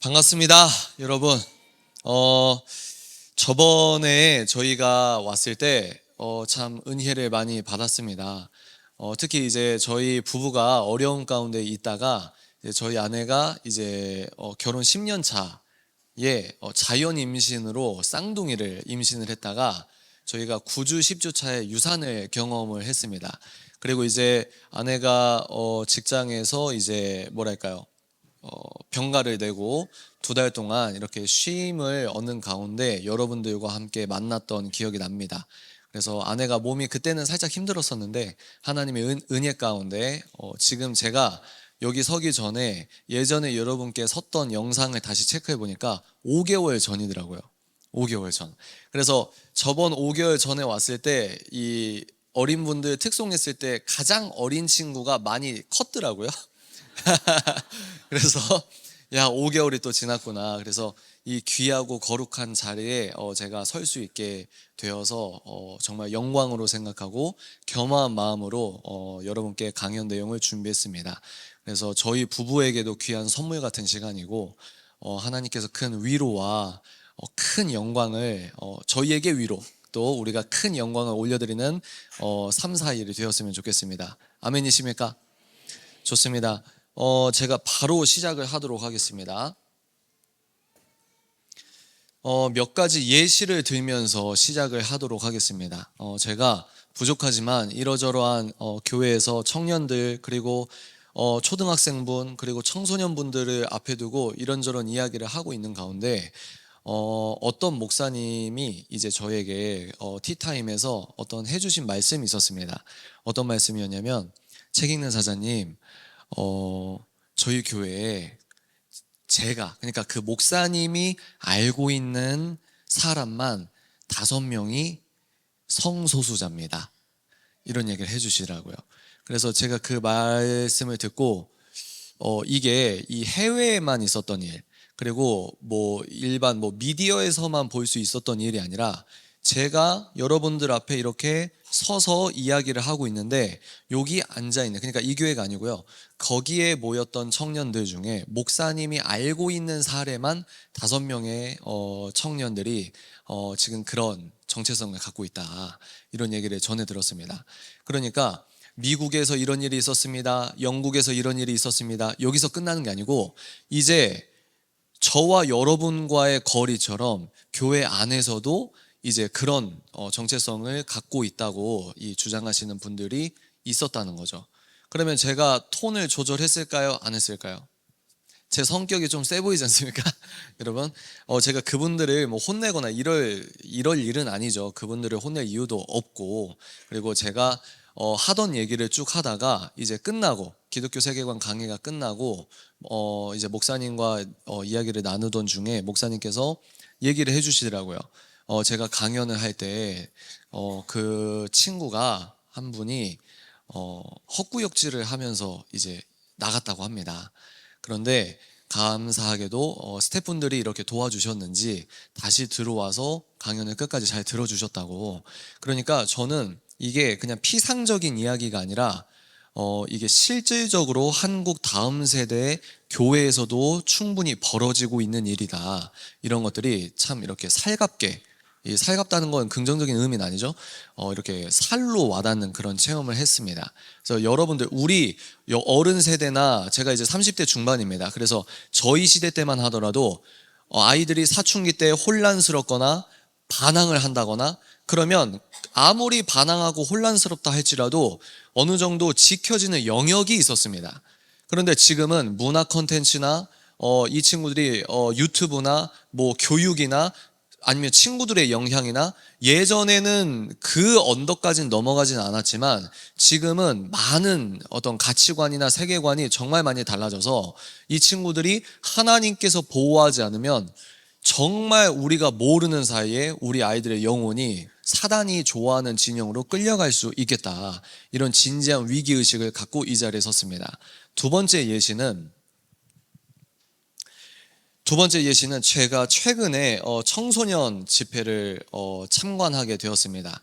반갑습니다, 여러분. 저번에 저희가 왔을 때 참 은혜를 많이 받았습니다. 특히 이제 저희 부부가 어려운 가운데 있다가 이제 저희 아내가 이제 결혼 10년 차에 자연 임신으로 쌍둥이를 임신을 했다가 저희가 9주 10주 차에 유산을 경험을 했습니다. 그리고 이제 아내가 직장에서 이제 뭐랄까요? 병가를 내고 2달 동안 이렇게 쉼을 얻는 가운데 여러분들과 함께 만났던 기억이 납니다. 그래서 아내가 몸이 그때는 살짝 힘들었었는데 하나님의 은혜 가운데 지금 제가 여기 서기 전에 예전에 여러분께 섰던 영상을 다시 체크해 보니까 5개월 전이더라고요. 5개월 전. 그래서 저번 5개월 전에 왔을 때 이 어린 분들 특송했을 때 가장 어린 친구가 많이 컸더라고요. 그래서 야, 5개월이 또 지났구나. 그래서 이 귀하고 거룩한 자리에 제가 설 수 있게 되어서 정말 영광으로 생각하고 겸허한 마음으로 여러분께 강연 내용을 준비했습니다. 그래서 저희 부부에게도 귀한 선물 같은 시간이고 하나님께서 큰 위로와 큰 영광을 저희에게 위로 또 우리가 큰 영광을 올려드리는 3, 4일이 되었으면 좋겠습니다. 아멘이십니까? 좋습니다. 제가 바로 시작을 하도록 하겠습니다. 몇 가지 예시를 들면서 시작을 하도록 하겠습니다. 제가 부족하지만 이러저러한 교회에서 청년들 그리고 초등학생분 그리고 청소년분들을 앞에 두고 이런저런 이야기를 하고 있는 가운데 어떤 목사님이 이제 저에게 티타임에서 어떤 해주신 말씀이 있었습니다. 어떤 말씀이었냐면 책 읽는 사자님 저희 교회에 제가 그러니까 그 목사님이 알고 있는 사람만 5명이 성소수자입니다. 이런 얘기를 해주시더라고요. 그래서 제가 그 말씀을 듣고 이게 이 해외에만 있었던 일 그리고 뭐 일반 뭐 미디어에서만 볼 수 있었던 일이 아니라 제가 여러분들 앞에 이렇게 서서 이야기를 하고 있는데 여기 앉아있는 그러니까 이 교회가 아니고요. 거기에 모였던 청년들 중에 목사님이 알고 있는 사례만 5명의 청년들이 지금 그런 정체성을 갖고 있다. 이런 얘기를 전해 들었습니다. 그러니까 미국에서 이런 일이 있었습니다. 영국에서 이런 일이 있었습니다. 여기서 끝나는 게 아니고 이제 저와 여러분과의 거리처럼 교회 안에서도 이제 그런 정체성을 갖고 있다고 이 주장하시는 분들이 있었다는 거죠. 그러면 제가 톤을 조절했을까요? 안 했을까요? 제 성격이 좀 세 보이지 않습니까? 여러분, 제가 그분들을 뭐 혼내거나 이럴 일은 아니죠. 그분들을 혼낼 이유도 없고, 그리고 제가 하던 얘기를 쭉 하다가 이제 끝나고 기독교 세계관 강의가 끝나고 이제 목사님과 이야기를 나누던 중에 목사님께서 얘기를 해주시더라고요. 제가 강연을 할 때 그 친구가 한 분이 헛구역질을 하면서 이제 나갔다고 합니다. 그런데 감사하게도 스태프분들이 이렇게 도와주셨는지 다시 들어와서 강연을 끝까지 잘 들어주셨다고. 그러니까 저는 이게 그냥 피상적인 이야기가 아니라 이게 실질적으로 한국 다음 세대의 교회에서도 충분히 벌어지고 있는 일이다. 이런 것들이 참 이렇게 살갑게 이 살갑다는 건 긍정적인 의미는 아니죠. 이렇게 살로 와닿는 그런 체험을 했습니다. 그래서 여러분들 우리 어른 세대나 제가 이제 30대 중반입니다. 그래서 저희 시대 때만 하더라도 아이들이 사춘기 때 혼란스럽거나 반항을 한다거나 그러면 아무리 반항하고 혼란스럽다 할지라도 어느 정도 지켜지는 영역이 있었습니다. 그런데 지금은 문화 콘텐츠나 이 친구들이 유튜브나 뭐 교육이나 아니면 친구들의 영향이나 예전에는 그 언덕까지는 넘어가진 않았지만 지금은 많은 어떤 가치관이나 세계관이 정말 많이 달라져서 이 친구들이 하나님께서 보호하지 않으면 정말 우리가 모르는 사이에 우리 아이들의 영혼이 사단이 좋아하는 진영으로 끌려갈 수 있겠다. 이런 진지한 위기의식을 갖고 이 자리에 섰습니다. 두 번째 예시는 제가 최근에 청소년 집회를 참관하게 되었습니다.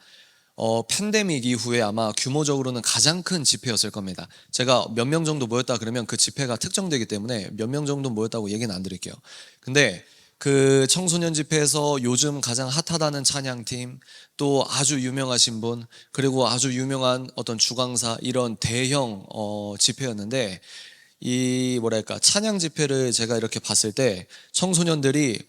팬데믹 이후에 아마 규모적으로는 가장 큰 집회였을 겁니다. 제가 몇 명 정도 모였다 그러면 그 집회가 특정되기 때문에 몇 명 정도 모였다고 얘기는 안 드릴게요. 근데 그 청소년 집회에서 요즘 가장 핫하다는 찬양팀, 또 아주 유명하신 분, 그리고 아주 유명한 어떤 주강사, 이런 대형 집회였는데, 이 뭐랄까 찬양 집회를 제가 이렇게 봤을 때 청소년들이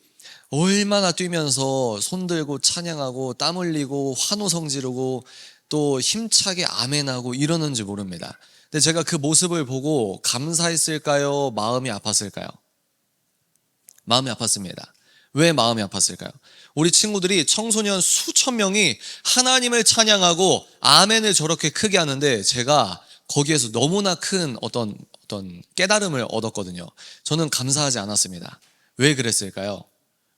얼마나 뛰면서 손 들고 찬양하고 땀 흘리고 환호성 지르고 또 힘차게 아멘하고 이러는지 모릅니다. 근데 제가 그 모습을 보고 감사했을까요? 마음이 아팠을까요? 마음이 아팠습니다. 왜 마음이 아팠을까요? 우리 친구들이 청소년 수천 명이 하나님을 찬양하고 아멘을 저렇게 크게 하는데 제가 거기에서 너무나 큰 어떤 깨달음을 얻었거든요. 저는 감사하지 않았습니다. 왜 그랬을까요?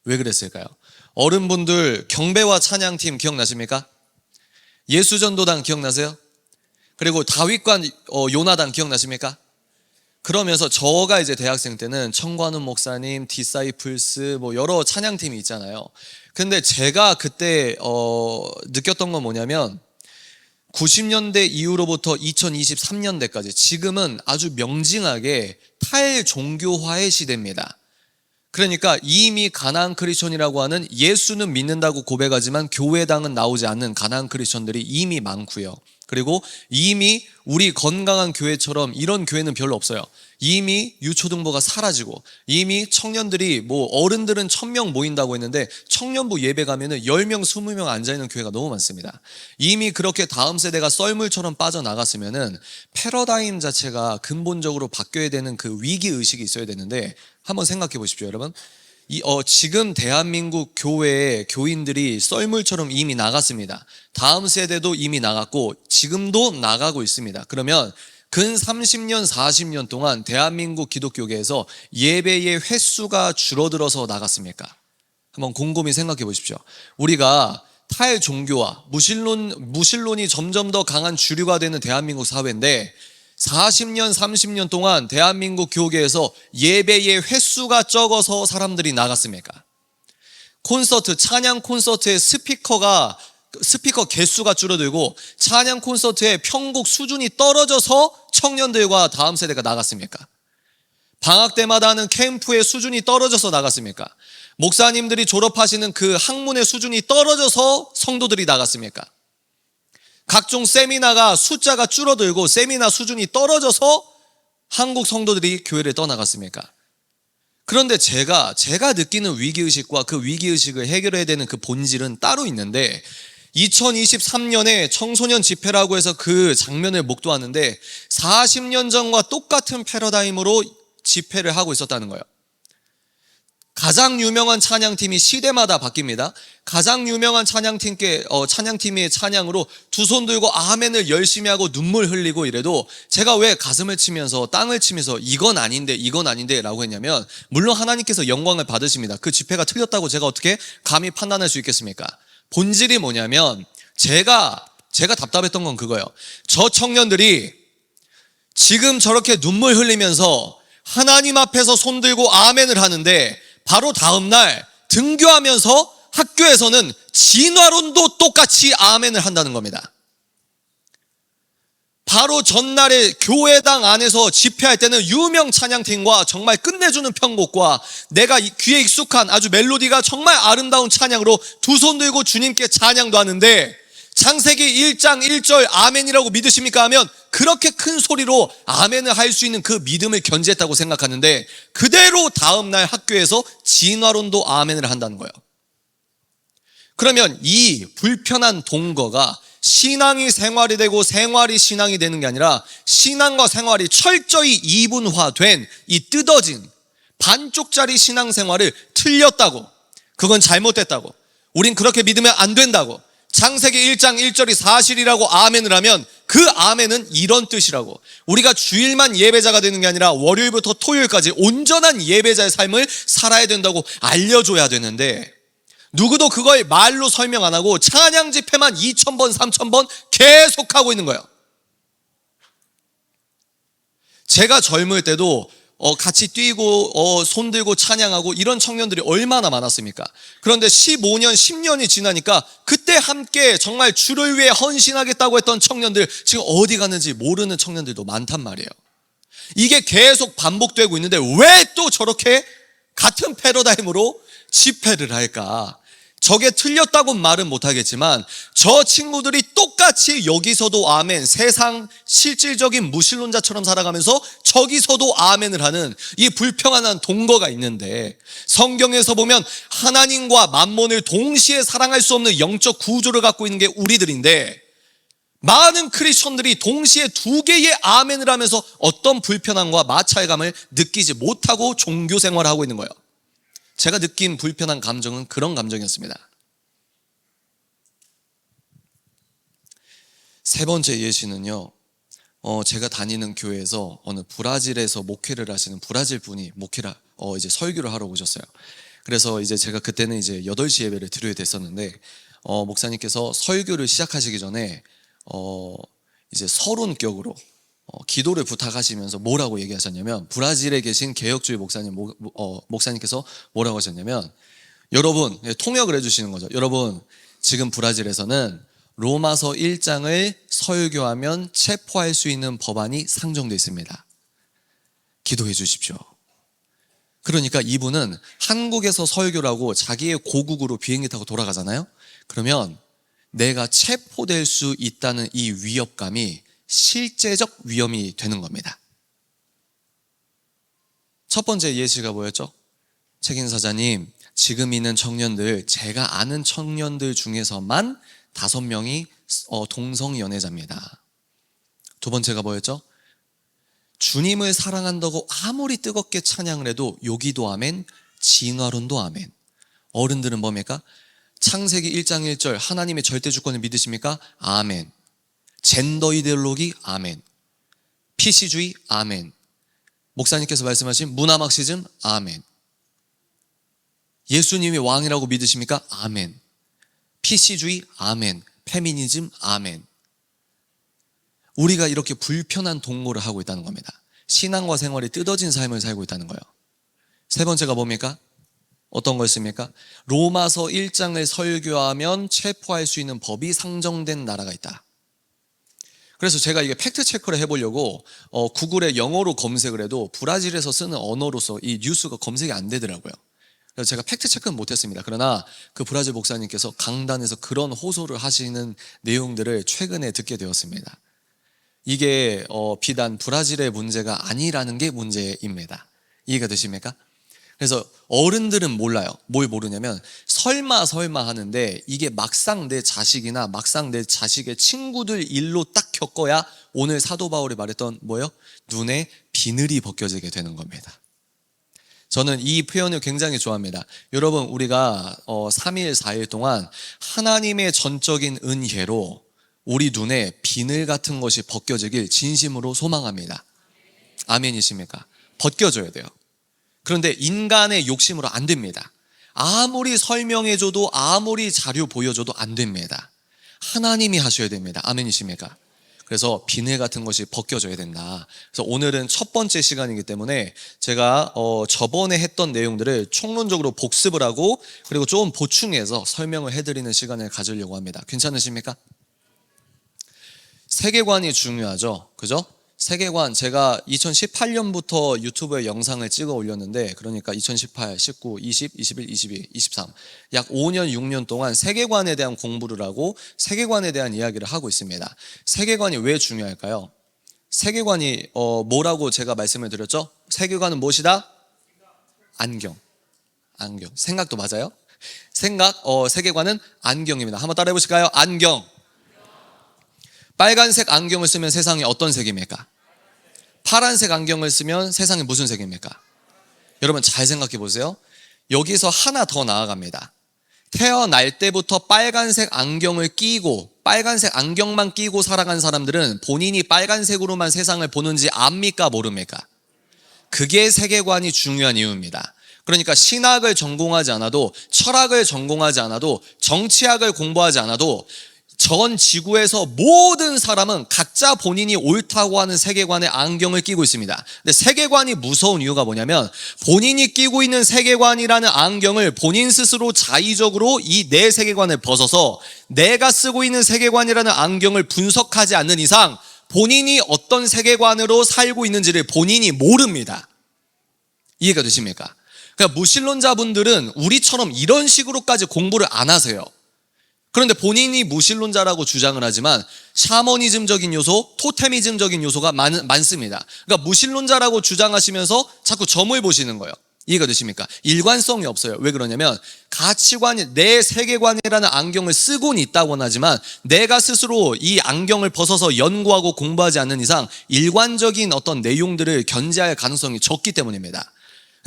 왜 그랬을까요? 어른분들 경배와 찬양팀 기억나십니까? 예수전도단 기억나세요? 그리고 다윗과 요나단 기억나십니까? 그러면서 저가 이제 대학생 때는 청관훈 목사님, 디사이플스 뭐 여러 찬양팀이 있잖아요. 근데 제가 그때 느꼈던 건 뭐냐면 90년대 이후로부터 2023년대까지 지금은 아주 명징하게 탈종교화의 시대입니다. 그러니까 이미 가나안 크리스천이라고 하는 예수는 믿는다고 고백하지만 교회당은 나오지 않는 가나안 크리스천들이 이미 많고요. 그리고 이미 우리 건강한 교회처럼 이런 교회는 별로 없어요. 이미 유초등부가 사라지고 이미 청년들이 뭐 어른들은 1000명 모인다고 했는데 청년부 예배 가면은 10명, 20명 앉아있는 교회가 너무 많습니다. 이미 그렇게 다음 세대가 썰물처럼 빠져나갔으면은 패러다임 자체가 근본적으로 바뀌어야 되는 그 위기의식이 있어야 되는데 한번 생각해 보십시오, 여러분. 지금 대한민국 교회의 교인들이 썰물처럼 이미 나갔습니다. 다음 세대도 이미 나갔고 지금도 나가고 있습니다. 그러면 근 30년, 40년 동안 대한민국 기독교계에서 예배의 횟수가 줄어들어서 나갔습니까? 한번 곰곰이 생각해 보십시오. 우리가 탈종교화, 무신론이 점점 더 강한 주류가 되는 대한민국 사회인데 40년, 30년 동안 대한민국 교계에서 예배의 횟수가 적어서 사람들이 나갔습니까? 콘서트, 찬양 콘서트의 스피커 개수가 줄어들고 찬양 콘서트의 편곡 수준이 떨어져서 청년들과 다음 세대가 나갔습니까? 방학 때마다 하는 캠프의 수준이 떨어져서 나갔습니까? 목사님들이 졸업하시는 그 학문의 수준이 떨어져서 성도들이 나갔습니까? 각종 세미나가 숫자가 줄어들고 세미나 수준이 떨어져서 한국 성도들이 교회를 떠나갔습니까? 그런데 제가 느끼는 위기의식과 그 위기의식을 해결해야 되는 그 본질은 따로 있는데 2023년에 청소년 집회라고 해서 그 장면을 목도하는데 40년 전과 똑같은 패러다임으로 집회를 하고 있었다는 거예요. 가장 유명한 찬양팀이 시대마다 바뀝니다. 가장 유명한 찬양팀의 찬양으로 두 손 들고 아멘을 열심히 하고 눈물 흘리고 이래도 제가 왜 가슴을 치면서 땅을 치면서 이건 아닌데 라고 했냐면 물론 하나님께서 영광을 받으십니다. 그 집회가 틀렸다고 제가 어떻게 감히 판단할 수 있겠습니까? 본질이 뭐냐면 제가 답답했던 건 그거예요. 저 청년들이 지금 저렇게 눈물 흘리면서 하나님 앞에서 손 들고 아멘을 하는데 바로 다음날 등교하면서 학교에서는 진화론도 똑같이 아멘을 한다는 겁니다. 바로 전날에 교회당 안에서 집회할 때는 유명 찬양팀과 정말 끝내주는 편곡과 내가 귀에 익숙한 아주 멜로디가 정말 아름다운 찬양으로 두 손 들고 주님께 찬양도 하는데 창세기 1장 1절 아멘이라고 믿으십니까 하면 그렇게 큰 소리로 아멘을 할 수 있는 그 믿음을 견지했다고 생각하는데 그대로 다음날 학교에서 진화론도 아멘을 한다는 거예요. 그러면 이 불편한 동거가 신앙이 생활이 되고 생활이 신앙이 되는 게 아니라 신앙과 생활이 철저히 이분화된 이 뜯어진 반쪽짜리 신앙생활을 틀렸다고, 그건 잘못됐다고, 우린 그렇게 믿으면 안 된다고, 창세기 1장 1절이 사실이라고 아멘을 하면 그 아멘은 이런 뜻이라고, 우리가 주일만 예배자가 되는 게 아니라 월요일부터 토요일까지 온전한 예배자의 삶을 살아야 된다고 알려줘야 되는데 누구도 그걸 말로 설명 안 하고 찬양 집회만 2000번 3000번 계속 하고 있는 거예요. 제가 젊을 때도 같이 뛰고 손 들고 찬양하고 이런 청년들이 얼마나 많았습니까? 그런데 15년, 10년이 지나니까 그때 함께 정말 주를 위해 헌신하겠다고 했던 청년들 지금 어디 갔는지 모르는 청년들도 많단 말이에요. 이게 계속 반복되고 있는데 왜 또 저렇게 같은 패러다임으로 집회를 할까? 저게 틀렸다고 말은 못하겠지만 저 친구들이 똑같이 여기서도 아멘, 세상 실질적인 무신론자처럼 살아가면서 저기서도 아멘을 하는 이 불평한 동거가 있는데, 성경에서 보면 하나님과 만몬을 동시에 사랑할 수 없는 영적 구조를 갖고 있는 게 우리들인데, 많은 크리스천들이 동시에 두 개의 아멘을 하면서 어떤 불편함과 마찰감을 느끼지 못하고 종교 생활을 하고 있는 거예요. 제가 느낀 불편한 감정은 그런 감정이었습니다. 세 번째 예시는요, 제가 다니는 교회에서 어느 브라질에서 목회를 하시는 브라질 분이 이제 설교를 하러 오셨어요. 그래서 이제 제가 그때는 이제 8시 예배를 드려야 됐었는데, 목사님께서 설교를 시작하시기 전에 이제 서론격으로 기도를 부탁하시면서 뭐라고 얘기하셨냐면, 브라질에 계신 개혁주의 목사님께서 뭐라고 하셨냐면, 여러분, 통역을 해주시는 거죠. 여러분, 지금 브라질에서는 로마서 1장을 설교하면 체포할 수 있는 법안이 상정되어 있습니다. 기도해 주십시오. 그러니까 이분은 한국에서 설교를 하고 자기의 고국으로 비행기 타고 돌아가잖아요. 그러면 내가 체포될 수 있다는 이 위협감이 실제적 위험이 되는 겁니다. 첫 번째 예시가 뭐였죠? 책임사자님, 지금 있는 청년들, 제가 아는 청년들 중에서만 5명이 동성연애자입니다. 두 번째가 뭐였죠? 주님을 사랑한다고 아무리 뜨겁게 찬양을 해도 요기도 아멘, 진화론도 아멘. 어른들은 뭡니까? 창세기 1장 1절 하나님의 절대 주권을 믿으십니까? 아멘. 젠더 이데올로기 아멘. PC주의 아멘. 목사님께서 말씀하신 문화 막시즘 아멘. 예수님이 왕이라고 믿으십니까? 아멘. PC주의 아멘. 페미니즘 아멘. 우리가 이렇게 불편한 동거를 하고 있다는 겁니다. 신앙과 생활이 뜯어진 삶을 살고 있다는 거예요. 세 번째가 뭡니까? 어떤 거였습니까? 로마서 1장을 설교하면 체포할 수 있는 법이 상정된 나라가 있다. 그래서 제가 이게 팩트 체크를 해보려고 구글에 영어로 검색을 해도 브라질에서 쓰는 언어로서 이 뉴스가 검색이 안 되더라고요. 그래서 제가 팩트 체크는 못했습니다. 그러나 그 브라질 목사님께서 강단에서 그런 호소를 하시는 내용들을 최근에 듣게 되었습니다. 이게 비단 브라질의 문제가 아니라는 게 문제입니다. 이해가 되십니까? 그래서 어른들은 몰라요. 뭘 모르냐면 설마 하는데 이게 막상 내 자식이나 막상 내 자식의 친구들 일로 딱 겪어야 오늘 사도 바울이 말했던 뭐예요? 눈에 비늘이 벗겨지게 되는 겁니다. 저는 이 표현을 굉장히 좋아합니다. 여러분, 우리가 3일 4일 동안 하나님의 전적인 은혜로 우리 눈에 비늘 같은 것이 벗겨지길 진심으로 소망합니다. 아멘이십니까? 벗겨져야 돼요. 그런데 인간의 욕심으로 안 됩니다. 아무리 설명해줘도 아무리 자료 보여줘도 안 됩니다. 하나님이 하셔야 됩니다. 아멘이십니까? 그래서 비늘 같은 것이 벗겨져야 된다. 그래서 오늘은 첫 번째 시간이기 때문에 제가 저번에 했던 내용들을 총론적으로 복습을 하고 그리고 좀 보충해서 설명을 해드리는 시간을 가지려고 합니다. 괜찮으십니까? 세계관이 중요하죠. 그죠? 세계관, 제가 2018년부터 유튜브에 영상을 찍어 올렸는데, 그러니까 2018, 19, 20, 21, 22, 23 약 5년, 6년 동안 세계관에 대한 공부를 하고 세계관에 대한 이야기를 하고 있습니다. 세계관이 왜 중요할까요? 세계관이 뭐라고 제가 말씀을 드렸죠? 세계관은 무엇이다? 안경. 생각도 맞아요? 세계관은 안경입니다. 한번 따라해 보실까요? 안경. 빨간색 안경을 쓰면 세상이 어떤 색입니까? 파란색 안경을 쓰면 세상이 무슨 색입니까? 여러분 잘 생각해 보세요. 여기서 하나 더 나아갑니다. 태어날 때부터 빨간색 안경을 끼고 빨간색 안경만 끼고 살아간 사람들은 본인이 빨간색으로만 세상을 보는지 압니까? 모릅니까? 그게 세계관이 중요한 이유입니다. 그러니까 신학을 전공하지 않아도, 철학을 전공하지 않아도, 정치학을 공부하지 않아도 전 지구에서 모든 사람은 각자 본인이 옳다고 하는 세계관의 안경을 끼고 있습니다. 근데 세계관이 무서운 이유가 뭐냐면 본인이 끼고 있는 세계관이라는 안경을 본인 스스로 자의적으로 이 내 세계관을 벗어서 내가 쓰고 있는 세계관이라는 안경을 분석하지 않는 이상 본인이 어떤 세계관으로 살고 있는지를 본인이 모릅니다. 이해가 되십니까? 그러니까 무신론자분들은 우리처럼 이런 식으로까지 공부를 안 하세요. 그런데 본인이 무신론자라고 주장을 하지만 샤머니즘적인 요소, 토테미즘적인 요소가 많습니다. 그러니까 무신론자라고 주장하시면서 자꾸 점을 보시는 거예요. 이해가 되십니까? 일관성이 없어요. 왜 그러냐면 가치관이 내 세계관이라는 안경을 쓰고는 있다고는 하지만 내가 스스로 이 안경을 벗어서 연구하고 공부하지 않는 이상 일관적인 어떤 내용들을 견지할 가능성이 적기 때문입니다.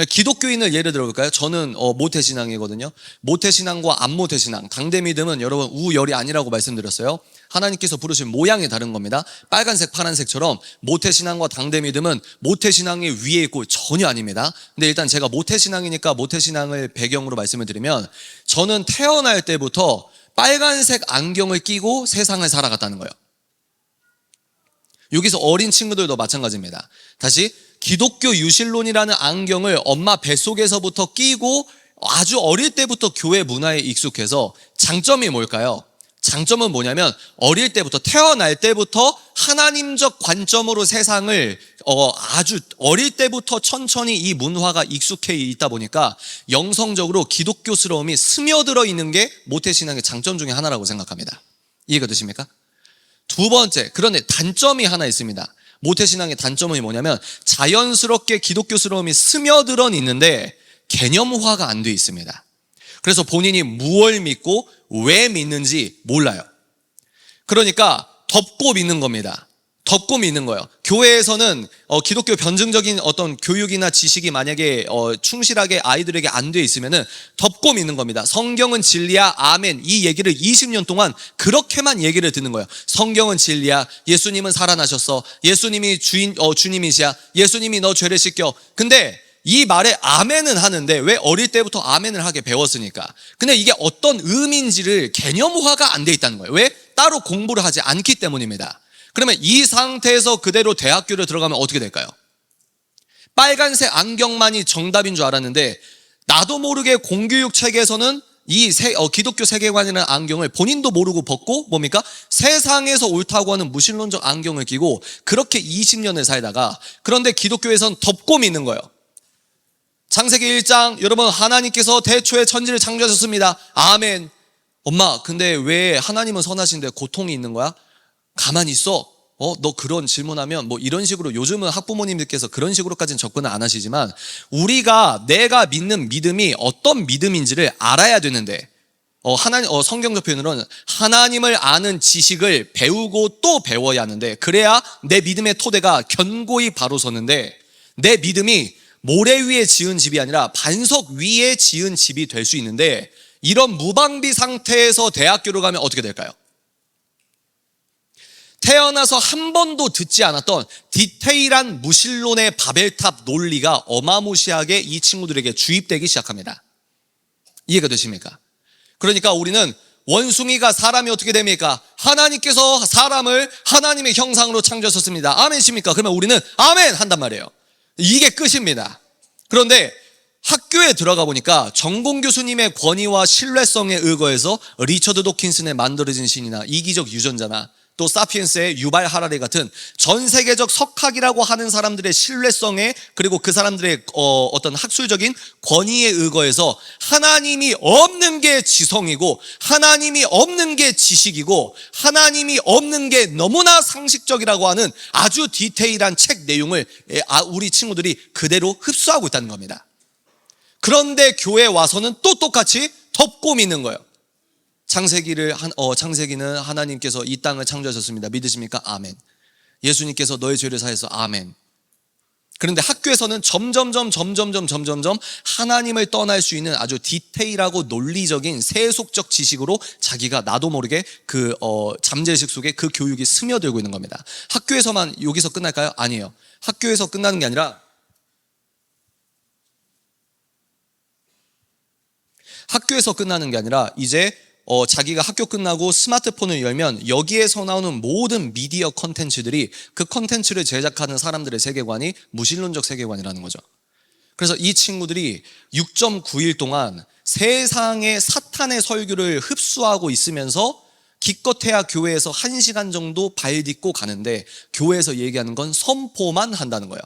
기독교인을 예를 들어볼까요? 저는 모태신앙이거든요. 모태신앙과 안모태신앙, 당대믿음은 여러분 우열이 아니라고 말씀드렸어요. 하나님께서 부르신 모양이 다른 겁니다. 빨간색, 파란색처럼 모태신앙과 당대믿음은 모태신앙이 위에 있고 전혀 아닙니다. 근데 일단 제가 모태신앙이니까 모태신앙을 배경으로 말씀을 드리면 저는 태어날 때부터 빨간색 안경을 끼고 세상을 살아갔다는 거예요. 여기서 어린 친구들도 마찬가지입니다. 다시 기독교 유실론이라는 안경을 엄마 뱃속에서부터 끼고 아주 어릴 때부터 교회 문화에 익숙해서 장점이 뭘까요? 장점은 뭐냐면 어릴 때부터 태어날 때부터 하나님적 관점으로 세상을 아주 어릴 때부터 천천히 이 문화가 익숙해 있다 보니까 영성적으로 기독교스러움이 스며들어 있는 게 모태신앙의 장점 중에 하나라고 생각합니다. 이해가 되십니까? 두 번째, 그런데 단점이 하나 있습니다. 모태신앙의 단점은 뭐냐면 자연스럽게 기독교스러움이 스며들어 있는데 개념화가 안 돼 있습니다. 그래서 본인이 무엇을 믿고 왜 믿는지 몰라요. 그러니까 덮고 믿는 겁니다. 덮고 믿는 거예요. 교회에서는 기독교 변증적인 어떤 교육이나 지식이 만약에 충실하게 아이들에게 안 돼 있으면은 덮고 믿는 겁니다. 성경은 진리야, 아멘. 이 얘기를 20년 동안 그렇게만 얘기를 듣는 거예요. 성경은 진리야, 예수님은 살아나셨어, 예수님이 주님이시야, 예수님이 너 죄를 씻겨. 근데 이 말에 아멘은 하는데 왜 어릴 때부터 아멘을 하게 배웠으니까. 근데 이게 어떤 의미인지를 개념화가 안 돼 있다는 거예요. 왜? 따로 공부를 하지 않기 때문입니다. 그러면 이 상태에서 그대로 대학교를 들어가면 어떻게 될까요? 빨간색 안경만이 정답인 줄 알았는데 나도 모르게 공교육 체계에서는 이 기독교 세계관이라는 안경을 본인도 모르고 벗고 뭡니까? 세상에서 옳다고 하는 무신론적 안경을 끼고 그렇게 20년을 살다가 그런데 기독교에서는 덮고 믿는 거예요. 창세기 1장 여러분 하나님께서 대초에 천지를 창조하셨습니다. 아멘. 엄마 근데 왜 하나님은 선하신데 고통이 있는 거야? 가만히 있어. 너 그런 질문하면 뭐 이런 식으로 요즘은 학부모님들께서 그런 식으로까지는 접근을 안 하시지만 내가 믿는 믿음이 어떤 믿음인지를 알아야 되는데 성경적 표현으로는 하나님을 아는 지식을 배우고 또 배워야 하는데 그래야 내 믿음의 토대가 견고히 바로 서는데 내 믿음이 모래 위에 지은 집이 아니라 반석 위에 지은 집이 될 수 있는데 이런 무방비 상태에서 대학교를 가면 어떻게 될까요? 태어나서 한 번도 듣지 않았던 디테일한 무신론의 바벨탑 논리가 어마무시하게 이 친구들에게 주입되기 시작합니다. 이해가 되십니까? 그러니까 우리는 원숭이가 사람이 어떻게 됩니까? 하나님께서 사람을 하나님의 형상으로 창조하셨습니다. 아멘십니까? 그러면 우리는 아멘 한단 말이에요. 이게 끝입니다. 그런데 학교에 들어가 보니까 전공 교수님의 권위와 신뢰성에 의거해서 리처드 도킨슨의 만들어진 신이나 이기적 유전자나 또 사피엔스의 유발 하라리 같은 전 세계적 석학이라고 하는 사람들의 신뢰성에 그리고 그 사람들의 어떤 학술적인 권위에 의거해서 하나님이 없는 게 지성이고 하나님이 없는 게 지식이고 하나님이 없는 게 너무나 상식적이라고 하는 아주 디테일한 책 내용을 우리 친구들이 그대로 흡수하고 있다는 겁니다. 그런데 교회에 와서는 또 똑같이 덮고 믿는 거예요. 창세기는 하나님께서 이 땅을 창조하셨습니다. 믿으십니까? 아멘. 예수님께서 너의 죄를 사해서 아멘. 그런데 학교에서는 점점 하나님을 떠날 수 있는 아주 디테일하고 논리적인 세속적 지식으로 자기가 나도 모르게 그 잠재의식 속에 그 교육이 스며들고 있는 겁니다. 학교에서만 여기서 끝날까요? 아니에요. 학교에서 끝나는 게 아니라 이제 자기가 학교 끝나고 스마트폰을 열면 여기에서 나오는 모든 미디어 컨텐츠들이 그 컨텐츠를 제작하는 사람들의 세계관이 무신론적 세계관이라는 거죠. 그래서 이 친구들이 6.9일 동안 세상의 사탄의 설교를 흡수하고 있으면서 기껏해야 교회에서 1시간 정도 발 딛고 가는데 교회에서 얘기하는 건 선포만 한다는 거예요.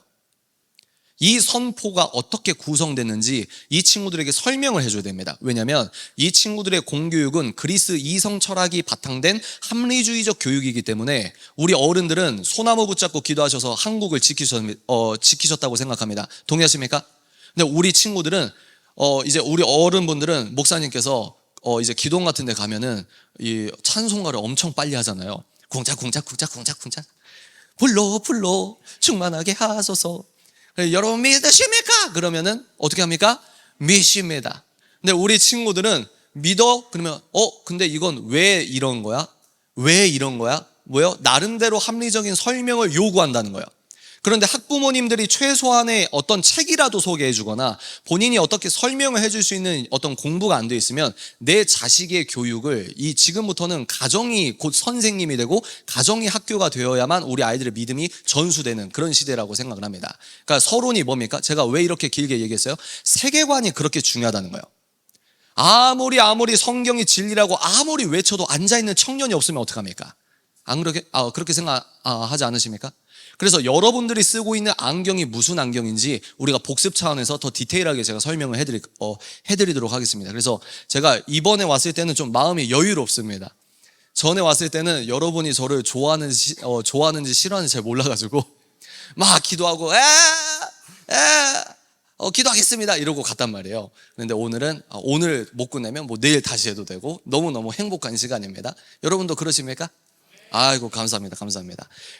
이 선포가 어떻게 구성됐는지 이 친구들에게 설명을 해줘야 됩니다. 왜냐하면 이 친구들의 공교육은 그리스 이성 철학이 바탕된 합리주의적 교육이기 때문에 우리 어른들은 소나무 붙잡고 기도하셔서 한국을 지키셨다고 생각합니다. 동의하십니까? 근데 우리 친구들은 이제 우리 어른분들은 목사님께서 이제 기도원 같은 데 가면은 이 찬송가를 엄청 빨리 하잖아요. 쿵짝쿵짝 불러 충만하게 하소서. 여러분 믿으십니까? 그러면은 어떻게 합니까? 믿습니다. 근데 우리 친구들은 믿어? 그러면 근데 이건 왜 이런 거야? 왜 이런 거야? 뭐요? 나름대로 합리적인 설명을 요구한다는 거예요. 그런데 학부모님들이 최소한의 어떤 책이라도 소개해 주거나 본인이 어떻게 설명을 해줄 수 있는 어떤 공부가 안 돼 있으면 내 자식의 교육을 지금부터는 가정이 곧 선생님이 되고 가정이 학교가 되어야만 우리 아이들의 믿음이 전수되는 그런 시대라고 생각을 합니다. 그러니까 서론이 뭡니까? 제가 왜 이렇게 길게 얘기했어요? 세계관이 그렇게 중요하다는 거예요. 아무리 성경이 진리라고 아무리 외쳐도 앉아있는 청년이 없으면 어떡합니까? 안 그렇게 생각하지 않으십니까? 그래서 여러분들이 쓰고 있는 안경이 무슨 안경인지 우리가 복습 차원에서 더 디테일하게 제가 설명을 해드리도록 하겠습니다. 그래서 제가 이번에 왔을 때는 좀 마음이 여유롭습니다. 전에 왔을 때는 여러분이 저를 좋아하는지 싫어하는지 잘 몰라가지고 막 기도하고 기도하겠습니다 이러고 갔단 말이에요. 그런데 오늘 못 끝내면 뭐 내일 다시 해도 되고 너무너무 행복한 시간입니다. 여러분도 그러십니까? 아이고 감사합니다.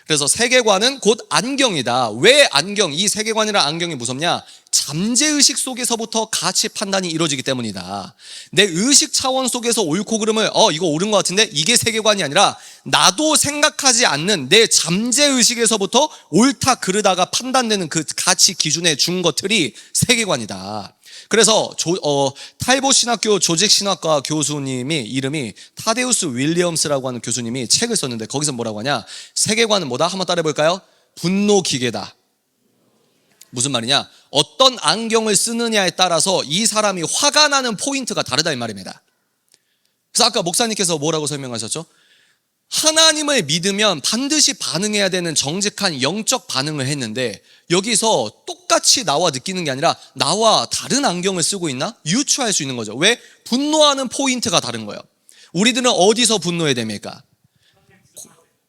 그래서 세계관은 곧 안경이다. 왜 안경? 이 세계관이란 안경이 무섭냐? 잠재의식 속에서부터 가치 판단이 이루어지기 때문이다. 내 의식 차원 속에서 옳고 그름을 이거 옳은 것 같은데 이게 세계관이 아니라 나도 생각하지 않는 내 잠재의식에서부터 옳다 그르다가 판단되는 그 가치 기준에 준 것들이 세계관이다. 그래서 탈보 신학교 조직 신학과 교수님이 이름이 타데우스 윌리엄스라고 하는 교수님이 책을 썼는데 거기서 뭐라고 하냐? 세계관은 뭐다? 한번 따라해 볼까요? 분노 기계다. 무슨 말이냐? 어떤 안경을 쓰느냐에 따라서 이 사람이 화가 나는 포인트가 다르다 이 말입니다. 그래서 아까 목사님께서 뭐라고 설명하셨죠? 하나님을 믿으면 반드시 반응해야 되는 정직한 영적 반응을 했는데 여기서 똑같이 나와 느끼는 게 아니라 나와 다른 안경을 쓰고 있나? 유추할 수 있는 거죠. 왜? 분노하는 포인트가 다른 거예요. 우리들은 어디서 분노해야 됩니까?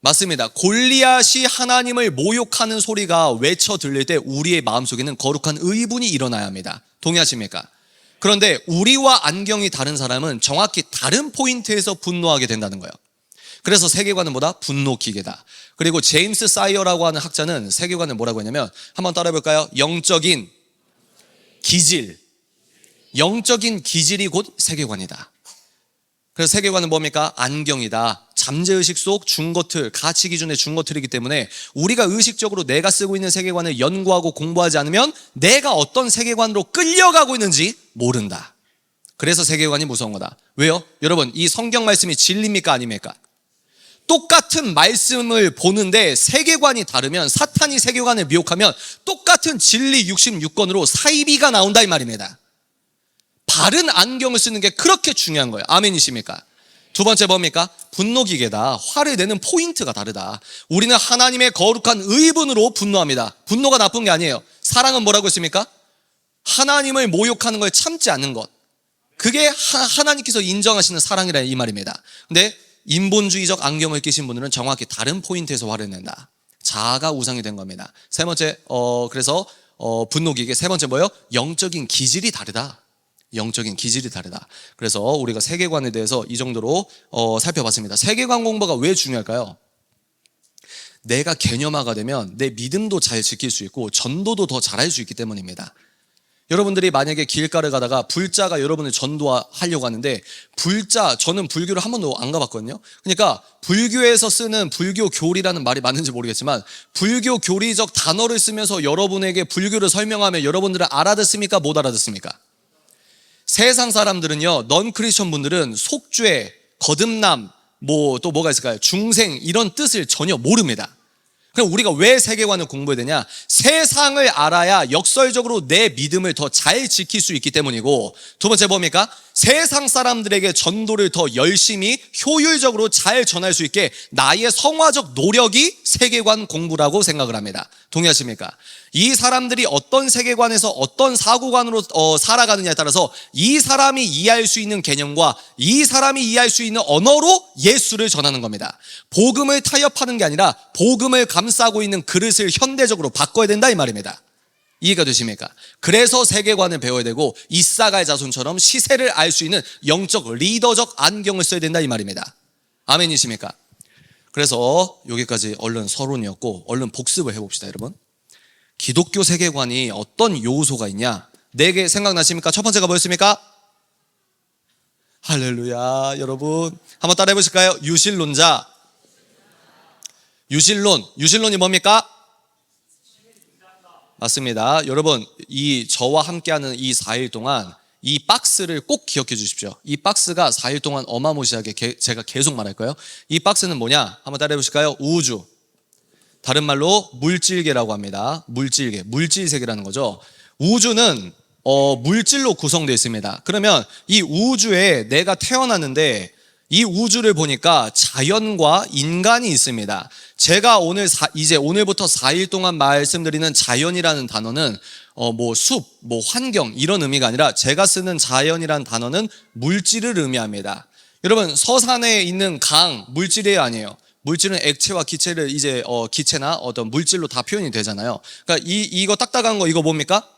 맞습니다. 골리앗이 하나님을 모욕하는 소리가 외쳐 들릴 때 우리의 마음속에는 거룩한 의분이 일어나야 합니다. 동의하십니까? 그런데 우리와 안경이 다른 사람은 정확히 다른 포인트에서 분노하게 된다는 거예요. 그래서 세계관은 뭐다? 분노 기계다. 그리고 제임스 사이어라고 하는 학자는 세계관을 뭐라고 했냐면 한번 따라해 볼까요? 영적인 기질. 영적인 기질이 곧 세계관이다. 그래서 세계관은 뭡니까? 안경이다. 잠재의식 속 준것들, 가치 기준의 준것들이기 때문에 우리가 의식적으로 내가 쓰고 있는 세계관을 연구하고 공부하지 않으면 내가 어떤 세계관으로 끌려가고 있는지 모른다. 그래서 세계관이 무서운 거다. 왜요? 여러분, 이 성경 말씀이 진리입니까? 아닙니까? 똑같은 말씀을 보는데 세계관이 다르면 사탄이 세계관을 미혹하면 똑같은 진리 66권으로 사이비가 나온다 이 말입니다. 바른 안경을 쓰는 게 그렇게 중요한 거예요. 아멘이십니까? 두 번째 뭡니까? 분노기계다. 화를 내는 포인트가 다르다. 우리는 하나님의 거룩한 의분으로 분노합니다. 분노가 나쁜 게 아니에요. 사랑은 뭐라고 했습니까? 하나님을 모욕하는 걸 참지 않는 것. 그게 하나님께서 인정하시는 사랑이라 이 말입니다. 근데 인본주의적 안경을 끼신 분들은 정확히 다른 포인트에서 화를 낸다. 자아가 우상이 된 겁니다. 세 번째, 그래서 분노기계 세 번째 뭐예요? 영적인 기질이 다르다. 영적인 기질이 다르다. 그래서 우리가 세계관에 대해서 이 정도로 살펴봤습니다. 세계관 공부가 왜 중요할까요? 내가 개념화가 되면 내 믿음도 잘 지킬 수 있고 전도도 더 잘할 수 있기 때문입니다. 여러분들이 만약에 길가를 가다가 불자가 여러분을 전도하려고 하는데 저는 불교를 한 번도 안 가봤거든요. 그러니까 불교에서 쓰는 불교 교리라는 말이 맞는지 모르겠지만 불교 교리적 단어를 쓰면서 여러분에게 불교를 설명하면 여러분들은 알아듣습니까? 못 알아듣습니까? 세상 사람들은요, 넌 크리스천 분들은 속죄, 거듭남, 또 뭐가 있을까요? 중생, 이런 뜻을 전혀 모릅니다. 그럼 우리가 왜 세계관을 공부해야 되냐? 세상을 알아야 역설적으로 내 믿음을 더 잘 지킬 수 있기 때문이고, 두 번째 뭡니까? 세상 사람들에게 전도를 더 열심히 효율적으로 잘 전할 수 있게 나의 성화적 노력이 세계관 공부라고 생각을 합니다. 동의하십니까? 이 사람들이 어떤 세계관에서 어떤 사고관으로 살아가느냐에 따라서 이 사람이 이해할 수 있는 개념과 이 사람이 이해할 수 있는 언어로 예수를 전하는 겁니다. 복음을 타협하는 게 아니라 복음을 감싸고 있는 그릇을 현대적으로 바꿔야 된다, 이 말입니다. 이해가 되십니까? 그래서 세계관을 배워야 되고 이사가의 자손처럼 시세를 알 수 있는 영적 리더적 안경을 써야 된다, 이 말입니다. 아멘이십니까? 그래서 여기까지 얼른 서론이었고, 얼른 복습을 해봅시다, 여러분. 기독교 세계관이 어떤 요소가 있냐? 4개 생각나십니까? 첫 번째가 뭐였습니까? 할렐루야. 여러분 한번 따라해 보실까요? 유실론자. 유실론이 뭡니까? 맞습니다. 여러분, 이 저와 함께하는 이 4일 동안 이 박스를 꼭 기억해 주십시오. 이 박스가 4일 동안 어마무시하게 제가 계속 말할 거예요. 이 박스는 뭐냐? 한번 따라해 보실까요? 우주. 다른 말로 물질계라고 합니다. 물질계, 물질세계라는 거죠. 우주는 물질로 구성되어 있습니다. 그러면 이 우주에 내가 태어났는데 이 우주를 보니까 자연과 인간이 있습니다. 제가 오늘부터 4일 동안 말씀드리는 자연이라는 단어는 숲, 환경 이런 의미가 아니라 제가 쓰는 자연이라는 단어는 물질을 의미합니다. 여러분, 서산에 있는 강, 물질이 아니에요. 물질은 액체와 기체를 기체나 어떤 물질로 다 표현이 되잖아요. 그러니까 이거 딱딱한 거 이거 뭡니까?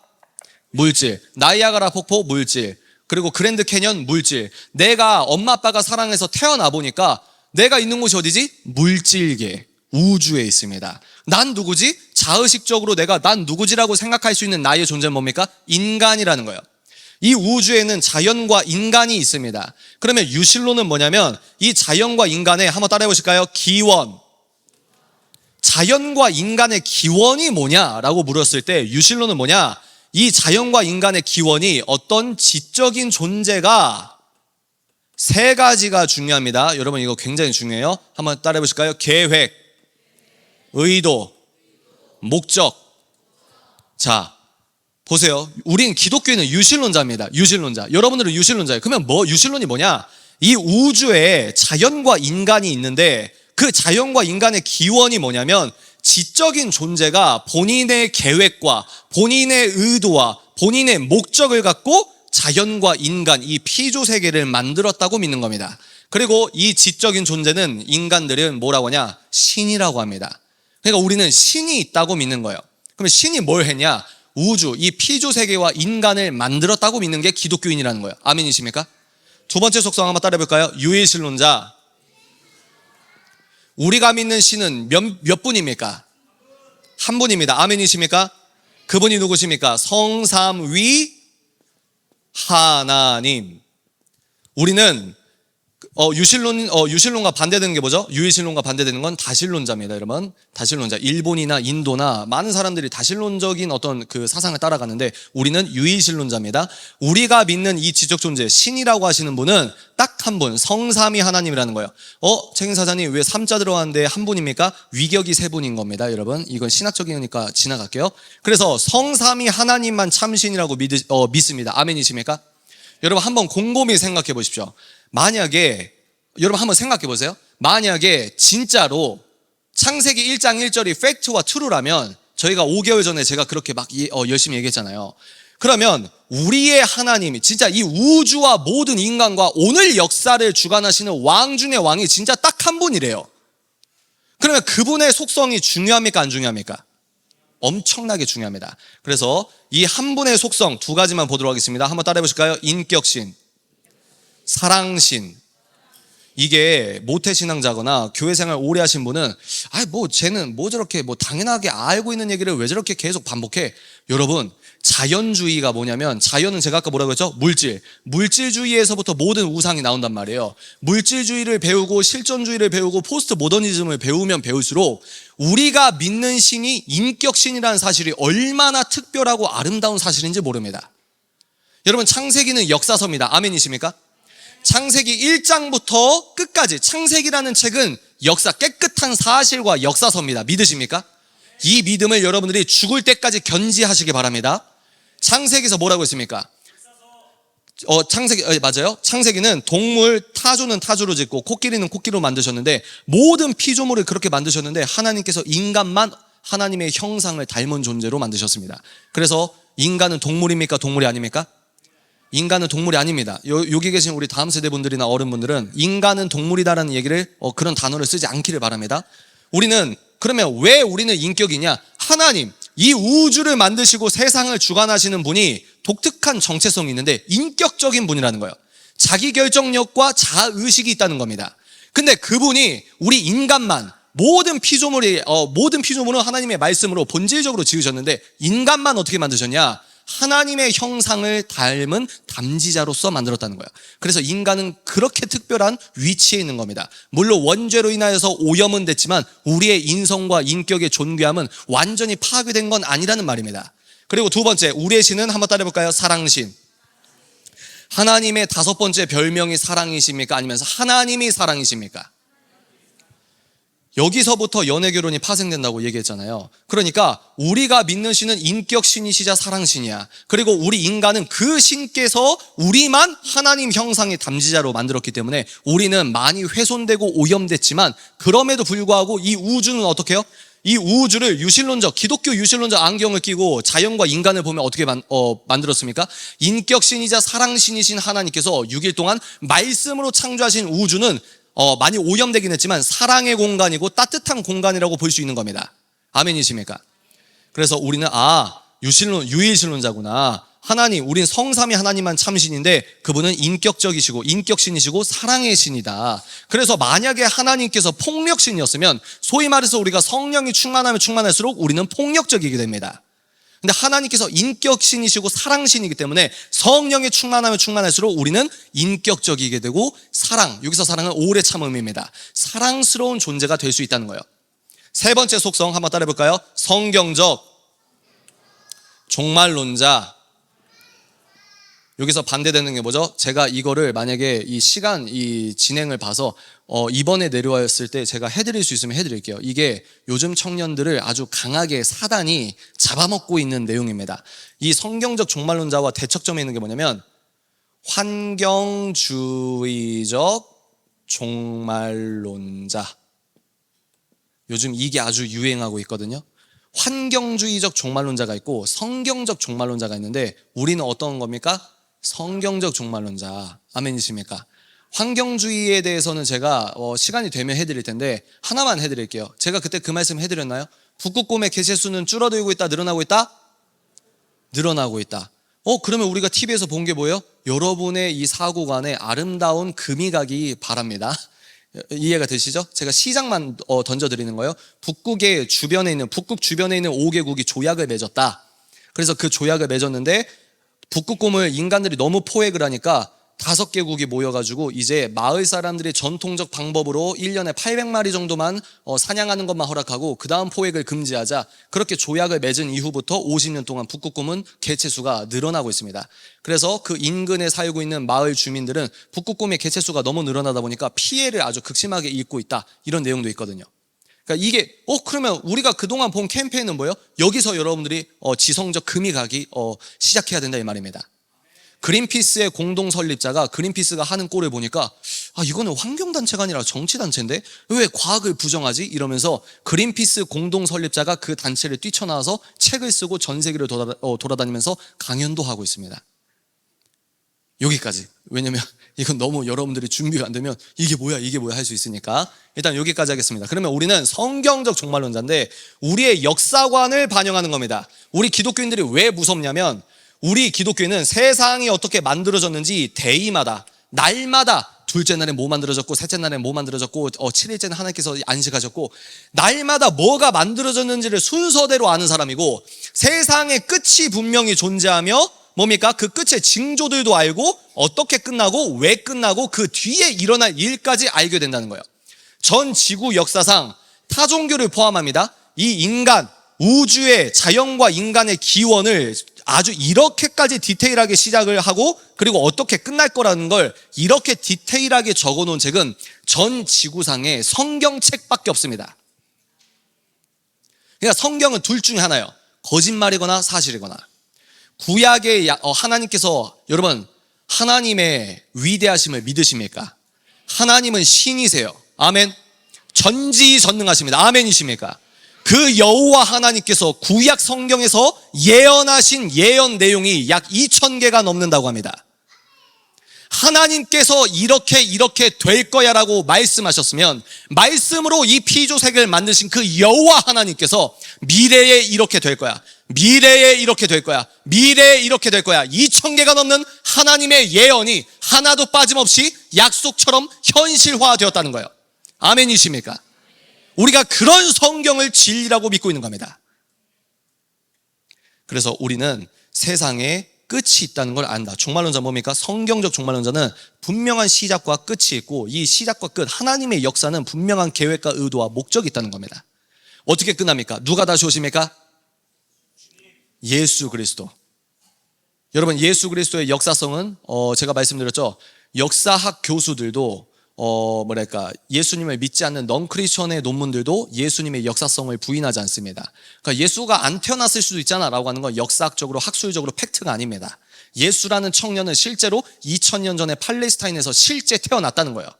물질. 나이아가라 폭포 물질. 그리고 그랜드 캐년 물질. 내가 엄마 아빠가 사랑해서 태어나 보니까 내가 있는 곳이 어디지? 물질계, 우주에 있습니다. 난 누구지? 자의식적으로 내가 난 누구지라고 생각할 수 있는 나의 존재는 뭡니까? 인간이라는 거예요. 이 우주에는 자연과 인간이 있습니다. 그러면 유실론은 뭐냐면 이 자연과 인간의, 한번 따라해 보실까요? 기원. 자연과 인간의 기원이 뭐냐라고 물었을 때 유실론은 뭐냐? 이 자연과 인간의 기원이 어떤 지적인 존재가 3가지가 중요합니다. 여러분, 이거 굉장히 중요해요. 한번 따라해 보실까요? 계획, 의도, 목적. 자, 보세요. 우린 기독교인은 유실론자입니다. 유실론자. 여러분들은 유실론자예요. 그러면 유실론이 뭐냐? 이 우주에 자연과 인간이 있는데 그 자연과 인간의 기원이 뭐냐면 지적인 존재가 본인의 계획과 본인의 의도와 본인의 목적을 갖고 자연과 인간, 이 피조 세계를 만들었다고 믿는 겁니다. 그리고 이 지적인 존재는 인간들은 뭐라고 하냐? 신이라고 합니다. 그러니까 우리는 신이 있다고 믿는 거예요. 그러면 신이 뭘 했냐? 우주, 이 피조 세계와 인간을 만들었다고 믿는 게 기독교인이라는 거예요. 아멘이십니까? 두 번째 속성 한번 따라해볼까요? 유일신론자. 우리가 믿는 신은 몇 분입니까? 한 분입니다. 아멘이십니까? 그분이 누구십니까? 성삼위 하나님. 우리는 유실론과 반대되는 게 뭐죠? 유일신론과 반대되는 건 다신론자입니다, 여러분. 다신론자. 일본이나 인도나 많은 사람들이 다신론적인 어떤 그 사상을 따라가는데 우리는 유일신론자입니다. 우리가 믿는 이 지적 존재, 신이라고 하시는 분은 딱 한 분, 성삼위 하나님이라는 거예요. 책임 사장님 왜 3자 들어가는데 한 분입니까? 위격이 3분인 겁니다, 여러분. 이건 신학적이니까 지나갈게요. 그래서 성삼위 하나님만 참신이라고 믿습니다. 아멘이십니까? 여러분, 한번 곰곰이 생각해 보십시오. 만약에 여러분 한번 생각해 보세요. 만약에 진짜로 창세기 1장 1절이 팩트와 트루라면 저희가 5개월 전에 제가 그렇게 막 열심히 얘기했잖아요. 그러면 우리의 하나님이 진짜 이 우주와 모든 인간과 오늘 역사를 주관하시는 왕 중의 왕이 진짜 딱 한 분이래요. 그러면 그분의 속성이 중요합니까? 안 중요합니까? 엄청나게 중요합니다. 그래서 이 한 분의 속성 2가지만 보도록 하겠습니다. 한번 따라해 보실까요? 인격신, 사랑신. 이게 모태신앙자거나 교회생활 오래 하신 분은 쟤는 저렇게 당연하게 알고 있는 얘기를 왜 저렇게 계속 반복해? 여러분, 자연주의가 뭐냐면, 자연은 제가 아까 뭐라고 했죠? 물질주의에서부터 모든 우상이 나온단 말이에요. 물질주의를 배우고 실존주의를 배우고 포스트 모더니즘을 배우면 배울수록 우리가 믿는 신이 인격신이라는 사실이 얼마나 특별하고 아름다운 사실인지 모릅니다. 여러분, 창세기는 역사서입니다. 아멘이십니까? 창세기 1장부터 끝까지 창세기라는 책은 역사, 깨끗한 사실과 역사서입니다. 믿으십니까? 이 믿음을 여러분들이 죽을 때까지 견지하시기 바랍니다. 창세기에서 뭐라고 했습니까? 맞아요. 창세기는 동물, 타조는 타조로 짓고 코끼리는 코끼리로 만드셨는데, 모든 피조물을 그렇게 만드셨는데 하나님께서 인간만 하나님의 형상을 닮은 존재로 만드셨습니다. 그래서 인간은 동물입니까? 동물이 아닙니까? 인간은 동물이 아닙니다. 여기 계신 우리 다음 세대 분들이나 어른분들은 인간은 동물이다라는 얘기를 그런 단어를 쓰지 않기를 바랍니다. 그러면 왜 우리는 인격이냐? 하나님, 이 우주를 만드시고 세상을 주관하시는 분이 독특한 정체성이 있는데 인격적인 분이라는 거예요. 자기 결정력과 자의식이 있다는 겁니다. 근데 그분이 우리 인간만, 모든 피조물은 하나님의 말씀으로 본질적으로 지으셨는데, 인간만 어떻게 만드셨냐? 하나님의 형상을 닮은 담지자로서 만들었다는 거예요. 그래서 인간은 그렇게 특별한 위치에 있는 겁니다. 물론 원죄로 인하여서 오염은 됐지만 우리의 인성과 인격의 존귀함은 완전히 파괴된 건 아니라는 말입니다. 그리고 두 번째, 우리의 신은 한번 따라해볼까요? 사랑신. 하나님의 다섯 번째 별명이 사랑이십니까? 아니면 하나님이 사랑이십니까? 여기서부터 연애결혼이 파생된다고 얘기했잖아요. 그러니까 우리가 믿는 신은 인격신이시자 사랑신이야. 그리고 우리 인간은 그 신께서 우리만 하나님 형상의 담지자로 만들었기 때문에 우리는 많이 훼손되고 오염됐지만, 그럼에도 불구하고 이 우주는 어떻게 해요? 이 우주를 기독교 유실론적 안경을 끼고 자연과 인간을 보면 어떻게 만들었습니까? 인격신이자 사랑신이신 하나님께서 6일 동안 말씀으로 창조하신 우주는 많이 오염되긴 했지만 사랑의 공간이고 따뜻한 공간이라고 볼 수 있는 겁니다. 아멘이십니까? 그래서 우리는 유일신론자구나. 하나님, 우린 성삼위 하나님만 참신인데 그분은 인격신이시고 사랑의 신이다. 그래서 만약에 하나님께서 폭력신이었으면, 소위 말해서 우리가 성령이 충만하면 충만할수록 우리는 폭력적이게 됩니다. 근데 하나님께서 인격신이시고 사랑신이기 때문에 성령에 충만하면 충만할수록 우리는 인격적이게 되고, 여기서 사랑은 오래 참음입니다. 사랑스러운 존재가 될 수 있다는 거예요. 세 번째 속성 한번 따라해볼까요? 성경적 종말론자. 여기서 반대되는 게 뭐죠? 제가 이거를 만약에 이 진행을 봐서 이번에 내려왔을 때 제가 해드릴 수 있으면 해드릴게요. 이게 요즘 청년들을 아주 강하게 사단이 잡아먹고 있는 내용입니다. 이 성경적 종말론자와 대척점에 있는 게 뭐냐면 환경주의적 종말론자. 요즘 이게 아주 유행하고 있거든요. 환경주의적 종말론자가 있고 성경적 종말론자가 있는데, 우리는 어떤 겁니까? 성경적 종말론자. 아멘이십니까? 환경주의에 대해서는 제가 시간이 되면 해드릴 텐데 하나만 해드릴게요. 제가 그때 그 말씀 해드렸나요? 북극곰의 개체수는 줄어들고 있다, 늘어나고 있다? 늘어나고 있다. 그러면 우리가 TV에서 본 게 뭐예요? 여러분의 이 사고관에 아름다운 금이 가기 바랍니다. 이해가 되시죠? 제가 시작만 던져드리는 거예요. 북극 주변에 있는 5개국이 조약을 맺었다. 그래서 그 조약을 맺었는데 북극곰을 인간들이 너무 포획을 하니까 5개국이 모여가지고 이제 마을 사람들이 전통적 방법으로 1년에 800마리 정도만 사냥하는 것만 허락하고 그 다음 포획을 금지하자, 그렇게 조약을 맺은 이후부터 50년 동안 북극곰은 개체수가 늘어나고 있습니다. 그래서 그 인근에 살고 있는 마을 주민들은 북극곰의 개체수가 너무 늘어나다 보니까 피해를 아주 극심하게 입고 있다, 이런 내용도 있거든요. 그러니까 이게 그러면 우리가 그동안 본 캠페인은 뭐예요? 여기서 여러분들이 지성적 금이 가기 시작해야 된다, 이 말입니다. 그린피스의 공동 설립자가 그린피스가 하는 꼴을 보니까 이거는 환경단체가 아니라 정치단체인데 왜 과학을 부정하지? 이러면서 그린피스 공동 설립자가 그 단체를 뛰쳐나와서 책을 쓰고 전 세계를 돌아다니면서 강연도 하고 있습니다. 여기까지. 왜냐면 이건 너무 여러분들이 준비가 안 되면 이게 뭐야 할 수 있으니까 일단 여기까지 하겠습니다. 그러면 우리는 성경적 종말론자인데 우리의 역사관을 반영하는 겁니다. 우리 기독교인들이 왜 무섭냐면, 우리 기독교인은 세상이 어떻게 만들어졌는지 데이마다, 날마다, 둘째 날에 뭐 만들어졌고, 셋째 날에 뭐 만들어졌고, 7일째는 하나님께서 안식하셨고, 날마다 뭐가 만들어졌는지를 순서대로 아는 사람이고, 세상의 끝이 분명히 존재하며 뭡니까? 그 끝의 징조들도 알고, 어떻게 끝나고, 왜 끝나고, 그 뒤에 일어날 일까지 알게 된다는 거예요. 전 지구 역사상 타종교를 포함합니다. 이 인간, 우주의 자연과 인간의 기원을 아주 이렇게까지 디테일하게 시작을 하고 그리고 어떻게 끝날 거라는 걸 이렇게 디테일하게 적어놓은 책은 전 지구상에 성경책밖에 없습니다. 그러니까 성경은 둘 중에 하나예요. 거짓말이거나 사실이거나. 구약의 하나님께서, 여러분, 하나님의 위대하심을 믿으십니까? 하나님은 신이세요. 아멘. 전지전능하십니다. 아멘이십니까? 그 여호와 하나님께서 구약 성경에서 예언하신 예언 내용이 약 2000개가 넘는다고 합니다. 하나님께서 이렇게 될 거야 라고 말씀하셨으면 말씀으로 이 피조세계를 만드신 그 여호와 하나님께서 미래에 이렇게 될 거야, 미래에 이렇게 될 거야, 미래에 이렇게 될 거야, 2000개가 넘는 하나님의 예언이 하나도 빠짐없이 약속처럼 현실화되었다는 거예요. 아멘이십니까? 우리가 그런 성경을 진리라고 믿고 있는 겁니다. 그래서 우리는 세상에 끝이 있다는 걸 안다. 종말론자 뭡니까? 성경적 종말론자는 분명한 시작과 끝이 있고 이 시작과 끝, 하나님의 역사는 분명한 계획과 의도와 목적이 있다는 겁니다. 어떻게 끝납니까? 누가 다시 오십니까? 예수 그리스도. 여러분, 예수 그리스도의 역사성은 제가 말씀드렸죠. 역사학 교수들도 예수님을 믿지 않는 넌크리스천의 논문들도 예수님의 역사성을 부인하지 않습니다. 그러니까 예수가 안 태어났을 수도 있잖아 라고 하는 건 역사학적으로 학술적으로 팩트가 아닙니다. 예수라는 청년은 실제로 2000년 전에 팔레스타인에서 실제 태어났다는 거예요.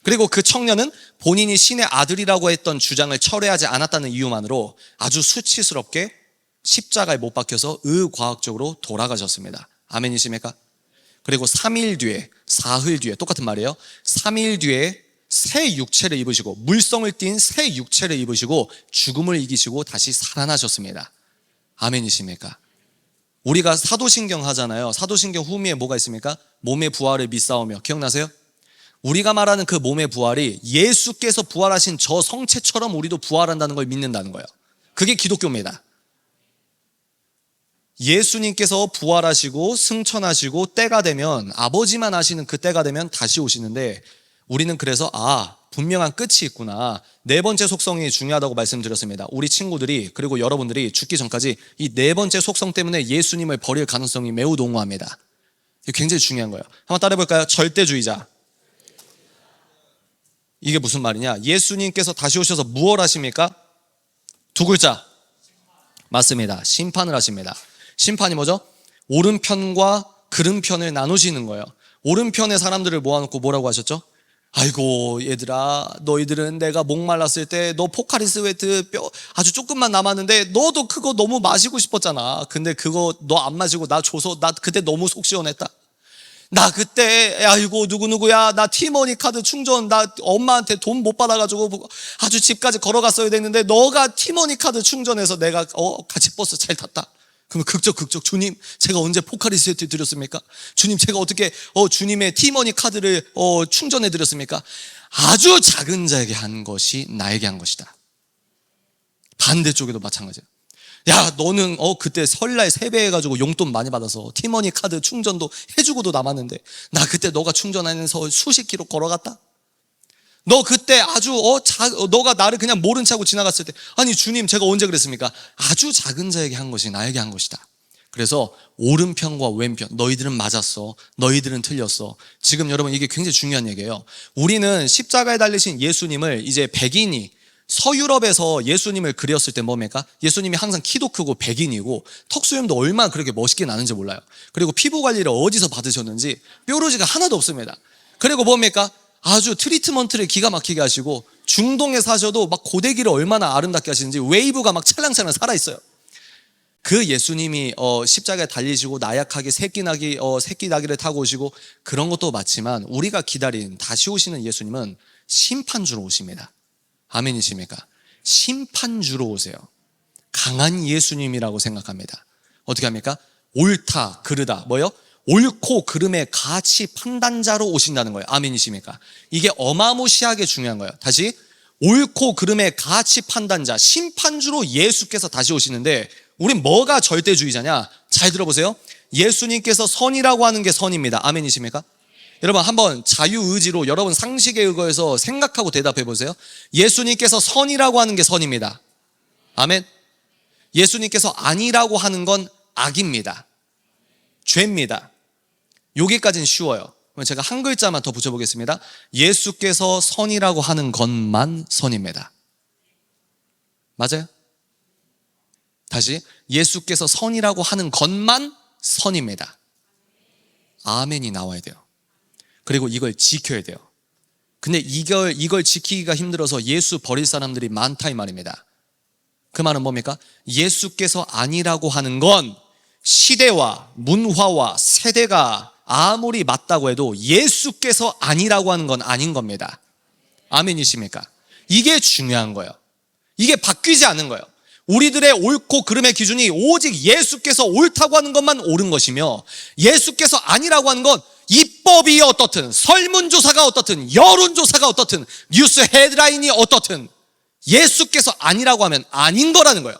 그리고 그 청년은 본인이 신의 아들이라고 했던 주장을 철회하지 않았다는 이유만으로 아주 수치스럽게 십자가에 못 박혀서 의과학적으로 돌아가셨습니다. 아멘이십니까? 그리고 3일 뒤에, 사흘 뒤에, 똑같은 말이에요. 3일 뒤에 새 육체를 입으시고, 물성을 띤 새 육체를 입으시고 죽음을 이기시고 다시 살아나셨습니다. 아멘이십니까? 우리가 사도신경 하잖아요. 사도신경 후미에 뭐가 있습니까? 몸의 부활을 믿사오며. 기억나세요? 우리가 말하는 그 몸의 부활이 예수께서 부활하신 저 성체처럼 우리도 부활한다는 걸 믿는다는 거예요. 그게 기독교입니다. 예수님께서 부활하시고 승천하시고 때가 되면, 아버지만 아시는 그 때가 되면 다시 오시는데, 우리는 그래서 분명한 끝이 있구나. 네 번째 속성이 중요하다고 말씀드렸습니다. 우리 친구들이, 그리고 여러분들이 죽기 전까지 이 네 번째 속성 때문에 예수님을 버릴 가능성이 매우 농후합니다. 이게 굉장히 중요한 거예요. 한번 따라해 볼까요? 절대주의자. 이게 무슨 말이냐? 예수님께서 다시 오셔서 무엇 하십니까? 두 글자. 맞습니다. 심판을 하십니다. 심판이 뭐죠? 오른편과 그른편을 나누시는 거예요. 오른편의 사람들을 모아놓고 뭐라고 하셨죠? 아이고 얘들아, 너희들은 내가 목말랐을 때 너 포카리 스웨트 뼈 아주 조금만 남았는데 너도 그거 너무 마시고 싶었잖아. 근데 그거 너 안 마시고 나 줘서 나 그때 너무 속 시원했다. 나 그때 아이고 누구누구야, 나 티머니 카드 충전 나 엄마한테 돈 못 받아가지고 아주 집까지 걸어갔어야 됐는데 너가 티머니 카드 충전해서 내가 같이 버스 잘 탔다. 그러면 극적 주님, 제가 언제 포카리 스웨트 드렸습니까? 주님, 제가 어떻게 주님의 티머니 카드를 충전해 드렸습니까? 아주 작은 자에게 한 것이 나에게 한 것이다. 반대쪽에도 마찬가지야. 야, 너는 그때 설날 세배해가지고 용돈 많이 받아서 티머니 카드 충전도 해주고도 남았는데 나 그때 너가 충전하면서 수십 킬로 걸어갔다? 너 그때 아주 너가 나를 그냥 모른 척하고 지나갔을 때, 아니 주님 제가 언제 그랬습니까? 아주 작은 자에게 한 것이 나에게 한 것이다. 그래서 오른편과 왼편, 너희들은 맞았어, 너희들은 틀렸어. 지금 여러분 이게 굉장히 중요한 얘기예요. 우리는 십자가에 달리신 예수님을 이제 백인이, 서유럽에서 예수님을 그렸을 때 뭡니까? 예수님이 항상 키도 크고 백인이고 턱수염도 얼마나 그렇게 멋있게 나는지 몰라요. 그리고 피부 관리를 어디서 받으셨는지 뾰루지가 하나도 없습니다. 그리고 뭡니까? 아주 트리트먼트를 기가 막히게 하시고 중동에 사셔도 막 고데기를 얼마나 아름답게 하시는지 웨이브가 막 찰랑찰랑 살아있어요. 그 예수님이 십자가에 달리시고 나약하게 새끼 나귀를 타고 오시고 그런 것도 맞지만 우리가 기다린 다시 오시는 예수님은 심판주로 오십니다. 아멘이십니까? 심판주로 오세요. 강한 예수님이라고 생각합니다. 어떻게 합니까? 옳다 그르다, 뭐요? 옳고 그름의 가치 판단자로 오신다는 거예요. 아멘이십니까? 이게 어마무시하게 중요한 거예요. 다시, 옳고 그름의 가치 판단자, 심판주로 예수께서 다시 오시는데 우린 뭐가 절대주의자냐? 잘 들어보세요. 예수님께서 선이라고 하는 게 선입니다. 아멘이십니까? 여러분 한번 자유의지로 여러분 상식에 의거해서 생각하고 대답해 보세요. 예수님께서 선이라고 하는 게 선입니다. 아멘. 예수님께서 아니라고 하는 건 악입니다. 죄입니다. 여기까지는 쉬워요. 제가 한 글자만 더 붙여보겠습니다. 예수께서 선이라고 하는 것만 선입니다. 맞아요? 다시, 예수께서 선이라고 하는 것만 선입니다. 아멘이 나와야 돼요. 그리고 이걸 지켜야 돼요. 근데 이걸 지키기가 힘들어서 예수 버릴 사람들이 많다 이 말입니다. 그 말은 뭡니까? 예수께서 아니라고 하는 건 시대와 문화와 세대가 아무리 맞다고 해도 예수께서 아니라고 하는 건 아닌 겁니다. 아멘이십니까? 이게 중요한 거예요. 이게 바뀌지 않는 거예요. 우리들의 옳고 그름의 기준이 오직 예수께서 옳다고 하는 것만 옳은 것이며, 예수께서 아니라고 하는 건 입법이 어떻든, 설문조사가 어떻든, 여론조사가 어떻든, 뉴스 헤드라인이 어떻든 예수께서 아니라고 하면 아닌 거라는 거예요.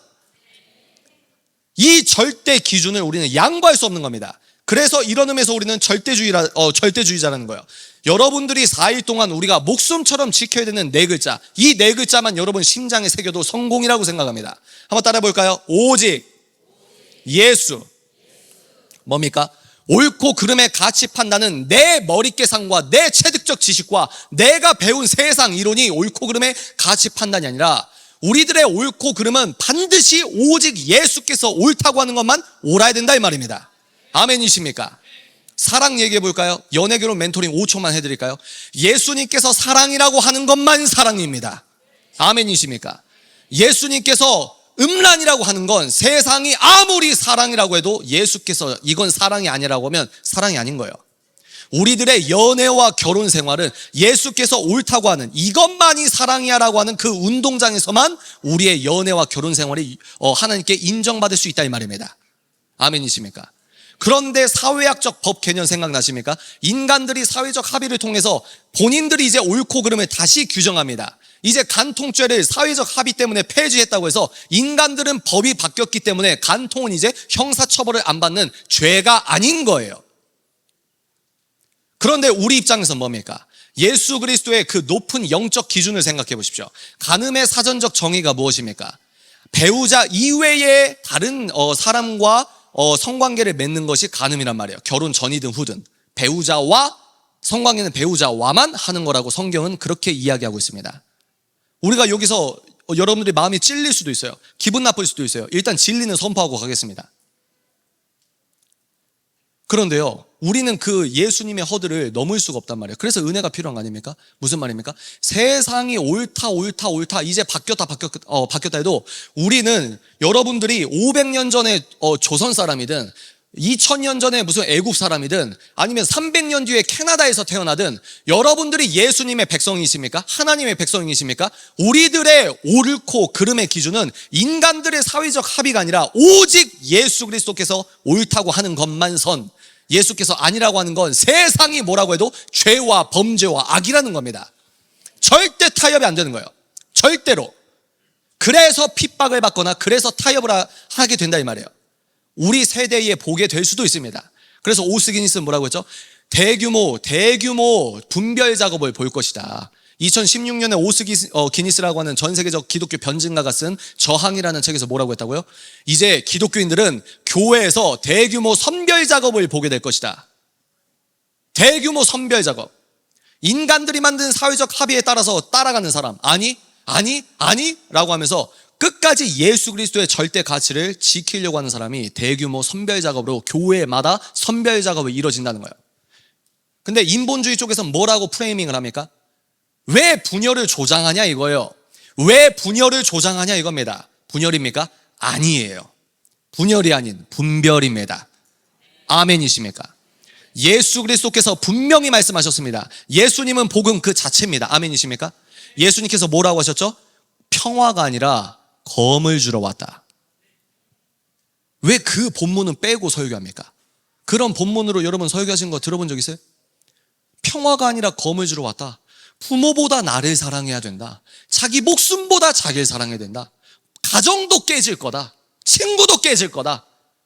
이 절대 기준을 우리는 양보할 수 없는 겁니다. 그래서 이런 의미에서 우리는 절대주의자라는 거예요. 여러분들이 4일 동안 우리가 목숨처럼 지켜야 되는 4글자, 이 4글자만 여러분 심장에 새겨도 성공이라고 생각합니다. 한번 따라해 볼까요? 오직 예수. 뭡니까? 옳고 그름의 가치 판단은 내 머릿계산과 내 체득적 지식과 내가 배운 세상 이론이 옳고 그름의 가치 판단이 아니라, 우리들의 옳고 그름은 반드시 오직 예수께서 옳다고 하는 것만 옳아야 된다 이 말입니다. 아멘이십니까? 사랑 얘기해 볼까요? 연애결혼 멘토링 5초만 해드릴까요? 예수님께서 사랑이라고 하는 것만 사랑입니다. 아멘이십니까? 예수님께서 음란이라고 하는 건 세상이 아무리 사랑이라고 해도 예수께서 이건 사랑이 아니라고 하면 사랑이 아닌 거예요. 우리들의 연애와 결혼 생활은 예수께서 옳다고 하는 이것만이 사랑이야라고 하는 그 운동장에서만 우리의 연애와 결혼 생활이 하나님께 인정받을 수 있다 이 말입니다. 아멘이십니까? 그런데 사회학적 법 개념 생각나십니까? 인간들이 사회적 합의를 통해서 본인들이 이제 옳고 그름을 다시 규정합니다. 이제 간통죄를 사회적 합의 때문에 폐지했다고 해서 인간들은 법이 바뀌었기 때문에 간통은 이제 형사처벌을 안 받는 죄가 아닌 거예요. 그런데 우리 입장에서 뭡니까? 예수 그리스도의 그 높은 영적 기준을 생각해 보십시오. 간음의 사전적 정의가 무엇입니까? 배우자 이외의 다른 사람과 성관계를 맺는 것이 간음이란 말이에요. 결혼 전이든 후든 배우자와 성관계는 배우자와만 하는 거라고 성경은 그렇게 이야기하고 있습니다. 우리가 여기서 여러분들이 마음이 찔릴 수도 있어요. 기분 나쁠 수도 있어요. 일단 진리는 선포하고 가겠습니다. 그런데요, 우리는 그 예수님의 허들을 넘을 수가 없단 말이에요. 그래서 은혜가 필요한 거 아닙니까? 무슨 말입니까? 세상이 옳다 이제 바뀌었다 해도 우리는 여러분들이 500년 전에 조선 사람이든 2000년 전에 무슨 애국 사람이든 아니면 300년 뒤에 캐나다에서 태어나든 여러분들이 예수님의 백성이십니까? 하나님의 백성이십니까? 우리들의 옳고 그름의 기준은 인간들의 사회적 합의가 아니라 오직 예수 그리스도께서 옳다고 하는 것만 선, 예수께서 아니라고 하는 건 세상이 뭐라고 해도 죄와 범죄와 악이라는 겁니다. 절대 타협이 안 되는 거예요. 절대로. 그래서 핍박을 받거나 그래서 타협을 하게 된다 이 말이에요. 우리 세대에 보게 될 수도 있습니다. 그래서 오스기니스는 뭐라고 했죠? 대규모 분별 작업을 볼 것이다. 2016년에 오스기니스라고 하는 전 세계적 기독교 변증가가 쓴 저항이라는 책에서 뭐라고 했다고요? 이제 기독교인들은 교회에서 대규모 선별 작업을 보게 될 것이다. 대규모 선별 작업. 인간들이 만든 사회적 합의에 따라서 따라가는 사람, 아니 라고 하면서 끝까지 예수 그리스도의 절대 가치를 지키려고 하는 사람이 대규모 선별 작업으로 교회마다 선별 작업이 이루어진다는 거예요. 근데 인본주의 쪽에서 뭐라고 프레이밍을 합니까? 왜 분열을 조장하냐 이거예요. 왜 분열을 조장하냐 이겁니다. 분열입니까? 아니에요. 분열이 아닌 분별입니다. 아멘이십니까? 예수 그리스도께서 분명히 말씀하셨습니다. 예수님은 복음 그 자체입니다. 아멘이십니까? 예수님께서 뭐라고 하셨죠? 평화가 아니라 검을 주러 왔다. 왜 그 본문은 빼고 설교합니까? 그런 본문으로 여러분 설교하신 거 들어본 적 있어요? 평화가 아니라 검을 주러 왔다. 부모보다 나를 사랑해야 된다. 자기 목숨보다 자기를 사랑해야 된다. 가정도 깨질 거다. 친구도 깨질 거다.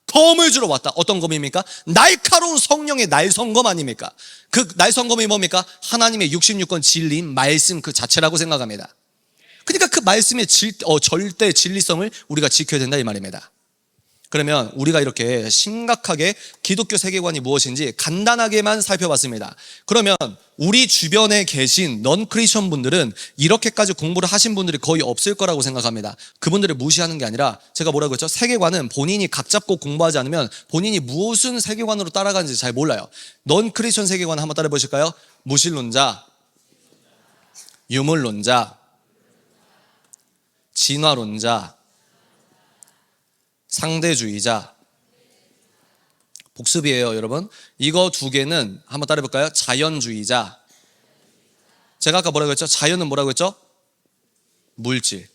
검을 주러 왔다. 어떤 검입니까? 날카로운 성령의 날성검 아닙니까? 그 날성검이 뭡니까? 하나님의 66권 진리인 말씀 그 자체라고 생각합니다. 그러니까 그 말씀의 절대 진리성을 우리가 지켜야 된다 이 말입니다. 그러면 우리가 이렇게 심각하게 기독교 세계관이 무엇인지 간단하게만 살펴봤습니다. 그러면 우리 주변에 계신 넌 크리스천 분들은 이렇게까지 공부를 하신 분들이 거의 없을 거라고 생각합니다. 그분들을 무시하는 게 아니라 제가 뭐라고 했죠? 세계관은 본인이 각 잡고 공부하지 않으면 본인이 무슨 세계관으로 따라가는지 잘 몰라요. 넌 크리스천 세계관 한번 따라 보실까요? 무신론자, 유물론자, 진화론자, 상대주의자. 복습이에요, 여러분. 이거 두 개는 한번 따라해볼까요? 자연주의자. 제가 아까 뭐라고 했죠? 자연은 뭐라고 했죠? 물질.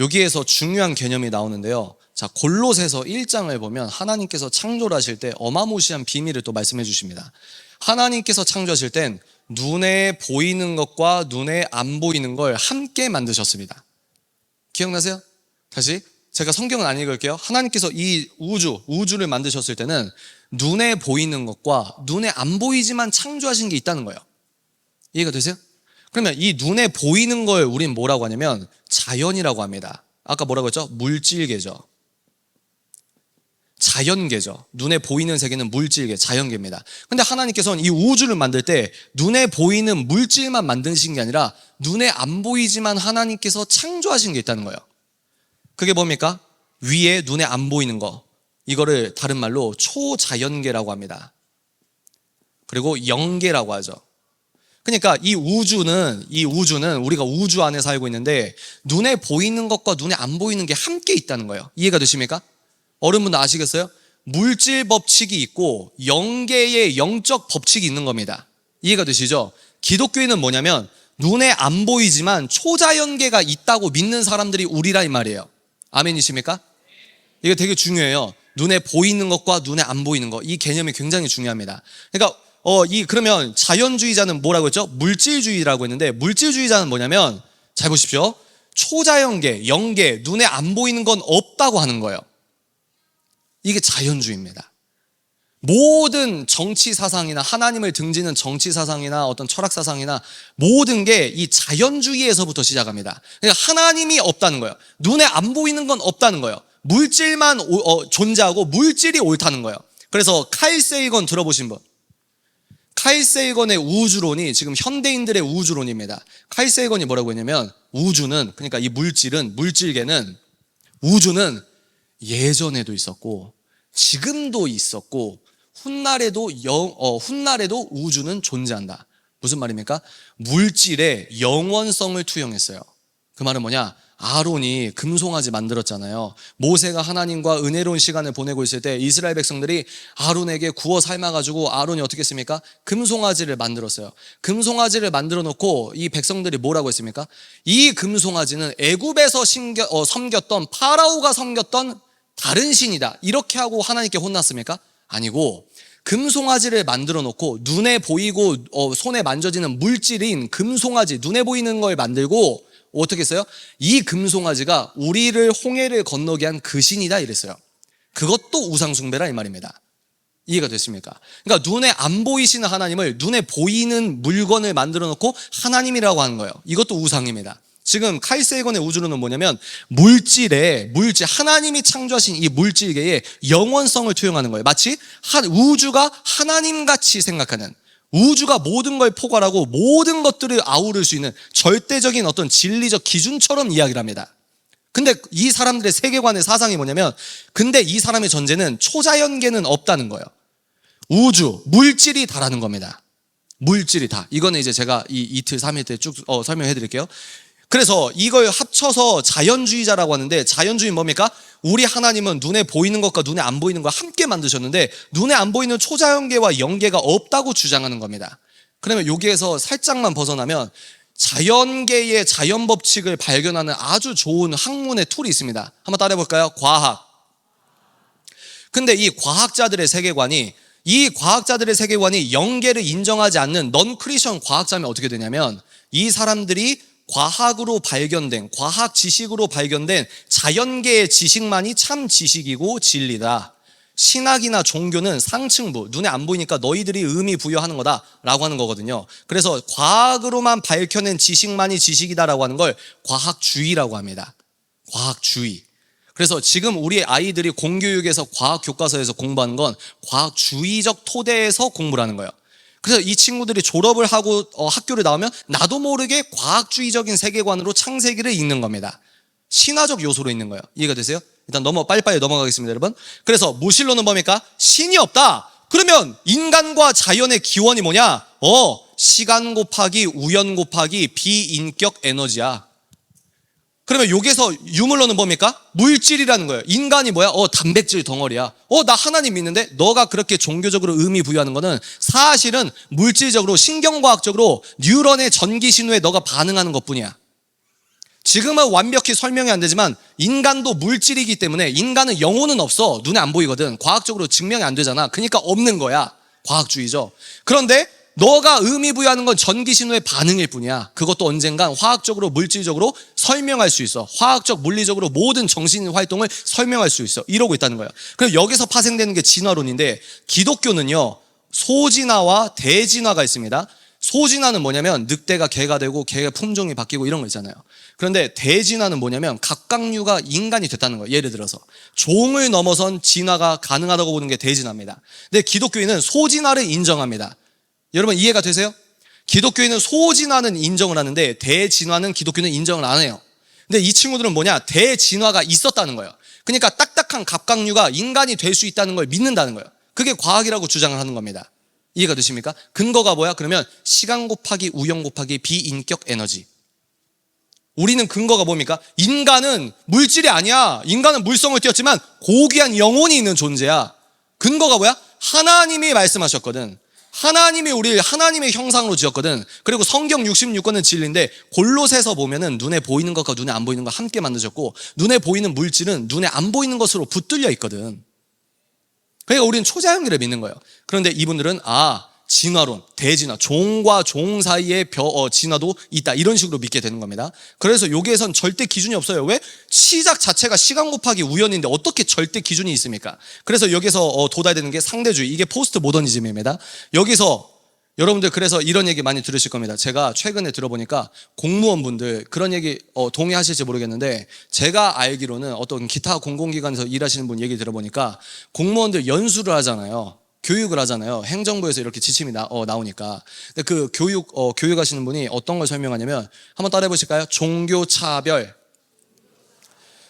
여기에서 중요한 개념이 나오는데요. 자, 골로새서 1장을 보면 하나님께서 창조를 하실 때 어마무시한 비밀을 또 말씀해 주십니다. 하나님께서 창조하실 땐 눈에 보이는 것과 눈에 안 보이는 걸 함께 만드셨습니다. 기억나세요? 다시 제가 성경은 안 읽을게요. 하나님께서 이 우주를 만드셨을 때는 눈에 보이는 것과 눈에 안 보이지만 창조하신 게 있다는 거예요. 이해가 되세요? 그러면 이 눈에 보이는 걸 우린 뭐라고 하냐면 자연이라고 합니다. 아까 뭐라고 했죠? 물질계죠. 자연계죠. 눈에 보이는 세계는 물질계, 자연계입니다. 근데 하나님께서는 이 우주를 만들 때 눈에 보이는 물질만 만드신 게 아니라 눈에 안 보이지만 하나님께서 창조하신 게 있다는 거예요. 그게 뭡니까? 위에 눈에 안 보이는 거. 이거를 다른 말로 초자연계라고 합니다. 그리고 영계라고 하죠. 그러니까 이 우주는 우리가 우주 안에 살고 있는데 눈에 보이는 것과 눈에 안 보이는 게 함께 있다는 거예요. 이해가 되십니까? 어른분들 아시겠어요? 물질 법칙이 있고 영계의 영적 법칙이 있는 겁니다. 이해가 되시죠? 기독교인은 뭐냐면 눈에 안 보이지만 초자연계가 있다고 믿는 사람들이 우리라 이 말이에요. 아멘이십니까? 이게 되게 중요해요. 눈에 보이는 것과 눈에 안 보이는 것, 이 개념이 굉장히 중요합니다. 그러니까 그러면 자연주의자는 뭐라고 했죠? 물질주의라고 했는데, 물질주의자는 뭐냐면 잘 보십시오. 초자연계, 영계, 눈에 안 보이는 건 없다고 하는 거예요. 이게 자연주의입니다. 모든 정치 사상이나 하나님을 등지는 정치 사상이나 어떤 철학 사상이나 모든 게 이 자연주의에서부터 시작합니다. 그러니까 하나님이 없다는 거예요. 눈에 안 보이는 건 없다는 거예요. 물질만 존재하고 물질이 옳다는 거예요. 그래서 칼 세이건 들어보신 분? 칼 세이건의 우주론이 지금 현대인들의 우주론입니다. 칼 세이건이 뭐라고 했냐면 우주는, 그러니까 이 물질은, 물질계는, 우주는 예전에도 있었고 지금도 있었고 훗날에도 우주는 존재한다. 무슨 말입니까? 물질에 영원성을 투영했어요. 그 말은 뭐냐? 아론이 금송아지 만들었잖아요. 모세가 하나님과 은혜로운 시간을 보내고 있을 때 이스라엘 백성들이 아론에게 구워 삶아가지고 아론이 어떻게 했습니까? 금송아지를 만들었어요. 금송아지를 만들어 놓고 이 백성들이 뭐라고 했습니까? 이 금송아지는 애굽에서 섬겼던 파라오가 섬겼던 다른 신이다. 이렇게 하고 하나님께 혼났습니까? 아니고 금송아지를 만들어 놓고 눈에 보이고 손에 만져지는 물질인 금송아지, 눈에 보이는 걸 만들고 어떻게 했어요? 이 금송아지가 우리를 홍해를 건너게 한 그 신이다 이랬어요. 그것도 우상숭배라 이 말입니다. 이해가 됐습니까? 그러니까 눈에 안 보이시는 하나님을 눈에 보이는 물건을 만들어 놓고 하나님이라고 하는 거예요. 이것도 우상입니다. 지금 칼 세이건의 우주론은 뭐냐면 물질, 하나님이 창조하신 이 물질계에 영원성을 투영하는 거예요. 마치 우주가 하나님같이 생각하는, 우주가 모든 걸 포괄하고 모든 것들을 아우를 수 있는 절대적인 어떤 진리적 기준처럼 이야기를 합니다. 근데 이 사람들의 세계관의 사상이 뭐냐면, 근데 이 사람의 전제는 초자연계는 없다는 거예요. 우주, 물질이 다라는 겁니다. 물질이 다. 이거는 이제 제가 이 이틀, 3일 때 쭉 설명해 드릴게요. 그래서 이걸 합쳐서 자연주의자라고 하는데, 자연주의는 뭡니까? 우리 하나님은 눈에 보이는 것과 눈에 안 보이는 걸 함께 만드셨는데 눈에 안 보이는 초자연계와 영계가 없다고 주장하는 겁니다. 그러면 여기에서 살짝만 벗어나면 자연계의 자연법칙을 발견하는 아주 좋은 학문의 툴이 있습니다. 한번 따라해 볼까요? 과학. 근데 이 과학자들의 세계관이 영계를 인정하지 않는 넌 크리스천 과학자면 어떻게 되냐면, 이 사람들이 과학으로 발견된, 과학 지식으로 발견된 자연계의 지식만이 참 지식이고 진리다. 신학이나 종교는 상층부, 눈에 안 보이니까 너희들이 의미 부여하는 거다라고 하는 거거든요. 그래서 과학으로만 밝혀낸 지식만이 지식이다라고 하는 걸 과학주의라고 합니다. 과학주의. 그래서 지금 우리 아이들이 공교육에서 과학 교과서에서 공부하는 건 과학주의적 토대에서 공부를 하는 거예요. 그래서 이 친구들이 졸업을 하고 학교를 나오면 나도 모르게 과학주의적인 세계관으로 창세기를 읽는 겁니다. 신화적 요소로 있는 거예요. 이해가 되세요? 일단 빨리빨리 넘어가겠습니다, 여러분. 그래서 무신론은 뭡니까? 신이 없다. 그러면 인간과 자연의 기원이 뭐냐? 시간 곱하기 우연 곱하기 비인격 에너지야. 그러면 여기서 유물론은 뭡니까? 물질이라는 거예요. 인간이 뭐야? 단백질 덩어리야. 나 하나님 믿는데? 너가 그렇게 종교적으로 의미 부여하는 거는 사실은 물질적으로 신경과학적으로 뉴런의 전기 신호에 너가 반응하는 것뿐이야. 지금은 완벽히 설명이 안 되지만 인간도 물질이기 때문에 인간은 영혼은 없어. 눈에 안 보이거든. 과학적으로 증명이 안 되잖아. 그러니까 없는 거야. 과학주의죠. 그런데 너가 의미 부여하는 건 전기 신호의 반응일 뿐이야. 그것도 언젠간 화학적으로 물질적으로 설명할 수 있어. 화학적 물리적으로 모든 정신 활동을 설명할 수 있어. 이러고 있다는 거야. 그럼 여기서 파생되는 게 진화론인데 기독교는요, 소진화와 대진화가 있습니다. 소진화는 뭐냐면 늑대가 개가 되고 개의 품종이 바뀌고 이런 거 있잖아요. 그런데 대진화는 뭐냐면 각각류가 인간이 됐다는 거예요. 예를 들어서 종을 넘어선 진화가 가능하다고 보는 게 대진화입니다. 근데 기독교인은 소진화를 인정합니다. 여러분 이해가 되세요? 기독교인은 소진화는 인정을 하는데 대진화는 기독교는 인정을 안 해요. 근데 이 친구들은 뭐냐? 대진화가 있었다는 거예요. 그러니까 딱딱한 갑각류가 인간이 될 수 있다는 걸 믿는다는 거예요. 그게 과학이라고 주장을 하는 겁니다. 이해가 되십니까? 근거가 뭐야? 그러면 시간 곱하기 우연 곱하기 비인격 에너지. 우리는 근거가 뭡니까? 인간은 물질이 아니야. 인간은 물성을 띄었지만 고귀한 영혼이 있는 존재야. 근거가 뭐야? 하나님이 말씀하셨거든. 하나님이 우리를 하나님의 형상으로 지었거든. 그리고 성경 66권은 진리인데 골로새서 보면은 눈에 보이는 것과 눈에 안 보이는 것 함께 만드셨고 눈에 보이는 물질은 눈에 안 보이는 것으로 붙들려 있거든. 그러니까 우리는 초자연계를 믿는 거예요. 그런데 이분들은 진화론, 대진화, 종과 종 사이에 진화도 있다. 이런 식으로 믿게 되는 겁니다. 그래서 여기에선 절대 기준이 없어요. 왜? 시작 자체가 시간 곱하기 우연인데 어떻게 절대 기준이 있습니까? 그래서 여기서 도달되는 게 상대주의. 이게 포스트 모더니즘입니다. 여기서 여러분들 그래서 이런 얘기 많이 들으실 겁니다. 제가 최근에 들어보니까 공무원분들 그런 얘기 동의하실지 모르겠는데 제가 알기로는 어떤 기타 공공기관에서 일하시는 분 얘기 들어보니까 공무원들 연수를 하잖아요. 교육을 하잖아요. 행정부에서 이렇게 지침이 나오니까. 근데 그 교육하시는 분이 어떤 걸 설명하냐면 한번 따라해 보실까요? 종교차별.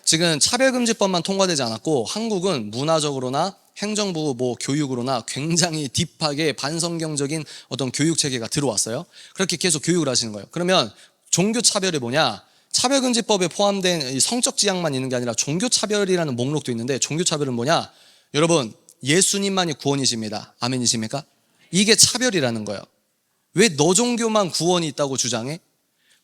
지금 차별금지법만 통과되지 않았고 한국은 문화적으로나 행정부 교육으로나 굉장히 딥하게 반성경적인 어떤 교육체계가 들어왔어요. 그렇게 계속 교육을 하시는 거예요. 그러면 종교차별이 뭐냐? 차별금지법에 포함된 성적 지향만 있는 게 아니라 종교차별이라는 목록도 있는데 종교차별은 뭐냐? 여러분 예수님만이 구원이십니다. 아멘이십니까? 이게 차별이라는 거예요. 왜 너 종교만 구원이 있다고 주장해?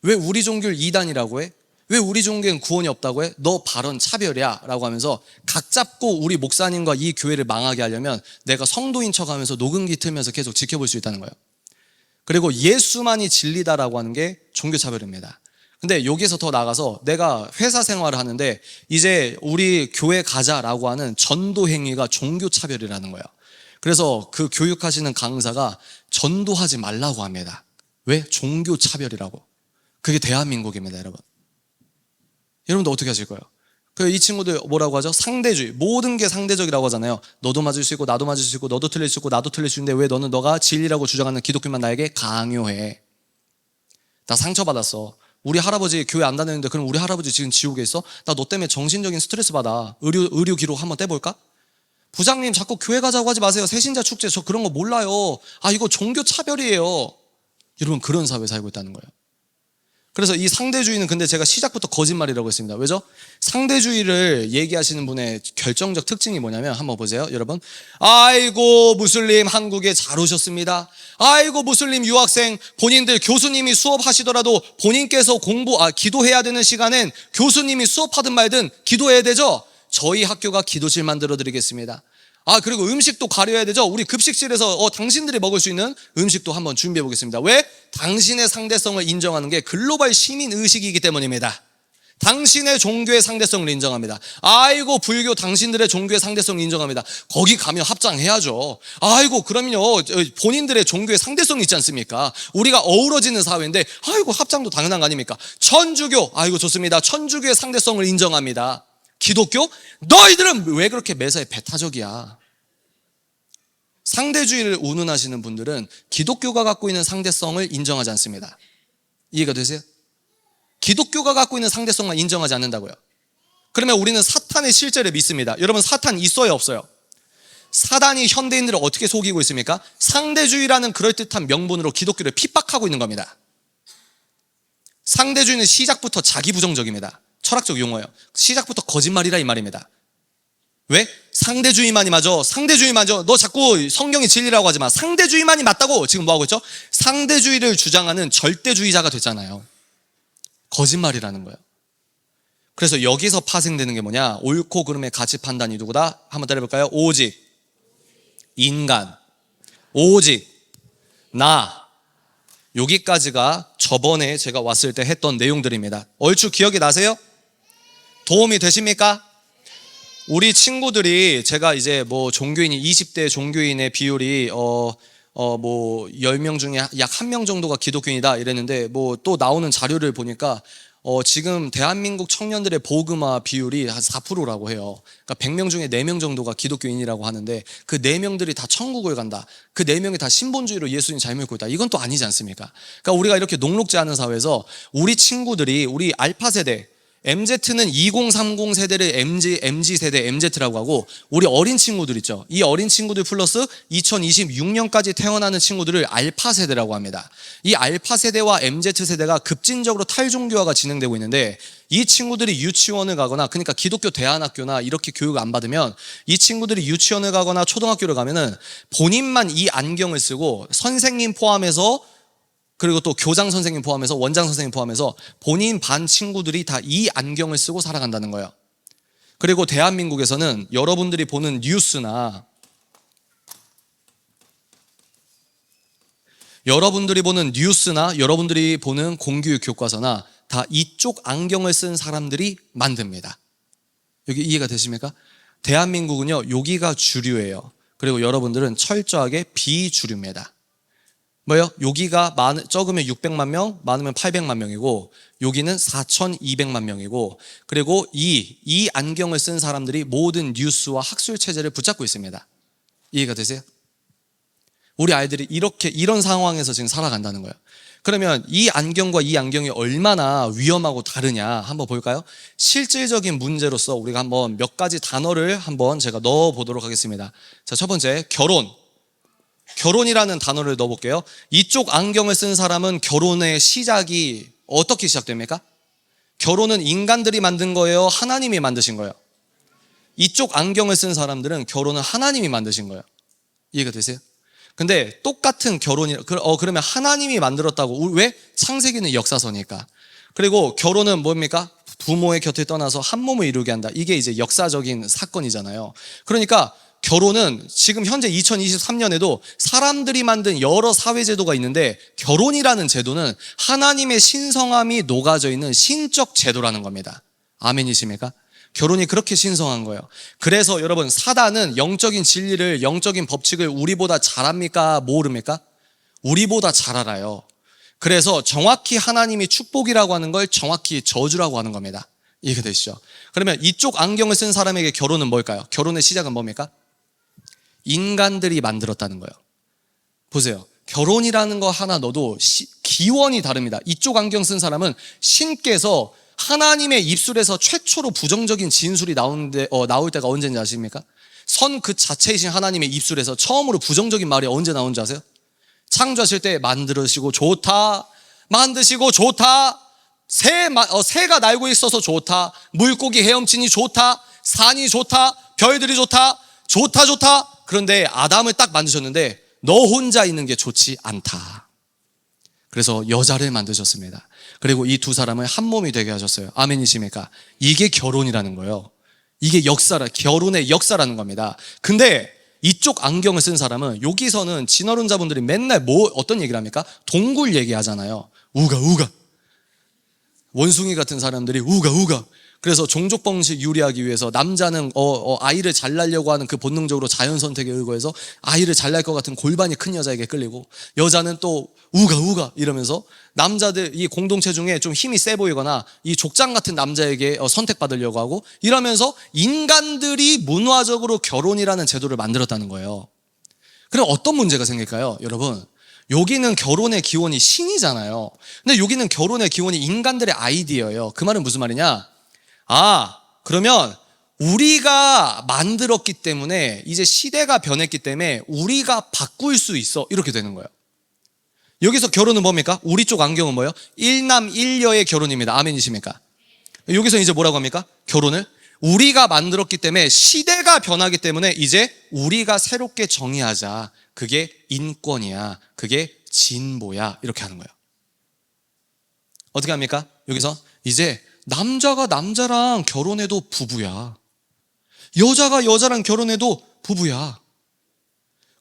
왜 우리 종교를 이단이라고 해? 왜 우리 종교엔 구원이 없다고 해? 너 발언 차별이야 라고 하면서 각 잡고 우리 목사님과 이 교회를 망하게 하려면 내가 성도인 척하면서 녹음기 틀면서 계속 지켜볼 수 있다는 거예요. 그리고 예수만이 진리다라고 하는 게 종교차별입니다. 근데 여기서 더 나가서 내가 회사 생활을 하는데 이제 우리 교회 가자라고 하는 전도 행위가 종교차별이라는 거예요. 그래서 그 교육하시는 강사가 전도하지 말라고 합니다. 왜? 종교차별이라고. 그게 대한민국입니다, 여러분. 여러분도 어떻게 하실 거예요? 이 친구들 뭐라고 하죠? 상대주의. 모든 게 상대적이라고 하잖아요. 너도 맞을 수 있고 나도 맞을 수 있고 너도 틀릴 수 있고 나도 틀릴 수 있는데 왜 너가 진리라고 주장하는 기독교만 나에게 강요해? 나 상처받았어. 우리 할아버지 교회 안 다니는데 그럼 우리 할아버지 지금 지옥에 있어? 나 너 때문에 정신적인 스트레스 받아. 의료 기록 한번 떼볼까? 부장님 자꾸 교회 가자고 하지 마세요. 새신자 축제 저 그런 거 몰라요. 이거 종교 차별이에요. 여러분 그런 사회에 살고 있다는 거예요. 그래서 이 상대주의는 근데 제가 시작부터 거짓말이라고 했습니다. 왜죠? 상대주의를 얘기하시는 분의 결정적 특징이 뭐냐면 한번 보세요, 여러분. 아이고 무슬림 한국에 잘 오셨습니다. 아이고 무슬림 유학생 본인들 교수님이 수업하시더라도 본인께서 기도해야 되는 시간엔 교수님이 수업하든 말든 기도해야 되죠? 저희 학교가 기도실 만들어 드리겠습니다. 그리고 음식도 가려야 되죠? 우리 급식실에서 당신들이 먹을 수 있는 음식도 한번 준비해 보겠습니다. 왜? 당신의 상대성을 인정하는 게 글로벌 시민 의식이기 때문입니다. 당신의 종교의 상대성을 인정합니다. 아이고 불교 당신들의 종교의 상대성을 인정합니다. 거기 가면 합장해야죠. 아이고 그러면요 본인들의 종교의 상대성이 있지 않습니까? 우리가 어우러지는 사회인데 아이고 합장도 당연한 거 아닙니까? 천주교 아이고 좋습니다. 천주교의 상대성을 인정합니다. 기독교? 너희들은 왜 그렇게 매사에 배타적이야? 상대주의를 운운하시는 분들은 기독교가 갖고 있는 상대성을 인정하지 않습니다. 이해가 되세요? 기독교가 갖고 있는 상대성만 인정하지 않는다고요. 그러면 우리는 사탄의 실제를 믿습니다. 여러분, 사탄 있어요, 없어요? 사단이 현대인들을 어떻게 속이고 있습니까? 상대주의라는 그럴듯한 명분으로 기독교를 핍박하고 있는 겁니다. 상대주의는 시작부터 자기 부정적입니다. 철학적 용어예요. 시작부터 거짓말이라 이 말입니다. 왜? 상대주의만이 맞아. 상대주의 맞아. 너 자꾸 성경이 진리라고 하지 마. 상대주의만이 맞다고 지금 뭐하고 있죠? 상대주의를 주장하는 절대주의자가 됐잖아요. 거짓말이라는 거예요. 그래서 여기서 파생되는 게 뭐냐? 옳고 그름의 가치 판단이 누구다? 한번 따라해볼까요? 오직 인간, 오직 나. 여기까지가 저번에 제가 왔을 때 했던 내용들입니다. 얼추 기억이 나세요? 도움이 되십니까? 우리 친구들이 제가 이제 뭐 종교인이 20대 종교인의 비율이 10명 중에 약 1명 정도가 기독교인이다 이랬는데, 뭐 또 나오는 자료를 보니까 지금 대한민국 청년들의 복음화 비율이 한 4%라고 해요. 그러니까 100명 중에 4명 정도가 기독교인이라고 하는데, 그 4명들이 다 천국을 간다. 그 4명이 다 신본주의로 예수님 잘 믿고 있다. 이건 또 아니지 않습니까? 그러니까 우리가 이렇게 녹록지 않은 사회에서 우리 친구들이, 우리 알파 세대, MZ는 2030 세대를 MG 세대 MZ라고 하고, 우리 어린 친구들 있죠. 이 어린 친구들 플러스 2026년까지 태어나는 친구들을 알파 세대라고 합니다. 이 알파 세대와 MZ 세대가 급진적으로 탈종교화가 진행되고 있는데, 이 친구들이 유치원을 가거나, 그러니까 기독교 대안학교나 이렇게 교육을 안 받으면, 이 친구들이 유치원을 가거나 초등학교를 가면은 본인만 이 안경을 쓰고, 선생님 포함해서, 그리고 또 교장 선생님 포함해서, 원장 선생님 포함해서 본인 반 친구들이 다 이 안경을 쓰고 살아간다는 거예요. 그리고 대한민국에서는 여러분들이 보는 뉴스나 여러분들이 보는 공교육 교과서나 다 이쪽 안경을 쓴 사람들이 만듭니다. 여기 이해가 되십니까? 대한민국은요, 여기가 주류예요. 그리고 여러분들은 철저하게 비주류입니다. 뭐예요? 여기가 적으면 600만 명, 많으면 800만 명이고, 여기는 4,200만 명이고, 그리고 이 안경을 쓴 사람들이 모든 뉴스와 학술 체제를 붙잡고 있습니다. 이해가 되세요? 우리 아이들이 이런 상황에서 지금 살아간다는 거예요. 그러면 이 안경과 이 안경이 얼마나 위험하고 다르냐 한번 볼까요? 실질적인 문제로서 우리가 한번 몇 가지 단어를 한번 제가 넣어보도록 하겠습니다. 자, 첫 번째, 결혼이라는 단어를 넣어볼게요. 이쪽 안경을 쓴 사람은 결혼의 시작이 어떻게 시작됩니까? 결혼은 인간들이 만든 거예요? 하나님이 만드신 거예요? 이쪽 안경을 쓴 사람들은 결혼은 하나님이 만드신 거예요. 이해가 되세요? 근데 똑같은 그러면 하나님이 만들었다고. 왜? 창세기는 역사서니까. 그리고 결혼은 뭡니까? 부모의 곁을 떠나서 한 몸을 이루게 한다. 이게 이제 역사적인 사건이잖아요. 그러니까 결혼은 지금 현재 2023년에도 사람들이 만든 여러 사회제도가 있는데, 결혼이라는 제도는 하나님의 신성함이 녹아져 있는 신적 제도라는 겁니다. 아멘이십니까? 결혼이 그렇게 신성한 거예요. 그래서 여러분, 사단은 영적인 진리를, 영적인 법칙을 우리보다 잘 압니까? 모릅니까? 우리보다 잘 알아요. 그래서 정확히 하나님이 축복이라고 하는 걸 정확히 저주라고 하는 겁니다. 이해가 되시죠? 그러면 이쪽 안경을 쓴 사람에게 결혼은 뭘까요? 결혼의 시작은 뭡니까? 인간들이 만들었다는 거예요. 보세요. 결혼이라는 거 하나 넣어도 기원이 다릅니다. 이쪽 안경 쓴 사람은 신께서 하나님의 입술에서 최초로 부정적인 진술이 나올 때가 언제인지 아십니까? 선 그 자체이신 하나님의 입술에서 처음으로 부정적인 말이 언제 나온지 아세요? 창조하실 때 만드시고 좋다, 새가 날고 있어서 좋다, 물고기 헤엄치니 좋다, 산이 좋다, 별들이 좋다. 그런데 아담을 딱 만드셨는데 너 혼자 있는 게 좋지 않다. 그래서 여자를 만드셨습니다. 그리고 이 두 사람을 한 몸이 되게 하셨어요. 아멘이십니까? 이게 결혼이라는 거예요. 이게 결혼의 역사라는 겁니다. 근데 이쪽 안경을 쓴 사람은, 여기서는 진화론자분들이 맨날 어떤 얘기를 합니까? 동굴 얘기하잖아요. 우가 원숭이 같은 사람들이 우가. 그래서 종족 번식 유리하기 위해서 남자는 아이를 잘 낳으려고 하는 그 본능적으로 자연 선택에 의거해서 아이를 잘 낳을 것 같은 골반이 큰 여자에게 끌리고, 여자는 또 우가 이러면서 남자들 이 공동체 중에 좀 힘이 세 보이거나 이 족장 같은 남자에게 선택받으려고 하고, 이러면서 인간들이 문화적으로 결혼이라는 제도를 만들었다는 거예요. 그럼 어떤 문제가 생길까요? 여러분, 여기는 결혼의 기원이 신이잖아요. 근데 여기는 결혼의 기원이 인간들의 아이디어예요. 그 말은 무슨 말이냐? 그러면 우리가 만들었기 때문에, 이제 시대가 변했기 때문에 우리가 바꿀 수 있어, 이렇게 되는 거예요. 여기서 결혼은 뭡니까? 우리 쪽 안경은 뭐예요? 일남 일녀의 결혼입니다. 아멘이십니까? 여기서 이제 뭐라고 합니까? 결혼을 우리가 만들었기 때문에, 시대가 변하기 때문에 이제 우리가 새롭게 정의하자. 그게 인권이야, 그게 진보야, 이렇게 하는 거예요. 어떻게 합니까? 여기서 이제 남자가 남자랑 결혼해도 부부야, 여자가 여자랑 결혼해도 부부야.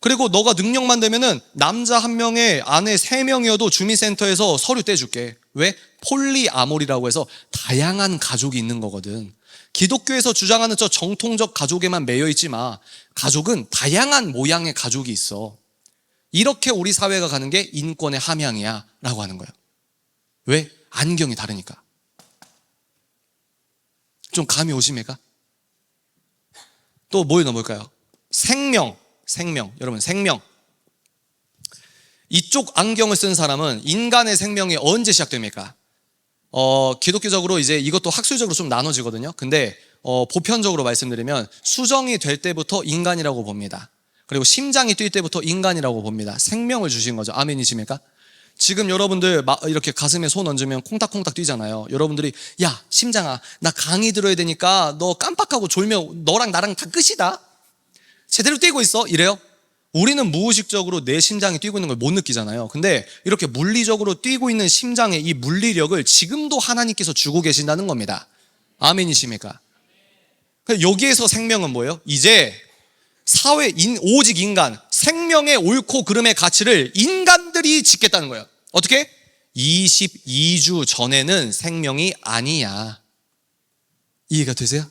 그리고 너가 능력만 되면은 남자 1명에 아내 3명이어도 주민센터에서 서류 떼줄게. 왜? 폴리아모리라고 해서 다양한 가족이 있는 거거든. 기독교에서 주장하는 저 정통적 가족에만 매여 있지 마. 가족은 다양한 모양의 가족이 있어. 이렇게 우리 사회가 가는 게 인권의 함양이야 라고 하는 거예요. 왜? 안경이 다르니까. 좀 감이 오십니까? 또 뭘 넣어볼까요? 생명. 여러분, 생명. 이쪽 안경을 쓴 사람은 인간의 생명이 언제 시작됩니까? 기독교적으로 이제 이것도 학술적으로 좀 나눠지거든요. 근데 보편적으로 말씀드리면 수정이 될 때부터 인간이라고 봅니다. 그리고 심장이 뛸 때부터 인간이라고 봅니다. 생명을 주신 거죠. 아멘이십니까? 지금 여러분들 이렇게 가슴에 손 얹으면 콩닥콩닥 뛰잖아요. 여러분들이 야, 심장아, 나 강의 들어야 되니까 너 깜빡하고 졸면 너랑 나랑 다 끝이다, 제대로 뛰고 있어, 이래요? 우리는 무의식적으로 내 심장이 뛰고 있는 걸 못 느끼잖아요. 근데 이렇게 물리적으로 뛰고 있는 심장의 이 물리력을 지금도 하나님께서 주고 계신다는 겁니다. 아멘이십니까? 여기에서 생명은 뭐예요? 이제 오직 인간, 생명의 옳고 그름의 가치를 인간들이 짓겠다는 거예요. 어떻게? 22주 전에는 생명이 아니야. 이해가 되세요?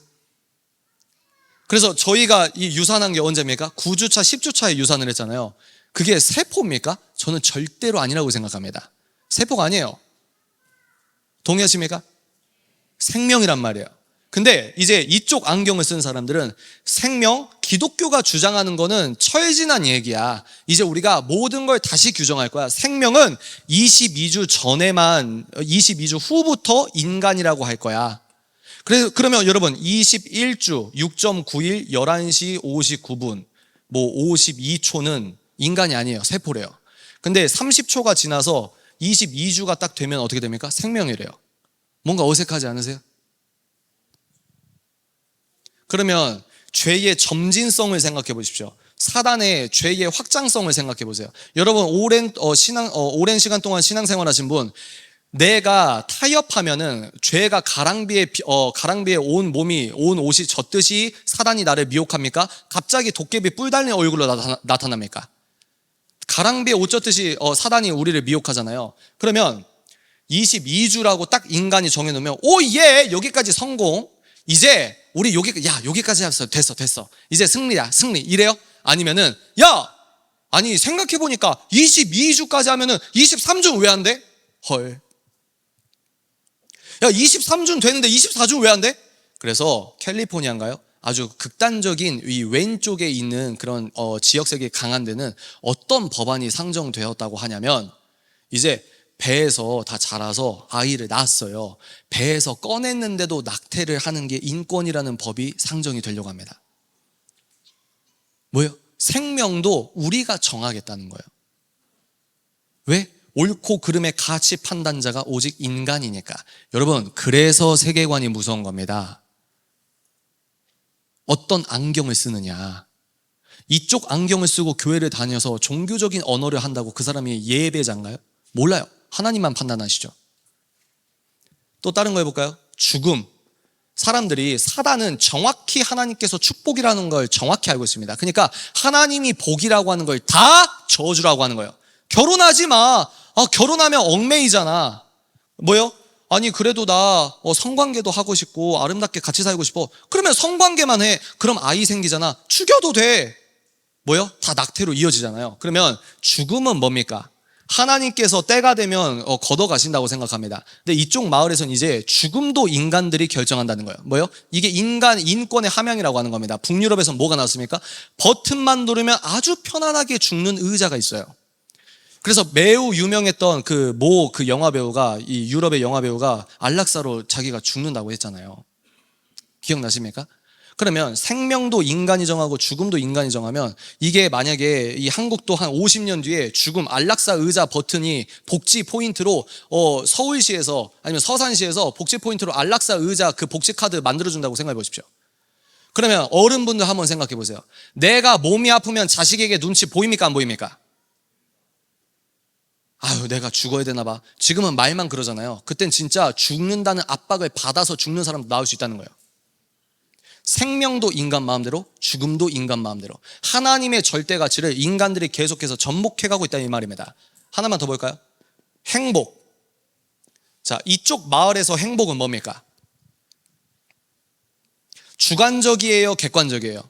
그래서 저희가 이 유산한 게 언제입니까? 9주차, 10주차에 유산을 했잖아요. 그게 세포입니까? 저는 절대로 아니라고 생각합니다. 세포가 아니에요. 동의하십니까? 생명이란 말이에요. 근데 이제 이쪽 안경을 쓴 사람들은 생명, 기독교가 주장하는 거는 철진한 얘기야. 이제 우리가 모든 걸 다시 규정할 거야. 생명은 22주 전에만, 22주 후부터 인간이라고 할 거야. 그러면 여러분 21주 6.9일 11시 59분 52초는 인간이 아니에요. 세포래요. 근데 30초가 지나서 22주가 딱 되면 어떻게 됩니까? 생명이래요. 뭔가 어색하지 않으세요? 그러면 죄의 점진성을 생각해 보십시오. 사단의 죄의 확장성을 생각해 보세요. 여러분 오랜 시간 동안 신앙생활 하신 분, 내가 타협하면은 죄가 가랑비에 온 옷이 젖듯이 사단이 나를 미혹합니까? 갑자기 도깨비 뿔 달린 얼굴로 나타납니까? 가랑비에 옷 젖듯이 사단이 우리를 미혹하잖아요. 그러면 22주라고 딱 인간이 정해놓으면 오예, 여기까지 성공. 이제 우리 여기까지 했어. 됐어. 이제 승리야, 승리. 이래요? 아니면은 아니 생각해보니까 22주까지 하면은 23주는 왜 안 돼? 헐. 23주는 되는데 24주는 왜 안 돼? 그래서 캘리포니아인가요? 아주 극단적인 이 왼쪽에 있는 그런 지역색이 강한 데는 어떤 법안이 상정되었다고 하냐면, 이제 배에서 다 자라서 아이를 낳았어요. 배에서 꺼냈는데도 낙태를 하는 게 인권이라는 법이 상정이 되려고 합니다. 뭐예요? 생명도 우리가 정하겠다는 거예요. 왜? 옳고 그름의 가치 판단자가 오직 인간이니까. 여러분, 그래서 세계관이 무서운 겁니다. 어떤 안경을 쓰느냐. 이쪽 안경을 쓰고 교회를 다녀서 종교적인 언어를 한다고 그 사람이 예배자인가요? 몰라요. 하나님만 판단하시죠. 또 다른 거 해볼까요? 죽음. 사람들이, 사단은 정확히 하나님께서 축복이라는 걸 정확히 알고 있습니다. 그러니까 하나님이 복이라고 하는 걸 다 저주라고 하는 거예요. 결혼하지 마. 결혼하면 얽매이잖아. 뭐요? 아니 그래도 나 성관계도 하고 싶고 아름답게 같이 살고 싶어. 그러면 성관계만 해. 그럼 아이 생기잖아. 죽여도 돼. 뭐요? 다 낙태로 이어지잖아요. 그러면 죽음은 뭡니까? 하나님께서 때가 되면 걷어가신다고 생각합니다. 근데 이쪽 마을에서는 이제 죽음도 인간들이 결정한다는 거예요. 뭐요? 이게 인권의 함양이라고 하는 겁니다. 북유럽에서는 뭐가 나왔습니까? 버튼만 누르면 아주 편안하게 죽는 의자가 있어요. 그래서 매우 유명했던 그 영화 배우가, 이 유럽의 영화 배우가 안락사로 자기가 죽는다고 했잖아요. 기억나십니까? 그러면 생명도 인간이 정하고 죽음도 인간이 정하면, 이게 만약에 이 한국도 한 50년 뒤에 죽음 안락사 의자 버튼이 복지 포인트로 서울시에서 아니면 서산시에서 복지 포인트로 안락사 의자 그 복지 카드 만들어준다고 생각해 보십시오. 그러면 어른분들 한번 생각해 보세요. 내가 몸이 아프면 자식에게 눈치 보입니까 안 보입니까? 아유, 내가 죽어야 되나 봐. 지금은 말만 그러잖아요. 그땐 진짜 죽는다는 압박을 받아서 죽는 사람도 나올 수 있다는 거예요. 생명도 인간 마음대로, 죽음도 인간 마음대로. 하나님의 절대 가치를 인간들이 계속해서 전복해가고 있다는 이 말입니다. 하나만 더 볼까요? 행복. 자, 이쪽 마을에서 행복은 뭡니까? 주관적이에요, 객관적이에요?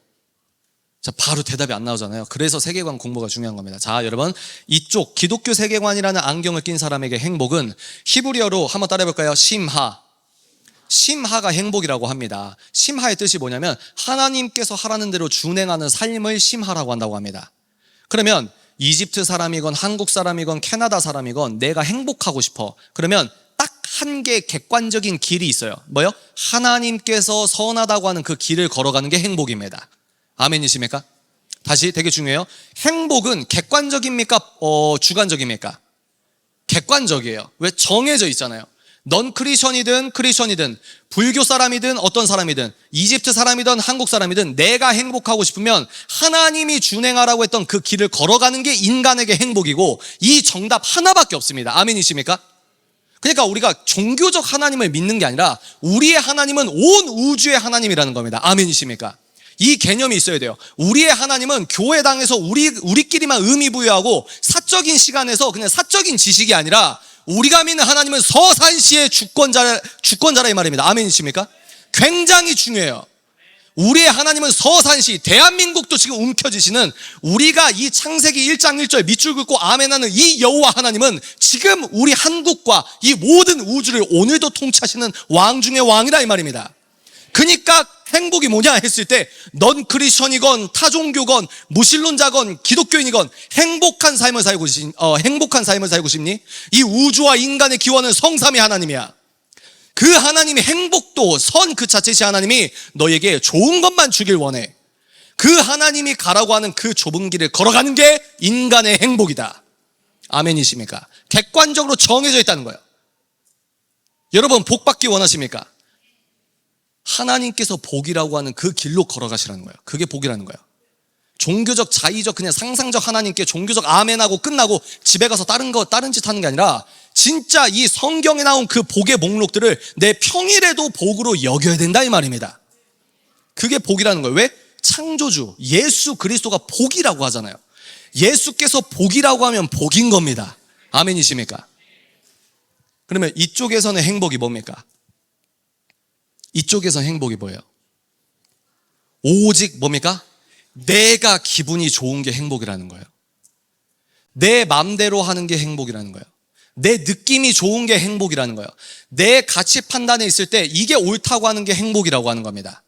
자, 바로 대답이 안 나오잖아요. 그래서 세계관 공부가 중요한 겁니다. 자, 여러분, 이쪽 기독교 세계관이라는 안경을 낀 사람에게 행복은 히브리어로 한번 따라해볼까요? 심하가 행복이라고 합니다. 심하의 뜻이 뭐냐면 하나님께서 하라는 대로 준행하는 삶을 심하라고 한다고 합니다. 그러면 이집트 사람이건 한국 사람이건 캐나다 사람이건 내가 행복하고 싶어. 그러면 딱 한 개의 객관적인 길이 있어요. 뭐요? 하나님께서 선하다고 하는 그 길을 걸어가는 게 행복입니다. 아멘이십니까? 다시, 되게 중요해요. 행복은 객관적입니까? 주관적입니까? 객관적이에요. 왜? 정해져 있잖아요. 넌 크리스천이든 불교 사람이든 어떤 사람이든 이집트 사람이든 한국 사람이든 내가 행복하고 싶으면 하나님이 준행하라고 했던 그 길을 걸어가는 게 인간에게 행복이고, 이 정답 하나밖에 없습니다. 아멘이십니까? 그러니까 우리가 종교적 하나님을 믿는 게 아니라 우리의 하나님은 온 우주의 하나님이라는 겁니다. 아멘이십니까? 이 개념이 있어야 돼요. 우리의 하나님은 교회당에서 우리끼리만 의미 부여하고 사적인 시간에서 그냥 사적인 지식이 아니라 우리가 믿는 하나님은 서산시의 주권자라 이 말입니다. 아멘이십니까? 굉장히 중요해요. 우리의 하나님은 서산시, 대한민국도 지금 움켜쥐시는, 우리가 이 창세기 1장 1절 밑줄 긋고 아멘하는 이 여호와 하나님은 지금 우리 한국과 이 모든 우주를 오늘도 통치하시는 왕 중의 왕이라 이 말입니다. 그러니까 행복이 뭐냐 했을 때, 넌 크리스천이건 타종교건 무신론자건 기독교인이건 행복한 삶을 살고 싶니? 이 우주와 인간의 기원은 성삼위 하나님이야. 그 하나님이 행복도 선 그 자체시 하나님이 너에게 좋은 것만 주길 원해. 그 하나님이 가라고 하는 그 좁은 길을 걸어가는 게 인간의 행복이다. 아멘이십니까? 객관적으로 정해져 있다는 거예요. 여러분, 복 받기 원하십니까? 하나님께서 복이라고 하는 그 길로 걸어가시라는 거예요. 그게 복이라는 거예요. 종교적, 자의적, 그냥 상상적 하나님께 종교적 아멘하고 끝나고 집에 가서 다른 짓 하는 게 아니라 진짜 이 성경에 나온 그 복의 목록들을 내 평일에도 복으로 여겨야 된다 이 말입니다. 그게 복이라는 거예요. 왜? 창조주 예수 그리스도가 복이라고 하잖아요. 예수께서 복이라고 하면 복인 겁니다. 아멘이십니까? 그러면 이쪽에서는 행복이 뭡니까? 이쪽에서 행복이 뭐예요? 오직 뭡니까? 내가 기분이 좋은 게 행복이라는 거예요. 내 맘대로 하는 게 행복이라는 거예요. 내 느낌이 좋은 게 행복이라는 거예요. 내 가치 판단에 있을 때 이게 옳다고 하는 게 행복이라고 하는 겁니다.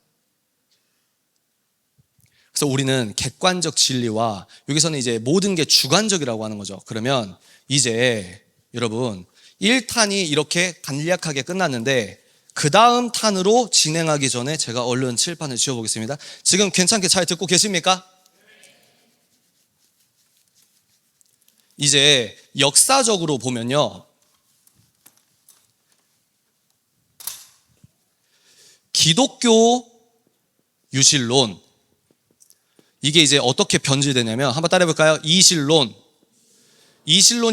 그래서 우리는 객관적 진리와 여기서는 이제 모든 게 주관적이라고 하는 거죠. 그러면 이제 여러분 1탄이 이렇게 간략하게 끝났는데 그 다음 탄으로 진행하기 전에 제가 얼른 칠판을 지워보겠습니다. 지금 괜찮게 잘 듣고 계십니까? 이제 역사적으로 보면요, 기독교 유실론, 이게 이제 어떻게 변질되냐면 한번 따라해볼까요? 이실론이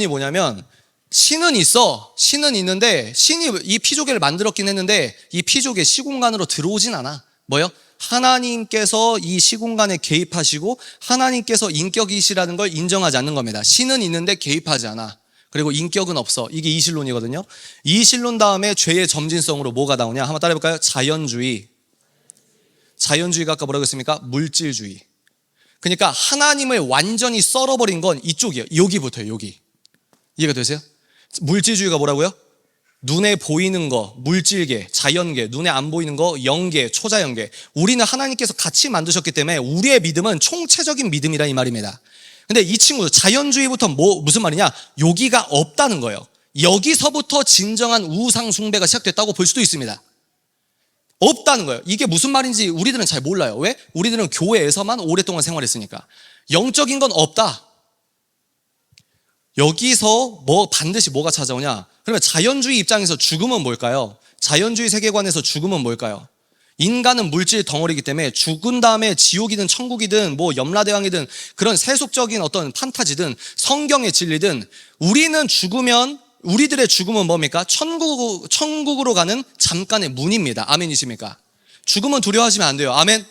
뭐냐면 신은 있어. 신은 있는데 신이 이 피조개를 만들었긴 했는데 이 피조개 시공간으로 들어오진 않아. 뭐요? 하나님께서 이 시공간에 개입하시고 하나님께서 인격이시라는 걸 인정하지 않는 겁니다. 신은 있는데 개입하지 않아. 그리고 인격은 없어. 이게 이신론이거든요. 이신론 다음에 죄의 점진성으로 뭐가 나오냐? 한번 따라해볼까요? 자연주의. 자연주의가 아까 뭐라고 했습니까? 물질주의. 그러니까 하나님을 완전히 썰어버린 건 이쪽이에요. 여기부터요, 여기. 이해가 되세요? 물질주의가 뭐라고요? 눈에 보이는 거, 물질계, 자연계, 눈에 안 보이는 거, 영계, 초자연계. 우리는 하나님께서 같이 만드셨기 때문에 우리의 믿음은 총체적인 믿음이라 이 말입니다. 근데 이 친구 자연주의부터 무슨 말이냐? 여기가 없다는 거예요. 여기서부터 진정한 우상 숭배가 시작됐다고 볼 수도 있습니다. 없다는 거예요. 이게 무슨 말인지 우리들은 잘 몰라요. 왜? 우리들은 교회에서만 오랫동안 생활했으니까. 영적인 건 없다. 여기서 반드시 뭐가 찾아오냐? 그러면 자연주의 입장에서 죽음은 뭘까요? 자연주의 세계관에서 죽음은 뭘까요? 인간은 물질 덩어리이기 때문에 죽은 다음에 지옥이든 천국이든 염라대왕이든 그런 세속적인 어떤 판타지든 성경의 진리든 우리는 죽으면 우리들의 죽음은 뭡니까? 천국으로 가는 잠깐의 문입니다. 아멘이십니까? 죽음은 두려워하시면 안 돼요. 아멘.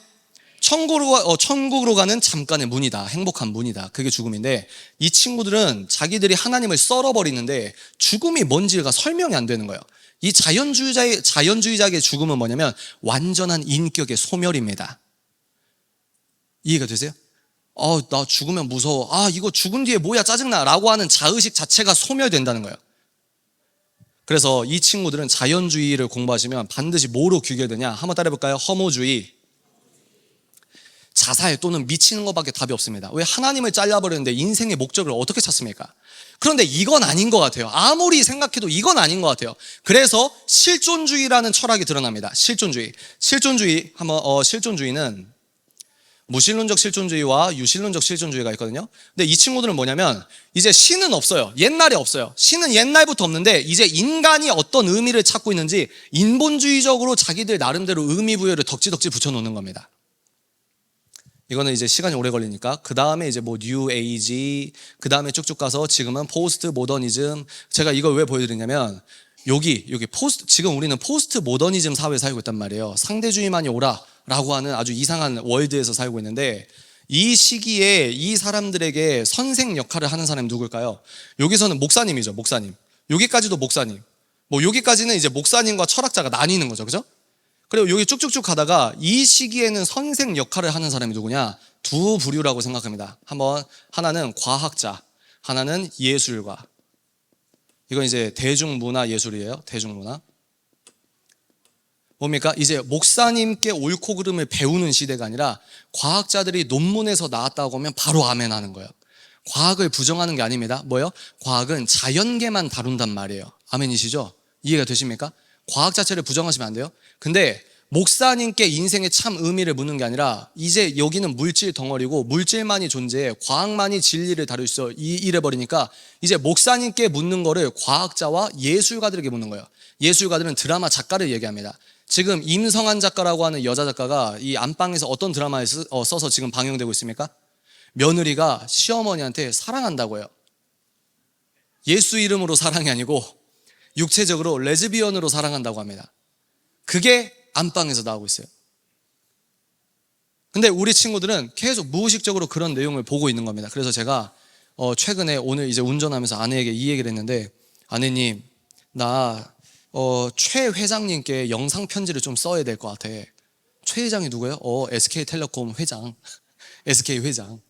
천국으로 가는 잠깐의 문이다. 행복한 문이다. 그게 죽음인데 이 친구들은 자기들이 하나님을 썰어버리는데 죽음이 뭔지가 설명이 안 되는 거예요. 이 자연주의자의 죽음은 뭐냐면 완전한 인격의 소멸입니다. 이해가 되세요? 나 죽으면 무서워. 이거 죽은 뒤에 뭐야 짜증나 라고 하는 자의식 자체가 소멸된다는 거예요. 그래서 이 친구들은 자연주의를 공부하시면 반드시 뭐로 귀결되냐? 한번 따라해볼까요? 허무주의, 자살 또는 미치는 것밖에 답이 없습니다. 왜? 하나님을 잘라버리는데 인생의 목적을 어떻게 찾습니까? 그런데 이건 아닌 것 같아요. 아무리 생각해도 이건 아닌 것 같아요. 그래서 실존주의라는 철학이 드러납니다. 실존주의는 무신론적 실존주의와 유신론적 실존주의가 있거든요. 근데 이 친구들은 뭐냐면 이제 신은 없어요. 옛날에 없어요. 신은 옛날부터 없는데 이제 인간이 어떤 의미를 찾고 있는지 인본주의적으로 자기들 나름대로 의미 부여를 덕지덕지 붙여놓는 겁니다. 이거는 이제 시간이 오래 걸리니까 그 다음에 이제 뉴 에이지, 그 다음에 쭉쭉 가서 지금은 포스트 모더니즘. 제가 이걸 왜 보여드리냐면 여기 지금 우리는 포스트 모더니즘 사회에 살고 있단 말이에요. 상대주의만이 오라라고 하는 아주 이상한 월드에서 살고 있는데 이 시기에 이 사람들에게 선생 역할을 하는 사람이 누굴까요? 여기서는 목사님이죠. 목사님. 여기까지도 목사님. 여기까지는 이제 목사님과 철학자가 나뉘는 거죠. 그죠? 그리고 여기 쭉쭉쭉 가다가 이 시기에는 선생 역할을 하는 사람이 누구냐? 두 부류라고 생각합니다. 하나는 과학자, 하나는 예술가. 이건 이제 대중문화 예술이에요. 대중문화. 뭡니까? 이제 목사님께 옳고 그름을 배우는 시대가 아니라 과학자들이 논문에서 나왔다고 하면 바로 아멘 하는 거예요. 과학을 부정하는 게 아닙니다. 뭐예요? 과학은 자연계만 다룬단 말이에요. 아멘이시죠? 이해가 되십니까? 과학 자체를 부정하시면 안 돼요. 근데 목사님께 인생의 참 의미를 묻는 게 아니라 이제 여기는 물질 덩어리고 물질만이 존재해, 과학만이 진리를 다룰 수 있어 이래버리니까 이제 목사님께 묻는 거를 과학자와 예술가들에게 묻는 거예요. 예술가들은 드라마 작가를 얘기합니다. 지금 임성한 작가라고 하는 여자 작가가 이 안방에서 어떤 드라마에 써서 지금 방영되고 있습니까? 며느리가 시어머니한테 사랑한다고 해요. 예수 이름으로 사랑이 아니고 육체적으로 레즈비언으로 사랑한다고 합니다. 그게 안방에서 나오고 있어요. 근데 우리 친구들은 계속 무의식적으로 그런 내용을 보고 있는 겁니다. 그래서 제가 최근에 오늘 이제 운전하면서 아내에게 이 얘기를 했는데, 아내님, 나 최 회장님께 영상 편지를 좀 써야 될 것 같아. 최 회장이 누구예요? SK텔레콤 회장. SK 회장.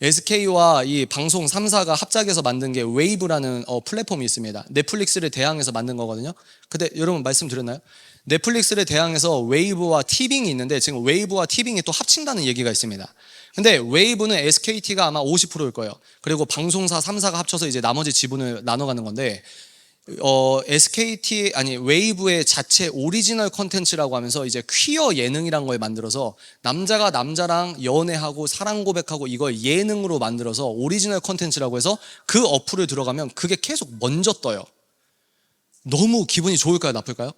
SK와 이 방송 3사가 합작해서 만든 게 웨이브라는 플랫폼이 있습니다. 넷플릭스를 대항해서 만든 거거든요. 근데 여러분 말씀드렸나요? 넷플릭스를 대항해서 웨이브와 티빙이 있는데 지금 웨이브와 티빙이 또 합친다는 얘기가 있습니다. 근데 웨이브는 SKT가 아마 50%일 거예요. 그리고 방송사 3사가 합쳐서 이제 나머지 지분을 나눠가는 건데 웨이브의 자체 오리지널 컨텐츠라고 하면서 이제 퀴어 예능이란 걸 만들어서 남자가 남자랑 연애하고 사랑 고백하고 이걸 예능으로 만들어서 오리지널 컨텐츠라고 해서 그 어플을 들어가면 그게 계속 먼저 떠요. 너무 기분이 좋을까요? 나쁠까요?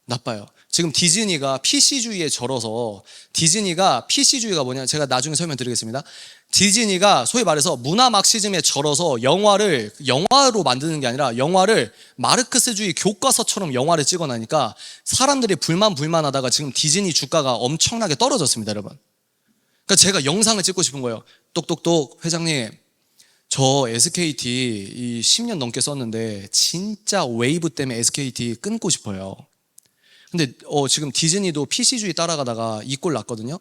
나빠요. 지금 디즈니가 PC주의에 절어서, 디즈니가 PC주의가 뭐냐, 제가 나중에 설명드리겠습니다. 디즈니가 소위 말해서 문화 막시즘에 절어서 영화로 만드는 게 아니라 영화를 마르크스주의 교과서처럼 영화를 찍어내니까 사람들이 불만하다가 지금 디즈니 주가가 엄청나게 떨어졌습니다, 여러분. 그러니까 제가 영상을 찍고 싶은 거예요. 똑똑똑 회장님, 저 SKT 이 10년 넘게 썼는데 진짜 웨이브 때문에 SKT 끊고 싶어요. 근데 지금 디즈니도 PC주의 따라가다가 이 꼴 났거든요.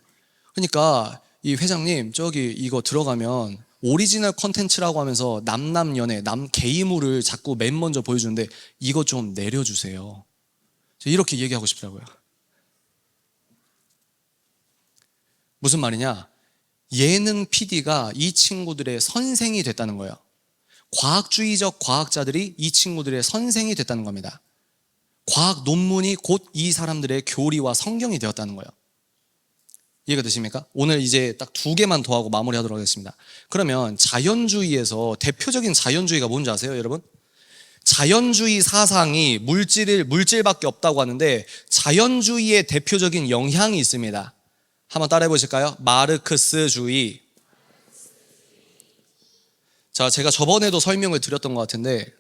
그러니까 이 회장님 저기 이거 들어가면 오리지널 컨텐츠라고 하면서 남남연애 게이물을 자꾸 맨 먼저 보여주는데 이거 좀 내려주세요. 이렇게 얘기하고 싶더라고요. 무슨 말이냐? 예능 PD가 이 친구들의 선생이 됐다는 거예요. 과학주의적 과학자들이 이 친구들의 선생이 됐다는 겁니다. 과학 논문이 곧 이 사람들의 교리와 성경이 되었다는 거예요. 이해가 되십니까? 오늘 이제 딱 2개만 더 하고 마무리하도록 하겠습니다. 그러면 자연주의에서 대표적인 자연주의가 뭔지 아세요, 여러분? 자연주의 사상이 물질밖에 없다고 하는데 자연주의의 대표적인 영향이 있습니다. 한번 따라해 보실까요? 마르크스주의. 자, 제가 저번에도 설명을 드렸던 것 같은데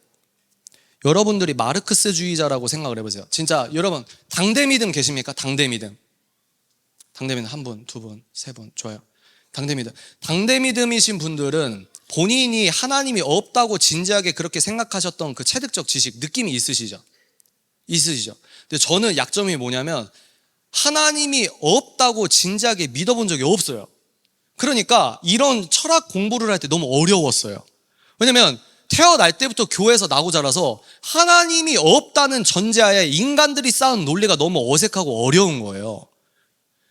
여러분들이 마르크스주의자라고 생각을 해보세요. 진짜 여러분 당대미듬 계십니까? 당대미듬. 당대미듬 한 분, 두 분, 세 분, 좋아요. 당대미듬. 당대미듬이신 분들은 본인이 하나님이 없다고 진지하게 그렇게 생각하셨던 그 체득적 지식, 느낌이 있으시죠? 근데 저는 약점이 뭐냐면 하나님이 없다고 진지하게 믿어본 적이 없어요. 그러니까 이런 철학 공부를 할 때 너무 어려웠어요. 왜냐면 태어날 때부터 교회에서 나고 자라서 하나님이 없다는 전제하에 인간들이 쌓은 논리가 너무 어색하고 어려운 거예요.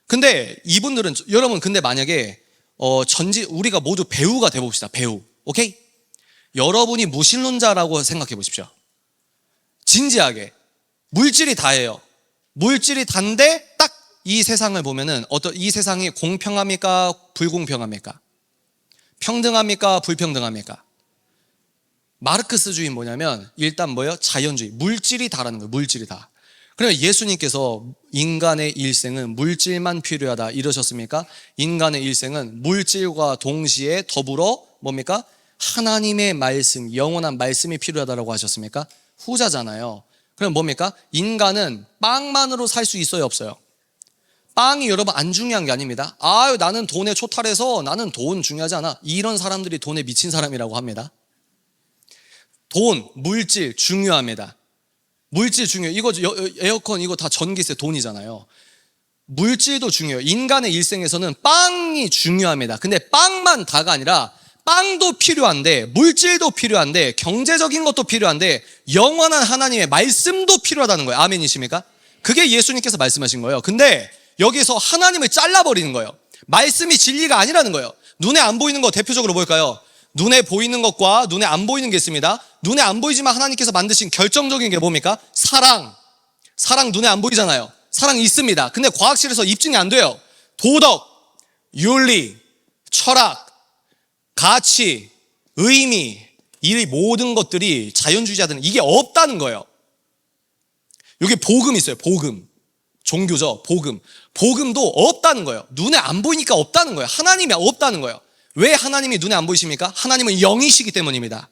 근데 이분들은, 여러분 근데 만약에 우리가 모두 배우가 돼봅시다. 배우. 오케이? 여러분이 무신론자라고 생각해 보십시오. 진지하게. 물질이 다예요. 물질이 단데 딱 이 세상을 보면은 이 세상이 공평합니까? 불공평합니까? 평등합니까? 불평등합니까? 마르크스주의는 뭐냐면 일단 뭐예요? 자연주의. 물질이 다라는 거예요. 물질이 다. 그러면 예수님께서 인간의 일생은 물질만 필요하다 이러셨습니까? 인간의 일생은 물질과 동시에 더불어 뭡니까? 하나님의 말씀, 영원한 말씀이 필요하다고 하셨습니까? 후자잖아요. 그럼 뭡니까? 인간은 빵만으로 살 수 있어요, 없어요? 빵이 여러분 안 중요한 게 아닙니다. 나는 돈에 초탈해서 나는 돈 중요하지 않아. 이런 사람들이 돈에 미친 사람이라고 합니다. 돈, 물질 중요합니다. 물질 중요해요. 이거 에어컨 이거 다 전기세 돈이잖아요. 물질도 중요해요. 인간의 일생에서는 빵이 중요합니다. 근데 빵만 다가 아니라 빵도 필요한데 물질도 필요한데 경제적인 것도 필요한데 영원한 하나님의 말씀도 필요하다는 거예요. 아멘이십니까? 그게 예수님께서 말씀하신 거예요. 근데 여기서 하나님을 잘라버리는 거예요. 말씀이 진리가 아니라는 거예요. 눈에 안 보이는 거 대표적으로 뭘까요? 눈에 보이는 것과 눈에 안 보이는 게 있습니다. 눈에 안 보이지만 하나님께서 만드신 결정적인 게 뭡니까? 사랑. 사랑 눈에 안 보이잖아요. 사랑이 있습니다. 근데 과학실에서 입증이 안 돼요. 도덕, 윤리, 철학, 가치, 의미, 이 모든 것들이 자연주의자들은 이게 없다는 거예요. 여기 복음 있어요. 복음. 종교죠. 복음. 복음도 없다는 거예요. 눈에 안 보이니까 없다는 거예요. 하나님이 없다는 거예요. 왜 하나님이 눈에 안 보이십니까? 하나님은 영이시기 때문입니다.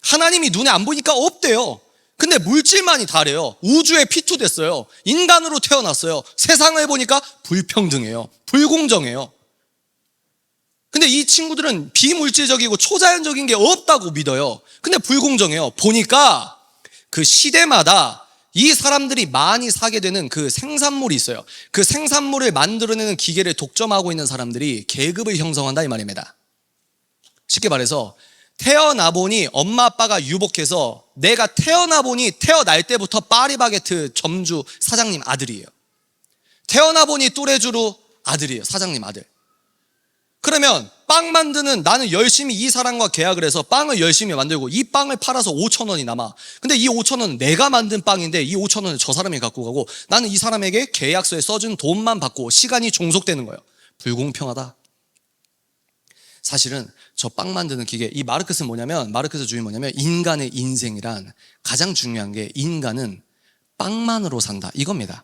하나님이 눈에 안 보이니까 없대요. 근데 물질만이 다래요. 우주에 피투됐어요. 인간으로 태어났어요. 세상을 보니까 불평등해요. 불공정해요. 근데 이 친구들은 비물질적이고 초자연적인 게 없다고 믿어요. 근데 불공정해요. 보니까 그 시대마다 이 사람들이 많이 사게 되는 그 생산물이 있어요. 그 생산물을 만들어내는 기계를 독점하고 있는 사람들이 계급을 형성한다 이 말입니다. 쉽게 말해서 태어나 보니 엄마 아빠가 유복해서 내가 태어나 보니 태어날 때부터 파리바게트 점주 사장님 아들이에요. 태어나 보니 뚜레쥬르 아들이에요. 사장님 아들. 그러면 빵 만드는 나는 열심히 이 사람과 계약을 해서 빵을 열심히 만들고 이 빵을 팔아서 5,000원이 남아. 근데 이 5,000원은 내가 만든 빵인데 이 5,000원을 저 사람이 갖고 가고 나는 이 사람에게 계약서에 써준 돈만 받고 시간이 종속되는 거예요. 불공평하다. 사실은 저 빵 만드는 기계, 이 마르크스는 뭐냐면, 마르크스주의 뭐냐면 인간의 인생이란 가장 중요한 게 인간은 빵만으로 산다 이겁니다.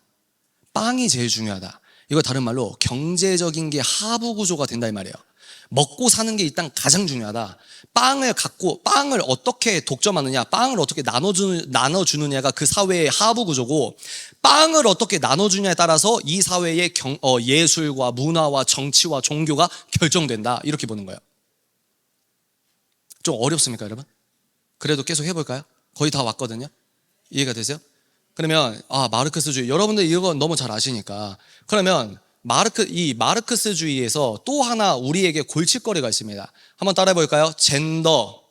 빵이 제일 중요하다. 이거 다른 말로 경제적인 게 하부 구조가 된다 이 말이에요. 먹고 사는 게 일단 가장 중요하다. 빵을 어떻게 독점하느냐, 빵을 어떻게 나눠주느냐가 그 사회의 하부 구조고, 빵을 어떻게 나눠주냐에 따라서 이 사회의 예술과 문화와 정치와 종교가 결정된다. 이렇게 보는 거예요. 좀 어렵습니까, 여러분? 그래도 계속 해볼까요? 거의 다 왔거든요. 이해가 되세요? 그러면 마르크스주의, 여러분들 이거 너무 잘 아시니까, 그러면 이 마르크스주의에서 또 하나 우리에게 골칫거리가 있습니다. 한번 따라해 볼까요? 젠더,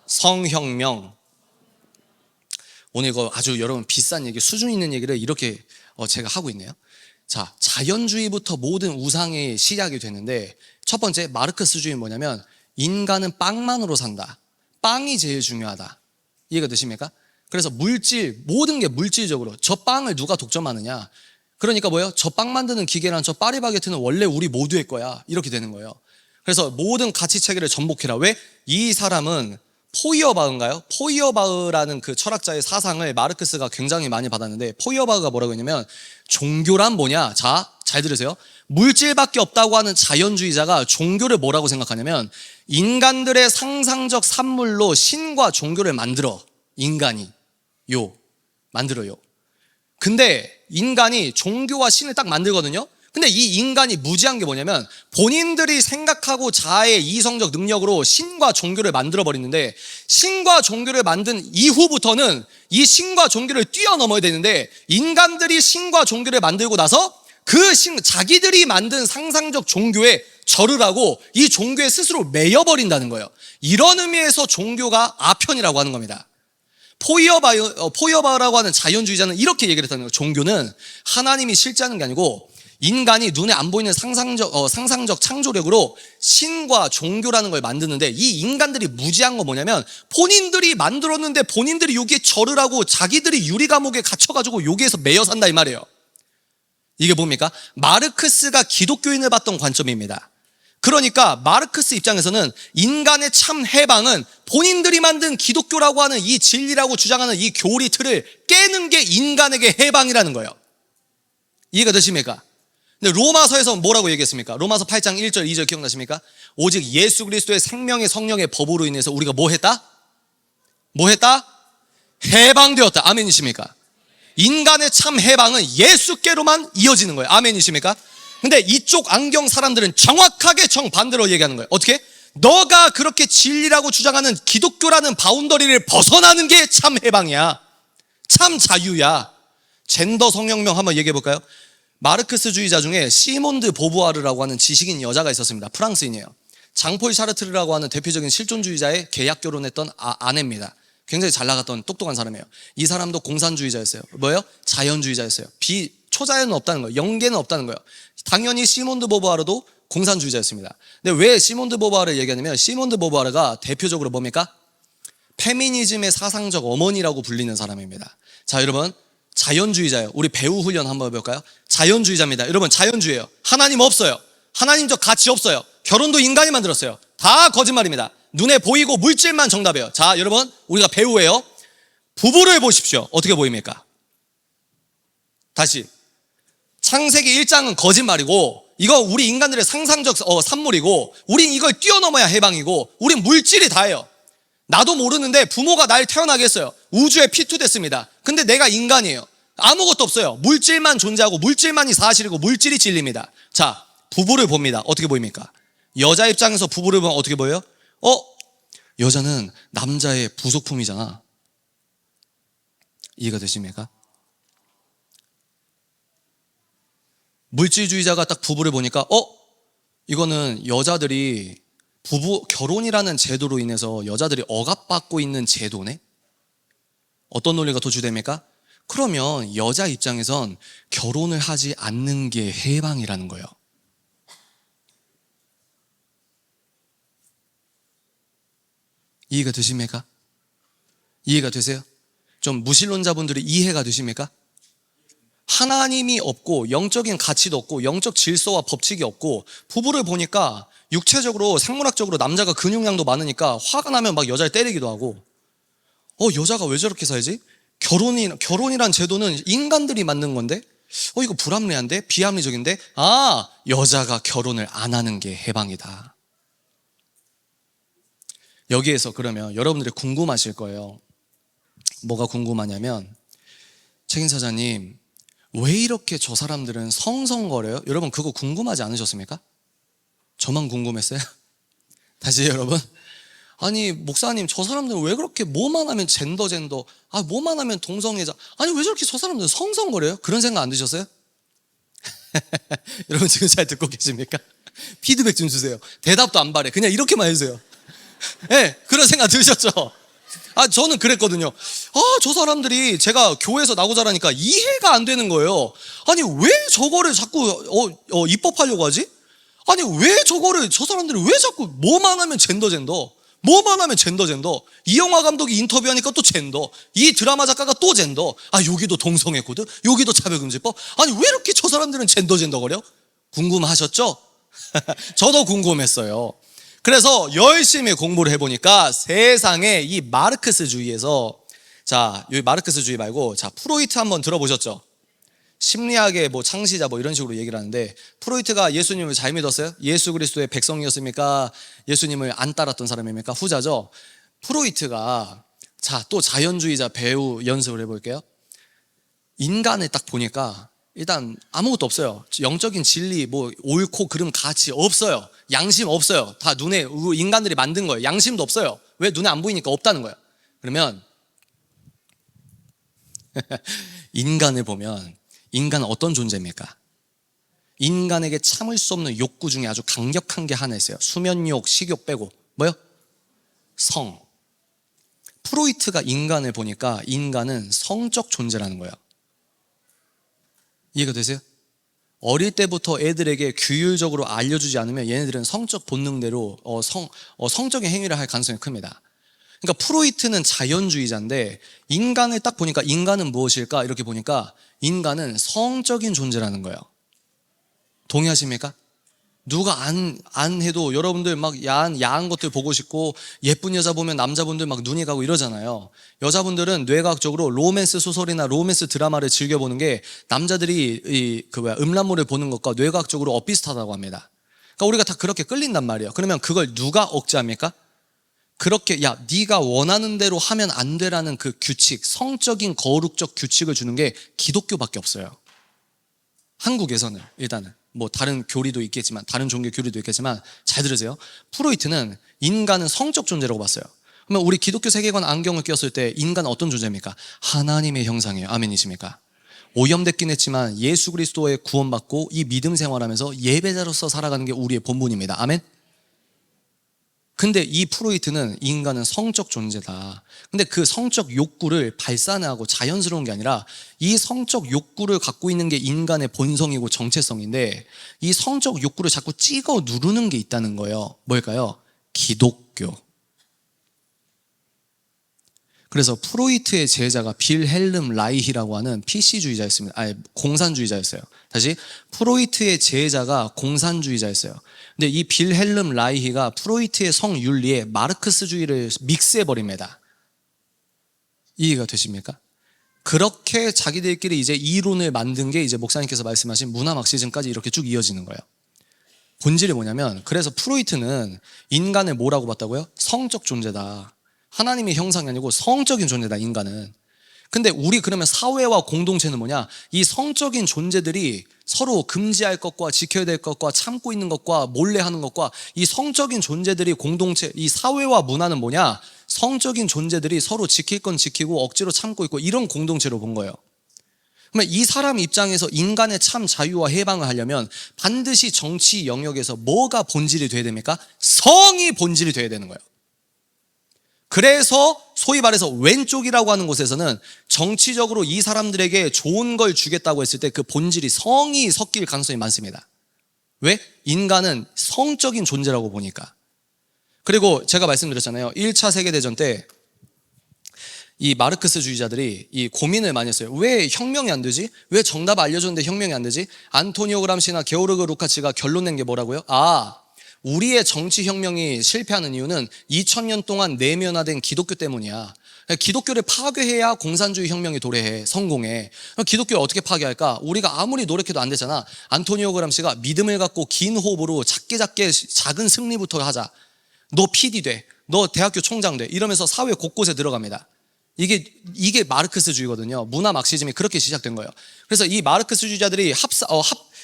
성혁명. 오늘 이거 아주 여러분 비싼 얘기, 수준 있는 얘기를 이렇게 제가 하고 있네요. 자, 자연주의부터 모든 우상의 시작이 되는데, 첫 번째 마르크스주의는 뭐냐면 인간은 빵만으로 산다. 빵이 제일 중요하다. 이해가 되십니까? 그래서 모든 게 물질적으로, 저 빵을 누가 독점하느냐, 그러니까 뭐예요? 저 빵 만드는 기계랑 저 파리바게트는 원래 우리 모두의 거야, 이렇게 되는 거예요. 그래서 모든 가치체계를 전복해라. 왜? 이 사람은 포이어바흐인가요? 포이어바흐라는 그 철학자의 사상을 마르크스가 굉장히 많이 받았는데, 포이어바흐가 뭐라고 했냐면 종교란 뭐냐? 자, 잘 들으세요. 물질밖에 없다고 하는 자연주의자가 종교를 뭐라고 생각하냐면 인간들의 상상적 산물로 신과 종교를 만들어. 인간이 만들어요. 근데 인간이 종교와 신을 딱 만들거든요. 근데 이 인간이 무지한 게 뭐냐면 본인들이 생각하고 자아의 이성적 능력으로 신과 종교를 만들어 버리는데, 신과 종교를 만든 이후부터는 이 신과 종교를 뛰어넘어야 되는데, 인간들이 신과 종교를 만들고 나서 자기들이 만든 상상적 종교에 절을 하고 이 종교에 스스로 매여버린다는 거예요. 이런 의미에서 종교가 아편이라고 하는 겁니다. 포이어바흐라고 하는 자연주의자는 이렇게 얘기를 했다는 거예요. 종교는 하나님이 실제하는 게 아니고 인간이 눈에 안 보이는 상상적 창조력으로 신과 종교라는 걸 만드는데, 이 인간들이 무지한 건 뭐냐면 본인들이 만들었는데 본인들이 여기에 절을 하고 자기들이 유리감옥에 갇혀가지고 여기에서 매여 산다, 이 말이에요. 이게 뭡니까? 마르크스가 기독교인을 봤던 관점입니다. 그러니까 마르크스 입장에서는 인간의 참 해방은 본인들이 만든 기독교라고 하는 이 진리라고 주장하는 이 교리 틀을 깨는 게 인간에게 해방이라는 거예요. 이해가 되십니까? 근데 로마서에서 뭐라고 얘기했습니까? 로마서 8장 1절 2절 기억나십니까? 오직 예수 그리스도의 생명의 성령의 법으로 인해서 우리가 뭐 했다? 해방되었다. 아멘이십니까? 인간의 참 해방은 예수께로만 이어지는 거예요. 아멘이십니까? 근데 이쪽 안경 사람들은 정확하게 정반대로 얘기하는 거예요. 어떻게? 너가 그렇게 진리라고 주장하는 기독교라는 바운더리를 벗어나는 게 참 해방이야. 참 자유야. 젠더 성혁명 한번 얘기해 볼까요? 마르크스주의자 중에 시몬드 보부아르라고 하는 지식인 여자가 있었습니다. 프랑스인이에요. 장폴 샤르트르라고 하는 대표적인 실존주의자의 계약 결혼했던 아내입니다. 굉장히 잘 나갔던 똑똑한 사람이에요. 이 사람도 공산주의자였어요. 뭐예요? 자연주의자였어요. 초자연은 없다는 거예요. 영계는 없다는 거예요. 당연히 시몬드 보부아르도 공산주의자였습니다. 근데 왜 시몬드 보부아르를 얘기하냐면, 시몬드 보부아르가 대표적으로 뭡니까? 페미니즘의 사상적 어머니라고 불리는 사람입니다. 자, 여러분, 자연주의자예요. 우리 배우 훈련 한번 해볼까요? 자연주의자입니다. 여러분, 자연주의예요. 하나님 없어요. 하나님적 가치 없어요. 결혼도 인간이 만들었어요. 다 거짓말입니다. 눈에 보이고 물질만 정답이에요. 자, 여러분, 우리가 배우예요. 부부를 보십시오. 어떻게 보입니까? 다시. 창세기 1장은 거짓말이고, 이거 우리 인간들의 상상적 산물이고, 우린 이걸 뛰어넘어야 해방이고, 우린 물질이 다예요. 나도 모르는데 부모가 날 태어나게 했어요. 우주에 피투됐습니다. 근데 내가 인간이에요. 아무것도 없어요. 물질만 존재하고 물질만이 사실이고 물질이 진리입니다. 자, 부부를 봅니다. 어떻게 보입니까? 여자 입장에서 부부를 보면 어떻게 보여요? 여자는 남자의 부속품이잖아. 이해가 되십니까? 물질주의자가 딱 부부를 보니까 이거는 여자들이 결혼이라는 제도로 인해서 여자들이 억압받고 있는 제도네? 어떤 논리가 도출됩니까? 그러면 여자 입장에선 결혼을 하지 않는 게 해방이라는 거예요. 이해가 되십니까? 이해가 되세요? 좀 무신론자분들이 이해가 되십니까? 하나님이 없고 영적인 가치도 없고 영적 질서와 법칙이 없고, 부부를 보니까 육체적으로 생물학적으로 남자가 근육량도 많으니까 화가 나면 막 여자를 때리기도 하고, 여자가 왜 저렇게 살지? 결혼이란 제도는 인간들이 만든 건데 이거 불합리한데? 비합리적인데? 여자가 결혼을 안 하는 게 해방이다. 여기에서 그러면 여러분들이 궁금하실 거예요. 뭐가 궁금하냐면, 책임사자님, 왜 이렇게 저 사람들은 성성거려요? 여러분, 그거 궁금하지 않으셨습니까? 저만 궁금했어요? 다시 여러분, 아니 목사님 저 사람들은 왜 그렇게 뭐만 하면 젠더 뭐만 하면 동성애자, 아니 왜 저렇게 저 사람들은 성성거려요? 그런 생각 안 드셨어요? 여러분 지금 잘 듣고 계십니까? 피드백 좀 주세요. 대답도 안 바래, 그냥 이렇게만 해주세요. 네, 그런 생각 드셨죠? 저는 그랬거든요. 저 사람들이, 제가 교회에서 나고 자라니까 이해가 안 되는 거예요. 아니 왜 저거를 자꾸 입법하려고 하지? 아니 왜 저거를, 저 사람들이 왜 자꾸 뭐만 하면 젠더 뭐만 하면 젠더, 이 영화 감독이 인터뷰하니까 또 젠더, 이 드라마 작가가 또 젠더, 여기도 동성애 코드, 여기도 차별금지법. 아니 왜 이렇게 저 사람들은 젠더 거려? 궁금하셨죠? 저도 궁금했어요. 그래서 열심히 공부를 해보니까 세상에 이 마르크스주의에서, 자, 여기 마르크스주의 말고, 자, 프로이트 한번 들어보셨죠? 심리학의 창시자 이런 식으로 얘기를 하는데, 프로이트가 예수님을 잘 믿었어요? 예수 그리스도의 백성이었습니까? 예수님을 안 따랐던 사람입니까? 후자죠. 프로이트가, 자, 또 자연주의자 배우 연습을 해볼게요. 인간을 딱 보니까 일단 아무것도 없어요. 영적인 진리, 옳고 그름 가치 없어요. 양심 없어요. 다 눈에, 인간들이 만든 거예요. 양심도 없어요. 왜? 눈에 안 보이니까 없다는 거예요. 그러면 인간을 보면, 인간은 어떤 존재입니까? 인간에게 참을 수 없는 욕구 중에 아주 강력한 게 하나 있어요. 수면욕, 식욕 빼고 뭐요? 성. 프로이트가 인간을 보니까 인간은 성적 존재라는 거예요. 이해가 되세요? 어릴 때부터 애들에게 규율적으로 알려주지 않으면 얘네들은 성적 본능대로 성적인 행위를 할 가능성이 큽니다. 그러니까 프로이트는 자연주의자인데, 인간을 딱 보니까 인간은 무엇일까? 이렇게 보니까 인간은 성적인 존재라는 거예요. 동의하십니까? 누가 안 해도 여러분들 야한 것들 보고 싶고, 예쁜 여자 보면 남자분들 눈이 가고 이러잖아요. 여자분들은 뇌과학적으로 로맨스 소설이나 로맨스 드라마를 즐겨보는 게 남자들이 음란물을 보는 것과 뇌과학적으로 엇비슷하다고 합니다. 그러니까 우리가 다 그렇게 끌린단 말이에요. 그러면 그걸 누가 억제합니까? 그렇게 네가 원하는 대로 하면 안 되라는 그 규칙, 성적인 거룩적 규칙을 주는 게 기독교밖에 없어요. 한국에서는 일단은 다른 교리도 있겠지만, 다른 종교 교리도 있겠지만, 잘 들으세요. 프로이트는 인간은 성적 존재라고 봤어요. 그러면 우리 기독교 세계관 안경을 꼈을 때 인간은 어떤 존재입니까? 하나님의 형상이에요. 아멘이십니까? 오염됐긴 했지만 예수 그리스도의 구원받고 이 믿음 생활하면서 예배자로서 살아가는 게 우리의 본분입니다. 아멘? 근데 이 프로이트는 인간은 성적 존재다. 근데 그 성적 욕구를 발산하고 자연스러운 게 아니라, 이 성적 욕구를 갖고 있는 게 인간의 본성이고 정체성인데, 이 성적 욕구를 자꾸 찍어 누르는 게 있다는 거예요. 뭘까요? 기독교. 그래서 프로이트의 제자가 빌헬름 라이히라고 하는 PC주의자였습니다. 공산주의자였어요. 다시, 프로이트의 제자가 공산주의자였어요. 근데 이 빌헬름 라이히가 프로이트의 성윤리에 마르크스주의를 믹스해버립니다. 이해가 되십니까? 그렇게 자기들끼리 이제 이론을 만든 게 이제 목사님께서 말씀하신 문화 막시즘까지 이렇게 쭉 이어지는 거예요. 본질이 뭐냐면, 그래서 프로이트는 인간을 뭐라고 봤다고요? 성적 존재다. 하나님의 형상이 아니고 성적인 존재다, 인간은. 근데 우리 그러면 사회와 공동체는 뭐냐? 이 성적인 존재들이 서로 금지할 것과 지켜야 될 것과 참고 있는 것과 몰래 하는 것과, 이 성적인 존재들이 공동체, 이 사회와 문화는 뭐냐? 성적인 존재들이 서로 지킬 건 지키고 억지로 참고 있고, 이런 공동체로 본 거예요. 그러면 이 사람 입장에서 인간의 참 자유와 해방을 하려면 반드시 정치 영역에서 뭐가 본질이 돼야 됩니까? 성이 본질이 돼야 되는 거예요. 그래서 소위 말해서 왼쪽이라고 하는 곳에서는 정치적으로 이 사람들에게 좋은 걸 주겠다고 했을 때 그 본질이 성이 섞일 가능성이 많습니다. 왜? 인간은 성적인 존재라고 보니까. 그리고 제가 말씀드렸잖아요. 1차 세계대전 때 이 마르크스주의자들이 이 고민을 많이 했어요. 왜 혁명이 안 되지? 왜 정답 알려줬는데 혁명이 안 되지? 안토니오 그람시나 게오르그 루카치가 결론 낸 게 뭐라고요? 우리의 정치혁명이 실패하는 이유는 2000년 동안 내면화된 기독교 때문이야. 기독교를 파괴해야 공산주의 혁명이 도래해, 성공해. 기독교를 어떻게 파괴할까? 우리가 아무리 노력해도 안 되잖아. 안토니오 그람시가 믿음을 갖고 긴 호흡으로 작은 승리부터 하자. 너 PD 돼. 너 대학교 총장 돼. 이러면서 사회 곳곳에 들어갑니다. 이게 마르크스주의거든요. 문화 막시즘이 그렇게 시작된 거예요. 그래서 이 마르크스주의자들이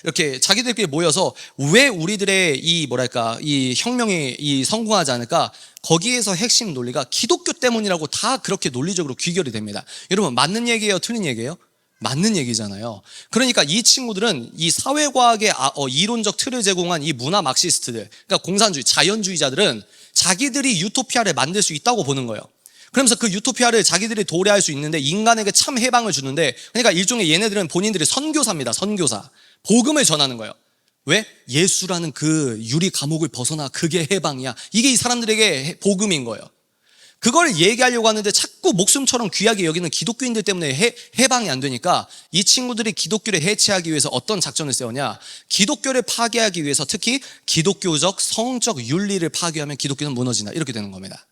이렇게 자기들끼리 모여서 왜 우리들의 이 뭐랄까 이 혁명이 이 성공하지 않을까? 거기에서 핵심 논리가 기독교 때문이라고 다 그렇게 논리적으로 귀결이 됩니다. 여러분 맞는 얘기예요, 틀린 얘기예요? 맞는 얘기잖아요. 그러니까 이 친구들은 이 사회과학의 이론적 틀을 제공한 이 문화 막시스트들, 그러니까 공산주의, 자연주의자들은 자기들이 유토피아를 만들 수 있다고 보는 거예요. 그러면서 그 유토피아를 자기들이 도래할 수 있는데 인간에게 참 해방을 주는데, 그러니까 일종의 얘네들은 본인들이 선교사입니다. 선교사. 복음을 전하는 거예요. 왜? 예수라는 그 유리 감옥을 벗어나, 그게 해방이야. 이게 이 사람들에게 복음인 거예요. 그걸 얘기하려고 하는데 자꾸 목숨처럼 귀하게 여기는 기독교인들 때문에 해방이 안 되니까 이 친구들이 기독교를 해체하기 위해서 어떤 작전을 세우냐? 기독교를 파괴하기 위해서 특히 기독교적 성적 윤리를 파괴하면 기독교는 무너진다, 이렇게 되는 겁니다.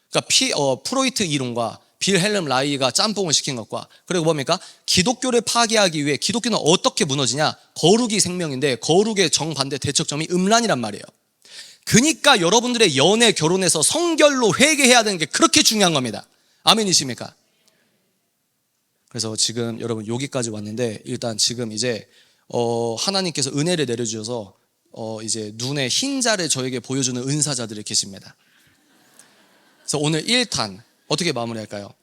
그러니까 프로이트 이론과 빌헬름 라이가 짬뽕을 시킨 것과, 그리고 뭡니까? 기독교를 파괴하기 위해 기독교는 어떻게 무너지냐? 거룩이 생명인데 거룩의 정반대 대척점이 음란이란 말이에요. 그러니까 여러분들의 연애, 결혼에서 성결로 회개해야 되는 게 그렇게 중요한 겁니다. 아멘이십니까? 그래서 지금 여러분 여기까지 왔는데, 일단 지금 이제 하나님께서 은혜를 내려주셔서 이제 눈에 흰자를 저에게 보여주는 은사자들이 계십니다. 그래서 오늘 1탄 어떻게 마무리할까요?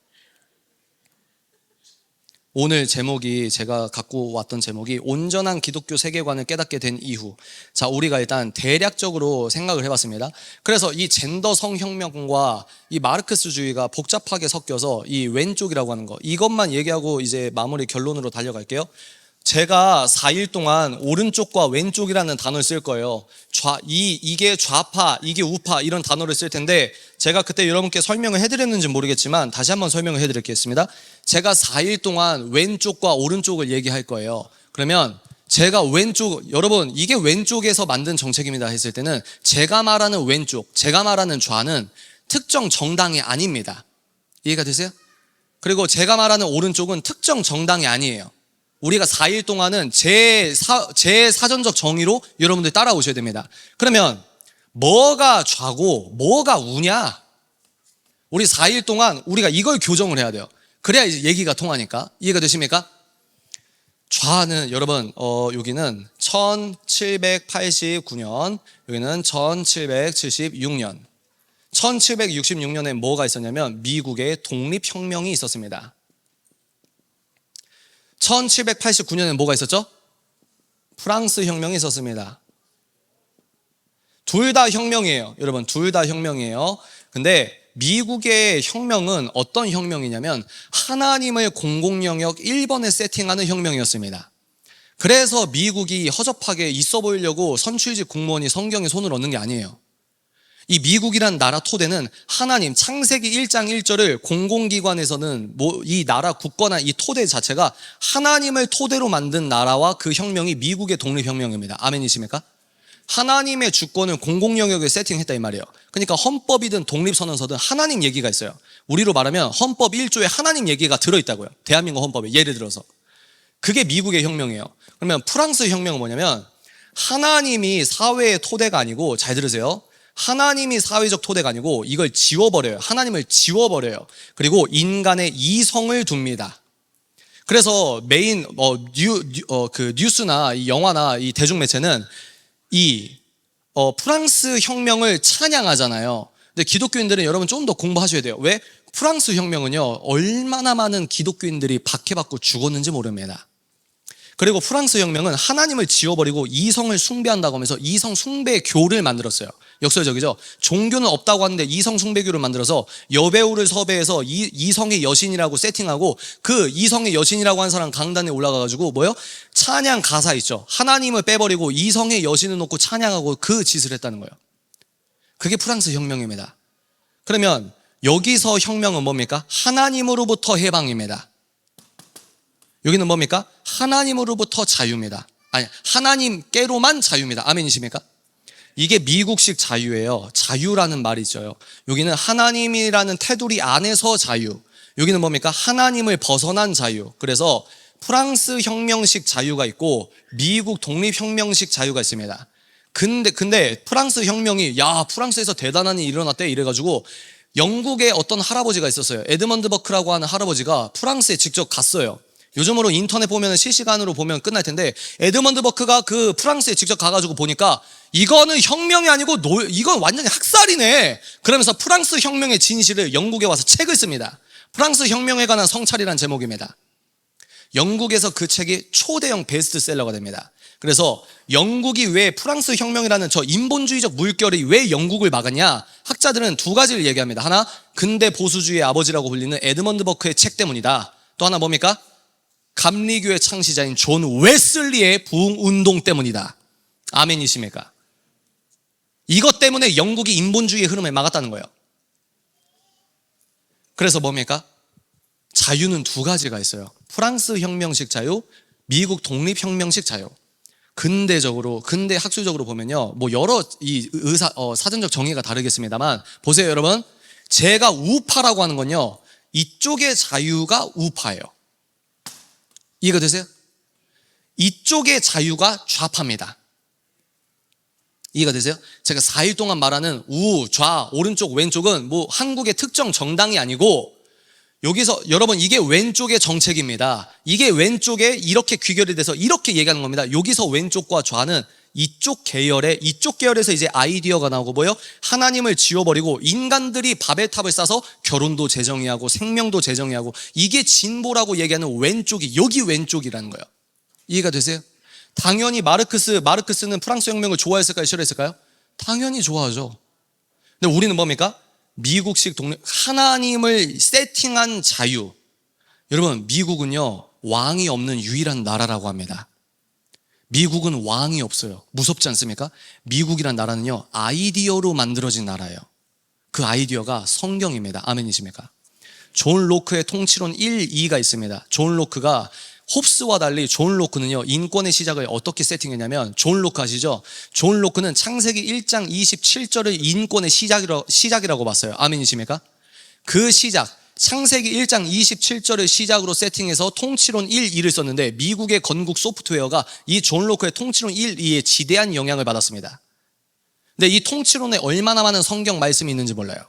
오늘 제목이, 제가 갖고 왔던 제목이 온전한 기독교 세계관을 깨닫게 된 이후. 자, 우리가 일단 대략적으로 생각을 해봤습니다. 그래서 이 젠더 성혁명과 이 마르크스주의가 복잡하게 섞여서 이 왼쪽이라고 하는 거, 이것만 얘기하고 이제 마무리 결론으로 달려갈게요. 제가 4일 동안 오른쪽과 왼쪽이라는 단어를 쓸 거예요. 이게 좌파, 이게 우파, 이런 단어를 쓸 텐데, 제가 그때 여러분께 설명을 해드렸는지 모르겠지만 다시 한번 설명을 해드리겠습니다. 제가 4일 동안 왼쪽과 오른쪽을 얘기할 거예요. 그러면 제가 왼쪽, 여러분 이게 왼쪽에서 만든 정책입니다 했을 때는 제가 말하는 왼쪽, 제가 말하는 좌는 특정 정당이 아닙니다. 이해가 되세요? 그리고 제가 말하는 오른쪽은 특정 정당이 아니에요. 우리가 4일 동안은 제 사전적 정의로 여러분들 따라오셔야 됩니다. 그러면 뭐가 좌고 뭐가 우냐? 우리 4일 동안 우리가 이걸 교정을 해야 돼요. 그래야 이제 얘기가 통하니까. 이해가 되십니까? 좌는 여러분 여기는 1789년, 여기는 1776년. 1766년에 뭐가 있었냐면 미국의 독립혁명이 있었습니다. 1789년에 뭐가 있었죠? 프랑스 혁명이 있었습니다. 둘 다 혁명이에요. 여러분, 둘 다 혁명이에요. 근데 미국의 혁명은 어떤 혁명이냐면 하나님을 공공영역 1번에 세팅하는 혁명이었습니다. 그래서 미국이 허접하게 있어 보이려고 선출직 공무원이 성경에 손을 얹는 게 아니에요. 이 미국이란 나라 토대는 하나님, 창세기 1장 1절을 공공기관에서는 이 나라 국권한 이 토대 자체가 하나님을 토대로 만든 나라와 그 혁명이 미국의 독립혁명입니다. 아멘이십니까? 하나님의 주권을 공공영역에 세팅했다 이 말이에요. 그러니까 헌법이든 독립선언서든 하나님 얘기가 있어요. 우리로 말하면 헌법 1조에 하나님 얘기가 들어있다고요. 대한민국 헌법에 예를 들어서. 그게 미국의 혁명이에요. 그러면 프랑스 혁명은 뭐냐면 하나님이 사회의 토대가 아니고, 잘 들으세요, 하나님이 사회적 토대가 아니고 이걸 지워버려요. 하나님을 지워버려요. 그리고 인간의 이성을 둡니다. 그래서 메인 뉴스나 이 영화나 이 대중매체는 이 프랑스 혁명을 찬양하잖아요. 근데 기독교인들은 여러분 좀 더 공부하셔야 돼요. 왜? 프랑스 혁명은요, 얼마나 많은 기독교인들이 박해받고 죽었는지 모릅니다. 그리고 프랑스 혁명은 하나님을 지워버리고 이성을 숭배한다고 하면서 이성 숭배교를 만들었어요. 역설적이죠. 종교는 없다고 하는데 이성 숭배교를 만들어서 여배우를 섭외해서 이성의 여신이라고 세팅하고, 그 이성의 여신이라고 하는 사람 강단에 올라가가지고 뭐요? 찬양 가사 있죠. 하나님을 빼버리고 이성의 여신을 놓고 찬양하고 그 짓을 했다는 거예요. 그게 프랑스 혁명입니다. 그러면 여기서 혁명은 뭡니까? 하나님으로부터 해방입니다. 여기는 뭡니까? 하나님으로부터 자유입니다. 아니, 하나님께로만 자유입니다. 아멘이십니까? 이게 미국식 자유예요. 자유라는 말이 있어요. 여기는 하나님이라는 테두리 안에서 자유. 여기는 뭡니까? 하나님을 벗어난 자유. 그래서 프랑스 혁명식 자유가 있고 미국 독립혁명식 자유가 있습니다. 근데 프랑스 혁명이, 야, 프랑스에서 대단한 일이 일어났대 이래가지고 영국의 어떤 할아버지가 있었어요. 에드먼드 버크라고 하는 할아버지가 프랑스에 직접 갔어요. 요즘으로 인터넷 보면 실시간으로 보면 끝날 텐데 에드먼드 버크가 그 프랑스에 직접 가가지고 보니까 이거는 혁명이 아니고 이건 완전히 학살이네. 그러면서 프랑스 혁명의 진실을 영국에 와서 책을 씁니다. 프랑스 혁명에 관한 성찰이란 제목입니다. 영국에서 그 책이 초대형 베스트셀러가 됩니다. 그래서 영국이 왜 프랑스 혁명이라는 저 인본주의적 물결이 왜 영국을 막았냐? 학자들은 두 가지를 얘기합니다. 하나, 근대 보수주의의 아버지라고 불리는 에드먼드 버크의 책 때문이다. 또 하나 뭡니까? 감리교의 창시자인 존 웨슬리의 부흥운동 때문이다. 아멘이십니까? 이것 때문에 영국이 인본주의의 흐름을 막았다는 거예요. 그래서 뭡니까? 자유는 두 가지가 있어요. 프랑스 혁명식 자유, 미국 독립혁명식 자유. 근대 학술적으로 보면요, 뭐 여러 사전적 정의가 다르겠습니다만, 보세요, 여러분. 제가 우파라고 하는 건요, 이쪽의 자유가 우파예요. 이해가 되세요? 이쪽의 자유가 좌파입니다. 이해가 되세요? 제가 4일 동안 말하는 우, 좌, 오른쪽, 왼쪽은 뭐 한국의 특정 정당이 아니고 여기서 여러분 이게 왼쪽의 정책입니다. 이게 왼쪽에 이렇게 귀결이 돼서 이렇게 얘기하는 겁니다. 여기서 왼쪽과 좌는 이쪽 계열에서 이제 아이디어가 나오고 뭐요? 하나님을 지워버리고 인간들이 바벨탑을 쌓아서 결혼도 재정의하고 생명도 재정의하고 이게 진보라고 얘기하는 왼쪽이 여기 왼쪽이라는 거예요. 이해가 되세요? 당연히 마르크스는 프랑스 혁명을 좋아했을까요? 싫어했을까요? 당연히 좋아하죠. 근데 우리는 뭡니까? 미국식 하나님을 세팅한 자유. 여러분, 미국은요, 왕이 없는 유일한 나라라고 합니다. 미국은 왕이 없어요. 무섭지 않습니까? 미국이란 나라는요, 아이디어로 만들어진 나라예요. 그 아이디어가 성경입니다. 아멘이십니까? 존 로크의 통치론 1, 2가 있습니다. 존 로크가 홉스와 달리 존 로크는요, 인권의 시작을 어떻게 세팅했냐면, 존 로크 아시죠? 존 로크는 창세기 1장 27절을 인권의 시작이라고 봤어요. 아멘이십니까? 그 시작, 창세기 1장 27절을 시작으로 세팅해서 통치론 1, 2를 썼는데 미국의 건국 소프트웨어가 이 존 로크의 통치론 1, 2에 지대한 영향을 받았습니다. 근데 이 통치론에 얼마나 많은 성경 말씀이 있는지 몰라요.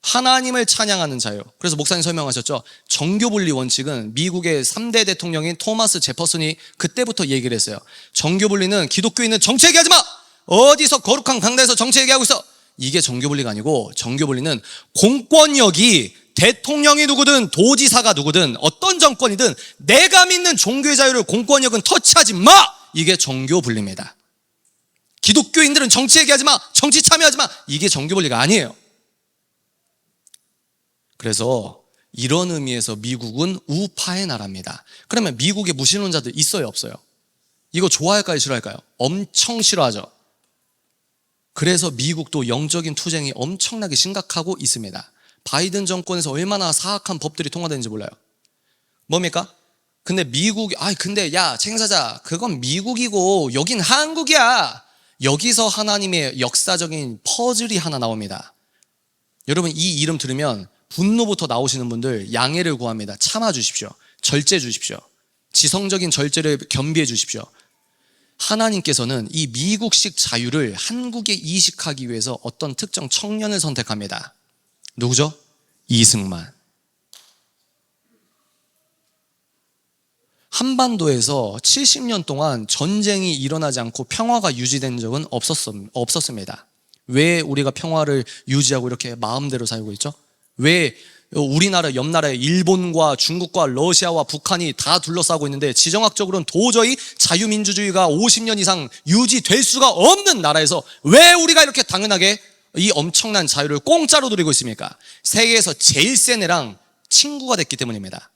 하나님을 찬양하는 자유. 그래서 목사님 설명하셨죠. 정교분리 원칙은 미국의 3대 대통령인 토마스 제퍼슨이 그때부터 얘기를 했어요. 정교분리는 기독교인은 정치 얘기하지 마! 어디서 거룩한 강단에서 정치 얘기하고 있어! 이게 정교분리가 아니고, 정교분리는 공권력이 대통령이 누구든 도지사가 누구든 어떤 정권이든 내가 믿는 종교의 자유를 공권력은 터치하지 마! 이게 정교분리입니다. 기독교인들은 정치 얘기하지 마! 정치 참여하지 마! 이게 정교분리가 아니에요. 그래서 이런 의미에서 미국은 우파의 나라입니다. 그러면 미국에 무신론자들 있어요, 없어요? 이거 좋아할까요, 싫어할까요? 엄청 싫어하죠. 그래서 미국도 영적인 투쟁이 엄청나게 심각하고 있습니다. 바이든 정권에서 얼마나 사악한 법들이 통과되는지 몰라요. 뭡니까? 근데 최 행사자, 그건 미국이고 여긴 한국이야. 여기서 하나님의 역사적인 퍼즐이 하나 나옵니다. 여러분, 이 이름 들으면 분노부터 나오시는 분들 양해를 구합니다. 참아주십시오. 절제 주십시오. 지성적인 절제를 겸비해 주십시오. 하나님께서는 이 미국식 자유를 한국에 이식하기 위해서 어떤 특정 청년을 선택합니다. 누구죠? 이승만. 한반도에서 70년 동안 전쟁이 일어나지 않고 평화가 유지된 적은 없었습니다. 왜 우리가 평화를 유지하고 이렇게 마음대로 살고 있죠? 왜 우리나라 옆 나라에 일본과 중국과 러시아와 북한이 다 둘러싸고 있는데 지정학적으로는 도저히 자유민주주의가 50년 이상 유지될 수가 없는 나라에서 왜 우리가 이렇게 당연하게 이 엄청난 자유를 공짜로 누리고 있습니까? 세계에서 제일 센 애랑 친구가 됐기 때문입니다.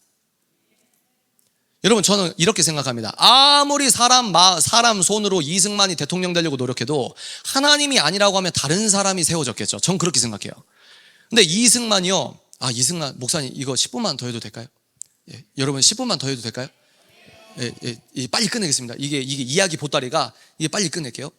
여러분, 저는 이렇게 생각합니다. 아무리 사람 손으로 이승만이 대통령 되려고 노력해도 하나님이 아니라고 하면 다른 사람이 세워졌겠죠. 전 그렇게 생각해요. 근데 이승만 목사님 이거 10분만 더 해도 될까요? 예, 여러분 10분만 더 해도 될까요? 빨리 끝내겠습니다. 이게 이야기 보따리가 이게 빨리 끝낼게요.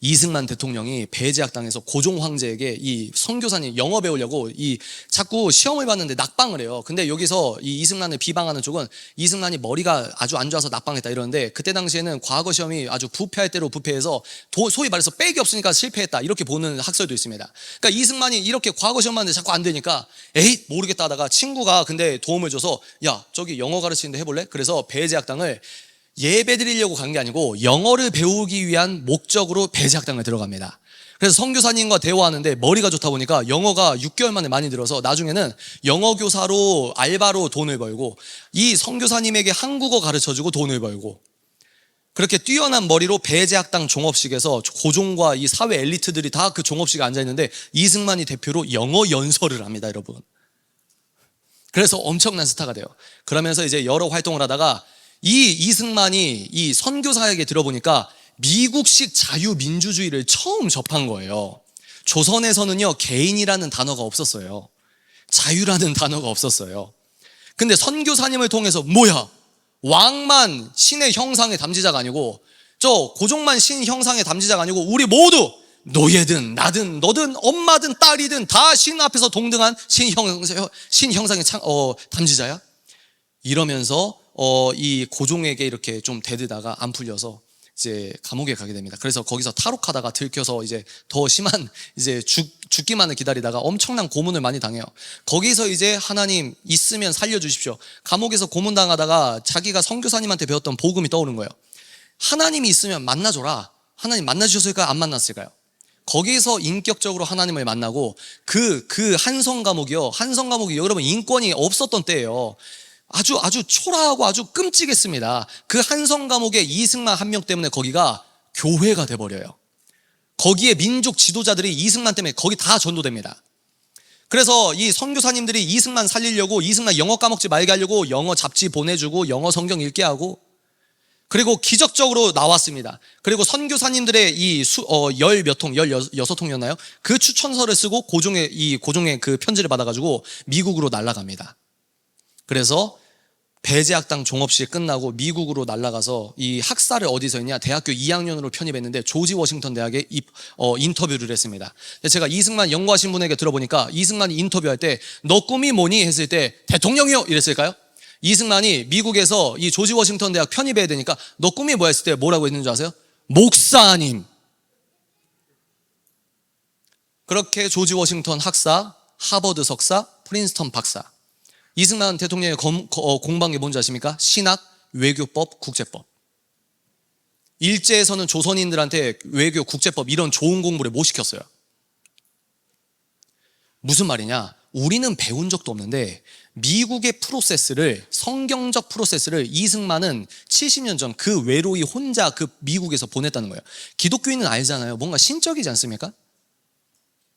이승만 대통령이 배제학당에서 고종 황제에게 이 선교사님 영어 배우려고 이 자꾸 시험을 봤는데 낙방을 해요. 근데 여기서 이 이승만을 비방하는 쪽은 이승만이 머리가 아주 안 좋아서 낙방했다 이러는데, 그때 당시에는 과거 시험이 아주 부패할 대로 부패해서 소위 말해서 백이 없으니까 실패했다 이렇게 보는 학설도 있습니다. 그러니까 이승만이 이렇게 과거 시험 봤는데 자꾸 안 되니까 에이 모르겠다 하다가 친구가 근데 도움을 줘서 야 저기 영어 가르치는데 해볼래? 그래서 배제학당을 예배 드리려고 간 게 아니고 영어를 배우기 위한 목적으로 배제학당을 들어갑니다. 그래서 선교사님과 대화하는데 머리가 좋다 보니까 영어가 6개월 만에 많이 들어서 나중에는 영어 교사로 알바로 돈을 벌고 이 선교사님에게 한국어 가르쳐주고 돈을 벌고, 그렇게 뛰어난 머리로 배제학당 종업식에서 고종과 이 사회 엘리트들이 다 그 종업식에 앉아있는데 이승만이 대표로 영어 연설을 합니다, 여러분. 그래서 엄청난 스타가 돼요. 그러면서 이제 여러 활동을 하다가 이 이승만이 이 선교사에게 들어보니까 미국식 자유민주주의를 처음 접한 거예요. 조선에서는요 개인이라는 단어가 없었어요. 자유라는 단어가 없었어요. 근데 선교사님을 통해서 뭐야, 왕만 신의 형상의 담지자가 아니고 저 고종만 신 형상의 담지자가 아니고 우리 모두 노예든 나든 너든 엄마든 딸이든 다 신 앞에서 동등한 신 형상의 담지자야? 이러면서 이 고종에게 이렇게 좀 대드다가 안 풀려서 이제 감옥에 가게 됩니다. 그래서 거기서 탈옥하다가 들켜서 이제 더 심한 이제 죽기만을 기다리다가 엄청난 고문을 많이 당해요. 거기서 이제 하나님 있으면 살려주십시오. 감옥에서 고문당하다가 자기가 선교사님한테 배웠던 복음이 떠오른 거예요. 하나님이 있으면 만나줘라. 하나님 만나주셨을까요? 안 만났을까요? 거기서 인격적으로 하나님을 만나고 그 한성 감옥이요. 한성 감옥이 여러분 인권이 없었던 때예요. 아주 초라하고 아주 끔찍했습니다. 그 한성 감옥의 이승만 한 명 때문에 거기가 교회가 돼버려요. 거기에 민족 지도자들이 이승만 때문에 거기 다 전도됩니다. 그래서 이 선교사님들이 이승만 살리려고 이승만 영어 까먹지 말게 하려고 영어 잡지 보내주고 영어 성경 읽게 하고, 그리고 기적적으로 나왔습니다. 그리고 선교사님들의 이 열 몇 통, 16통이었나요? 그 추천서를 쓰고 고종의 그 편지를 받아가지고 미국으로 날아갑니다. 그래서 배제학당 종업식 끝나고 미국으로 날아가서 이 학사를 어디서 했냐? 대학교 2학년으로 편입했는데 조지 워싱턴 대학에 인터뷰를 했습니다. 제가 이승만 연구하신 분에게 들어보니까 이승만이 인터뷰할 때 너 꿈이 뭐니? 했을 때 대통령이요? 이랬을까요? 이승만이 미국에서 이 조지 워싱턴 대학 편입해야 되니까 너 꿈이 뭐야? 했을 때 뭐라고 했는지 아세요? 목사님. 그렇게 조지 워싱턴 학사, 하버드 석사, 프린스턴 박사. 이승만 대통령의 공부한 게 뭔지 아십니까? 신학, 외교법, 국제법. 일제에서는 조선인들한테 외교, 국제법 이런 좋은 공부를 못 시켰어요. 무슨 말이냐? 우리는 배운 적도 없는데 미국의 프로세스를, 성경적 프로세스를 이승만은 70년 전 그 외로이 혼자 그 미국에서 보냈다는 거예요. 기독교인은 알잖아요. 뭔가 신적이지 않습니까?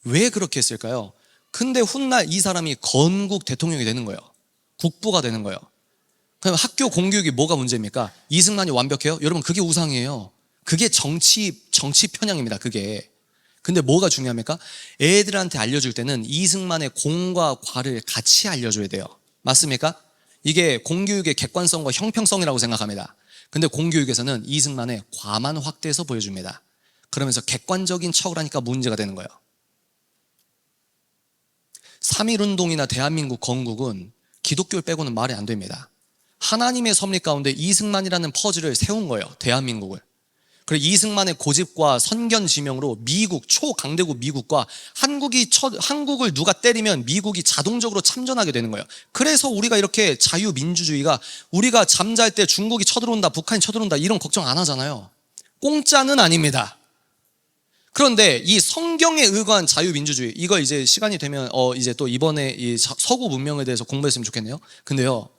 왜 그렇게 했을까요? 근데 훗날 이 사람이 건국 대통령이 되는 거예요. 국부가 되는 거예요. 그럼 학교 공교육이 뭐가 문제입니까? 이승만이 완벽해요? 여러분 그게 우상이에요. 그게 정치 편향입니다. 그게. 근데 뭐가 중요합니까? 애들한테 알려줄 때는 이승만의 공과 과를 같이 알려줘야 돼요. 맞습니까? 이게 공교육의 객관성과 형평성이라고 생각합니다. 근데 공교육에서는 이승만의 과만 확대해서 보여줍니다. 그러면서 객관적인 척을 하니까 문제가 되는 거예요. 3.1운동이나 대한민국 건국은 기독교를 빼고는 말이 안 됩니다. 하나님의 섭리 가운데 이승만이라는 퍼즐을 세운 거예요. 대한민국을. 그리고 이승만의 고집과 선견지명으로 미국, 초강대국 미국과 한국을 누가 때리면 미국이 자동적으로 참전하게 되는 거예요. 그래서 우리가 이렇게 자유민주주의가, 우리가 잠잘 때 중국이 쳐들어온다, 북한이 쳐들어온다 이런 걱정 안 하잖아요. 공짜는 아닙니다. 그런데 이 성경에 의거한 자유민주주의, 이걸 이제 시간이 되면 이제 또 이번에 이 서구 문명에 대해서 공부했으면 좋겠네요. 근데요,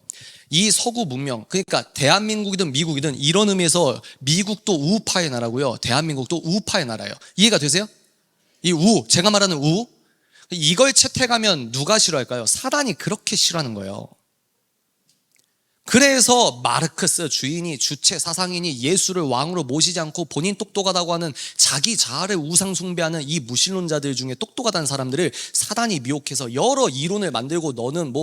이 서구 문명, 그러니까 대한민국이든 미국이든 이런 의미에서 미국도 우파의 나라고요, 대한민국도 우파의 나라예요. 이해가 되세요? 이 제가 말하는 이걸 채택하면 누가 싫어할까요? 사단이 그렇게 싫어하는 거예요. 그래서 마르크스 주인이 주체 사상인이 예수를 왕으로 모시지 않고 본인 똑똑하다고 하는 자기 자아를 우상 숭배하는 이 무신론자들 중에 똑똑하다는 사람들을 사단이 미혹해서 여러 이론을 만들고 너는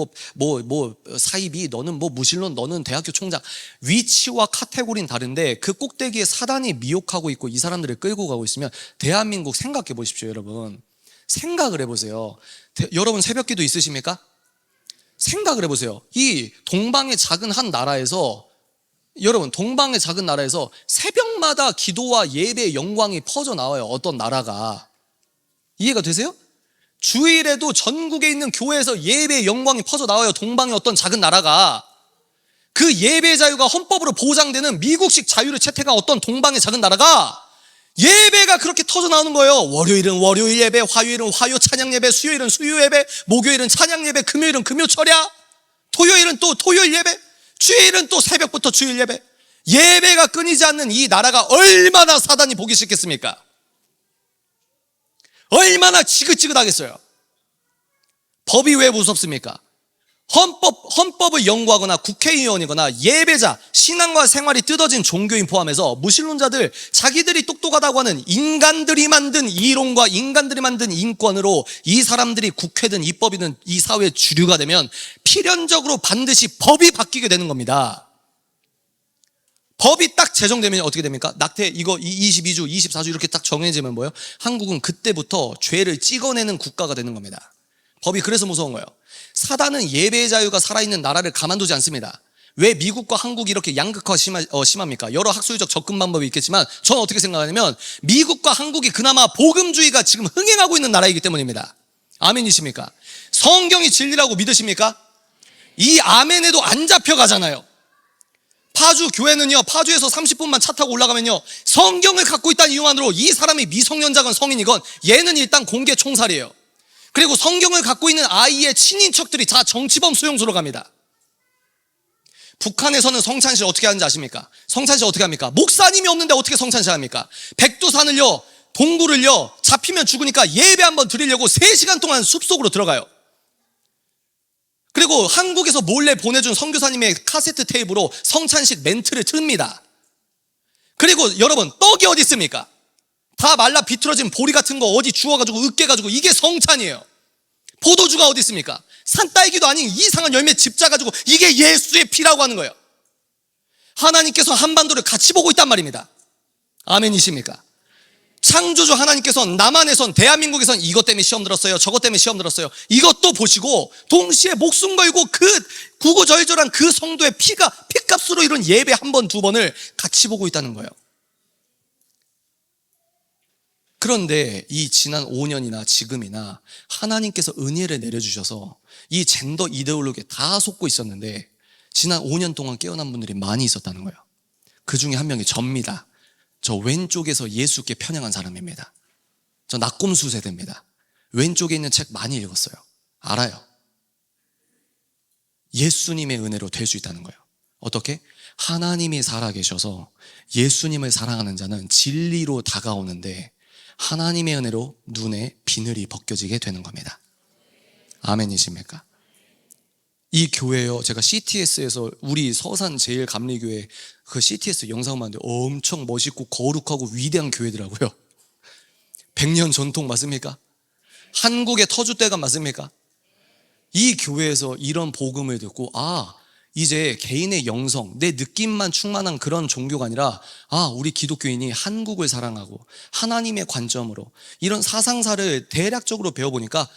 사이비, 너는 무신론, 너는 대학교 총장, 위치와 카테고리는 다른데 그 꼭대기에 사단이 미혹하고 있고 이 사람들을 끌고 가고 있으면 대한민국 생각해 보십시오. 여러분 생각을 해보세요. 여러분 새벽기도 있으십니까? 생각을 해보세요. 이 동방의 작은 한 나라에서, 여러분 동방의 작은 나라에서 새벽마다 기도와 예배의 영광이 퍼져나와요. 어떤 나라가. 이해가 되세요? 주일에도 전국에 있는 교회에서 예배의 영광이 퍼져나와요. 동방의 어떤 작은 나라가. 그 예배 자유가 헌법으로 보장되는 미국식 자유를 채택한 어떤 동방의 작은 나라가 예배가 그렇게 터져나오는 거예요. 월요일은 월요일 예배, 화요일은 화요 찬양 예배, 수요일은 수요 예배, 목요일은 찬양 예배, 금요일은 금요 철야, 토요일은 또 토요일 예배, 주일은 또 새벽부터 주일 예배. 예배가 끊이지 않는 이 나라가 얼마나 사단이 보기 싫겠습니까? 얼마나 지긋지긋하겠어요. 법이 왜 무섭습니까? 헌법을 연구하거나 국회의원이거나 예배자, 신앙과 생활이 뜯어진 종교인 포함해서 무신론자들, 자기들이 똑똑하다고 하는 인간들이 만든 이론과 인간들이 만든 인권으로 이 사람들이 국회든 입법이든 이 사회의 주류가 되면 필연적으로 반드시 법이 바뀌게 되는 겁니다. 법이 딱 제정되면 어떻게 됩니까? 낙태 이거 22주, 24주 이렇게 딱 정해지면 뭐예요? 한국은 그때부터 죄를 찍어내는 국가가 되는 겁니다. 법이 그래서 무서운 거예요. 사단은 예배의 자유가 살아있는 나라를 가만두지 않습니다. 왜 미국과 한국이 이렇게 양극화가 심합니까? 여러 학술적 접근 방법이 있겠지만 저는 어떻게 생각하냐면 미국과 한국이 그나마 복음주의가 지금 흥행하고 있는 나라이기 때문입니다. 아멘이십니까? 성경이 진리라고 믿으십니까? 이 아멘에도 안 잡혀가잖아요. 파주 교회는요, 파주에서 30분만 차 타고 올라가면요, 성경을 갖고 있다는 이유만으로 이 사람이 미성년자건 성인이건 얘는 일단 공개 총살이에요. 그리고 성경을 갖고 있는 아이의 친인척들이 다 정치범 수용소로 갑니다. 북한에서는 성찬식 어떻게 하는지 아십니까? 성찬식 어떻게 합니까? 목사님이 없는데 어떻게 성찬식 합니까? 백두산을요, 동굴을요, 잡히면 죽으니까 예배 한번 드리려고 3시간 동안 숲속으로 들어가요. 그리고 한국에서 몰래 보내준 선교사님의 카세트 테이프로 성찬식 멘트를 틉니다. 그리고 여러분, 떡이 어디 있습니까? 다 말라 비틀어진 보리 같은 거 어디 주워가지고 으깨가지고 이게 성찬이에요. 포도주가 어디 있습니까? 산딸기도 아닌 이상한 열매 집 짜가지고 이게 예수의 피라고 하는 거예요. 하나님께서 한반도를 같이 보고 있단 말입니다. 아멘이십니까? 창조주 하나님께서 남한에선, 대한민국에선 이것 때문에 시험 들었어요, 저것 때문에 시험 들었어요, 이것도 보시고 동시에 목숨 걸고 그 구구절절한 그 성도의 피값으로 이룬 예배 한 번, 두 번을 같이 보고 있다는 거예요. 그런데 이 지난 5년이나 지금이나 하나님께서 은혜를 내려주셔서 이 젠더 이데올로기에 다 속고 있었는데 지난 5년 동안 깨어난 분들이 많이 있었다는 거예요. 그 중에 한 명이 접니다. 저 왼쪽에서 예수께 편향한 사람입니다. 저 낙곰수 세대입니다. 왼쪽에 있는 책 많이 읽었어요. 알아요. 예수님의 은혜로 될 수 있다는 거예요. 어떻게? 하나님이 살아계셔서 예수님을 사랑하는 자는 진리로 다가오는데 하나님의 은혜로 눈에 비늘이 벗겨지게 되는 겁니다. 아멘이십니까? 이 교회요, 제가 CTS에서 우리 서산 제일감리교회 그 CTS 영상 봤는데 엄청 멋있고 거룩하고 위대한 교회더라고요. 100년 전통 맞습니까? 한국의 터줏대감 맞습니까? 이 교회에서 이런 복음을 듣고 이제 개인의 영성, 내 느낌만 충만한 그런 종교가 아니라 우리 기독교인이 한국을 사랑하고 하나님의 관점으로 이런 사상사를 대략적으로 배워보니까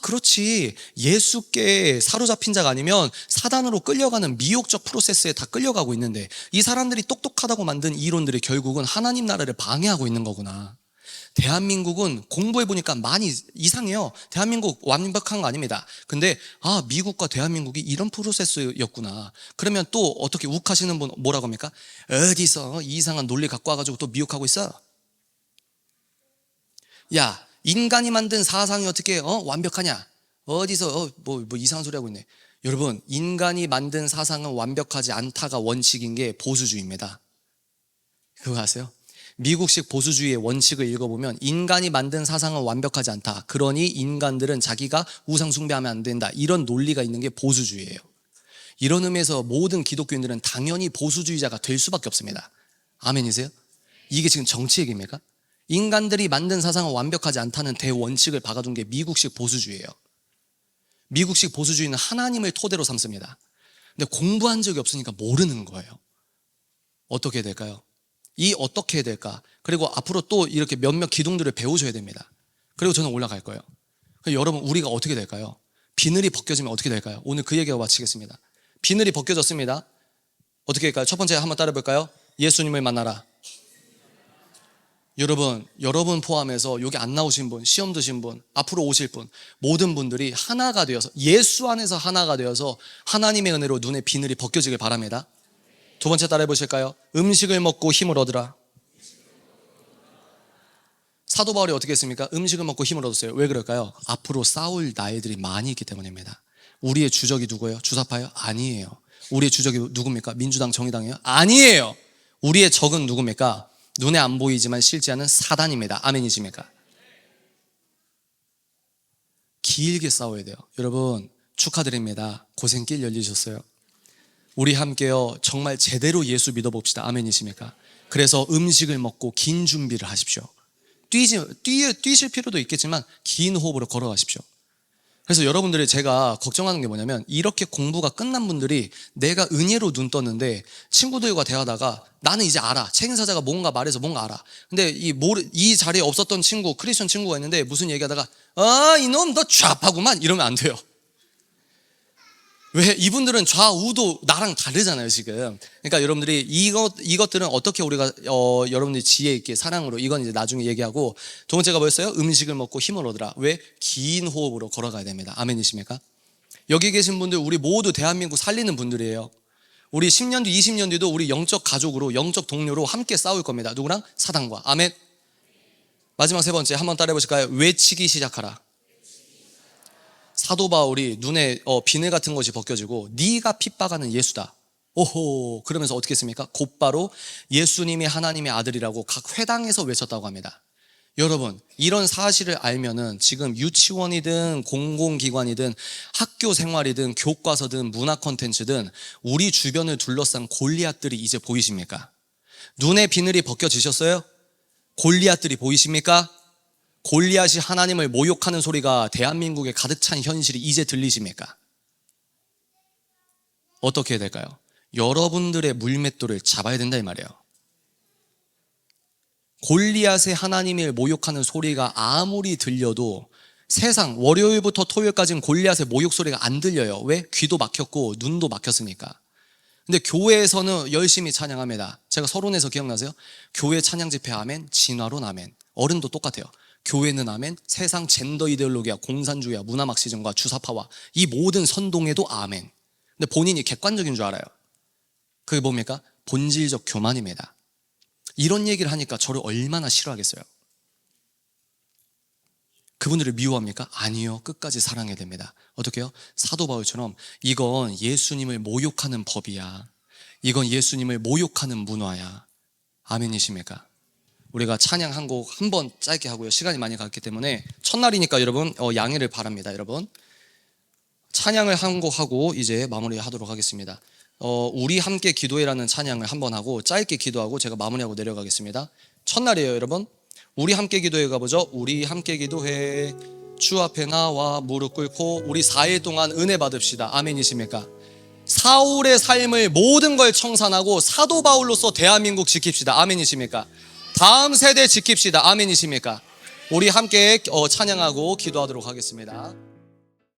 그렇지, 예수께 사로잡힌 자가 아니면 사단으로 끌려가는 미혹적 프로세스에 다 끌려가고 있는데 이 사람들이 똑똑하다고 만든 이론들이 결국은 하나님 나라를 방해하고 있는 거구나. 대한민국은 공부해보니까 많이 이상해요. 대한민국 완벽한 거 아닙니다. 근데 미국과 대한민국이 이런 프로세스였구나. 그러면 또 어떻게 욱하시는 분 뭐라고 합니까? 어디서 이상한 논리 갖고 와가지고 또 미혹하고 있어? 야, 인간이 만든 사상이 어떻게 완벽하냐? 어디서 뭐 이상한 소리 하고 있네. 여러분, 인간이 만든 사상은 완벽하지 않다가 원칙인 게 보수주의입니다. 그거 아세요? 미국식 보수주의의 원칙을 읽어보면 인간이 만든 사상은 완벽하지 않다. 그러니 인간들은 자기가 우상 숭배하면 안 된다. 이런 논리가 있는 게 보수주의예요. 이런 의미에서 모든 기독교인들은 당연히 보수주의자가 될 수밖에 없습니다. 아멘이세요? 이게 지금 정치 얘기입니까? 인간들이 만든 사상은 완벽하지 않다는 대원칙을 박아둔 게 미국식 보수주의예요. 미국식 보수주의는 하나님을 토대로 삼습니다. 근데 공부한 적이 없으니까 모르는 거예요. 어떻게 해야 될까요? 이 어떻게 해야 될까? 그리고 앞으로 또 이렇게 몇몇 기둥들을 배우셔야 됩니다. 그리고 저는 올라갈 거예요. 여러분, 우리가 어떻게 될까요? 비늘이 벗겨지면 어떻게 될까요? 오늘 그 얘기하고 마치겠습니다. 비늘이 벗겨졌습니다. 어떻게 할까요? 첫 번째 한번 따라 볼까요? 예수님을 만나라. 여러분 포함해서 여기 안 나오신 분, 시험 드신 분, 앞으로 오실 분, 모든 분들이 하나가 되어서, 예수 안에서 하나가 되어서 하나님의 은혜로 눈에 비늘이 벗겨지길 바랍니다. 두 번째 따라 해보실까요? 음식을 먹고 힘을 얻으라. 사도 바울이 어떻게 했습니까? 음식을 먹고 힘을 얻었어요. 왜 그럴까요? 앞으로 싸울 나이들이 많이 있기 때문입니다. 우리의 주적이 누구예요? 주사파요? 아니에요. 우리의 주적이 누굽니까? 민주당, 정의당이에요? 아니에요. 우리의 적은 누굽니까? 눈에 안 보이지만 실제하는 사단입니다. 아멘이십니까? 길게 싸워야 돼요. 여러분 축하드립니다. 고생길 열리셨어요. 우리 함께요 정말 제대로 예수 믿어봅시다. 아멘이십니까? 그래서 음식을 먹고 긴 준비를 하십시오. 뛰실 필요도 있겠지만 긴 호흡으로 걸어가십시오. 그래서 여러분들이 제가 걱정하는 게 뭐냐면, 이렇게 공부가 끝난 분들이 내가 은혜로 눈 떴는데 친구들과 대하다가 나는 이제 알아, 책임사자가 뭔가 말해서 뭔가 알아. 근데 이 자리에 없었던 친구, 크리스천 친구가 있는데 무슨 얘기하다가 이놈 너 좌파구만 이러면 안 돼요. 왜? 이분들은 좌우도 나랑 다르잖아요 지금. 그러니까 여러분들이 이것들은 어떻게 우리가 여러분들이 지혜 있게 사랑으로, 이건 이제 나중에 얘기하고, 두 번째가 뭐였어요? 음식을 먹고 힘을 얻으라. 왜? 긴 호흡으로 걸어가야 됩니다. 아멘이십니까? 여기 계신 분들 우리 모두 대한민국 살리는 분들이에요. 우리 10년 뒤 20년 뒤도 우리 영적 가족으로, 영적 동료로 함께 싸울 겁니다. 누구랑? 사단과. 아멘. 마지막 세 번째 한번 따라해 보실까요? 외치기 시작하라. 사도 바울이 눈에 비늘 같은 것이 벗겨지고 네가 핍박하는 예수다. 오호, 그러면서 어떻게 했습니까? 곧바로 예수님이 하나님의 아들이라고 각 회당에서 외쳤다고 합니다. 여러분, 이런 사실을 알면은 지금 유치원이든 공공기관이든 학교 생활이든 교과서든 문화 콘텐츠든 우리 주변을 둘러싼 골리앗들이 이제 보이십니까? 눈에 비늘이 벗겨지셨어요? 골리앗들이 보이십니까? 골리앗이 하나님을 모욕하는 소리가 대한민국에 가득 찬 현실이 이제 들리십니까? 어떻게 해야 될까요? 여러분들의 물맷돌을 잡아야 된다 이 말이에요. 골리앗의 하나님을 모욕하는 소리가 아무리 들려도 세상 월요일부터 토요일까지는 골리앗의 모욕 소리가 안 들려요. 왜? 귀도 막혔고 눈도 막혔으니까. 근데 교회에서는 열심히 찬양합니다. 제가 서론에서 기억나세요? 교회 찬양 집회 아멘, 진화론 아멘. 어른도 똑같아요. 교회는 아멘, 세상 젠더 이데올로기와 공산주의와 문화 막시즘과 주사파와 이 모든 선동에도 아멘. 근데 본인이 객관적인 줄 알아요. 그게 뭡니까? 본질적 교만입니다. 이런 얘기를 하니까 저를 얼마나 싫어하겠어요? 그분들을 미워합니까? 아니요. 끝까지 사랑해야 됩니다. 어떻게 해요? 사도 바울처럼 이건 예수님을 모욕하는 법이야. 이건 예수님을 모욕하는 문화야. 아멘이십니까? 우리가 찬양 한 곡 한 번 짧게 하고요. 시간이 많이 갔기 때문에 첫날이니까 여러분 양해를 바랍니다. 여러분 찬양을 한 곡 하고 이제 마무리하도록 하겠습니다. 우리 함께 기도해라는 찬양을 한 번 하고 짧게 기도하고 제가 마무리하고 내려가겠습니다. 첫날이에요 여러분. 우리 함께 기도해 가보죠. 우리 함께 기도해. 주 앞에 나와 무릎 꿇고 우리 4일 동안 은혜 받읍시다. 아멘이십니까? 사울의 삶을 모든 걸 청산하고 사도 바울로서 대한민국 지킵시다. 아멘이십니까? 다음 세대 지킵시다. 아멘이십니까? 우리 함께 찬양하고 기도하도록 하겠습니다.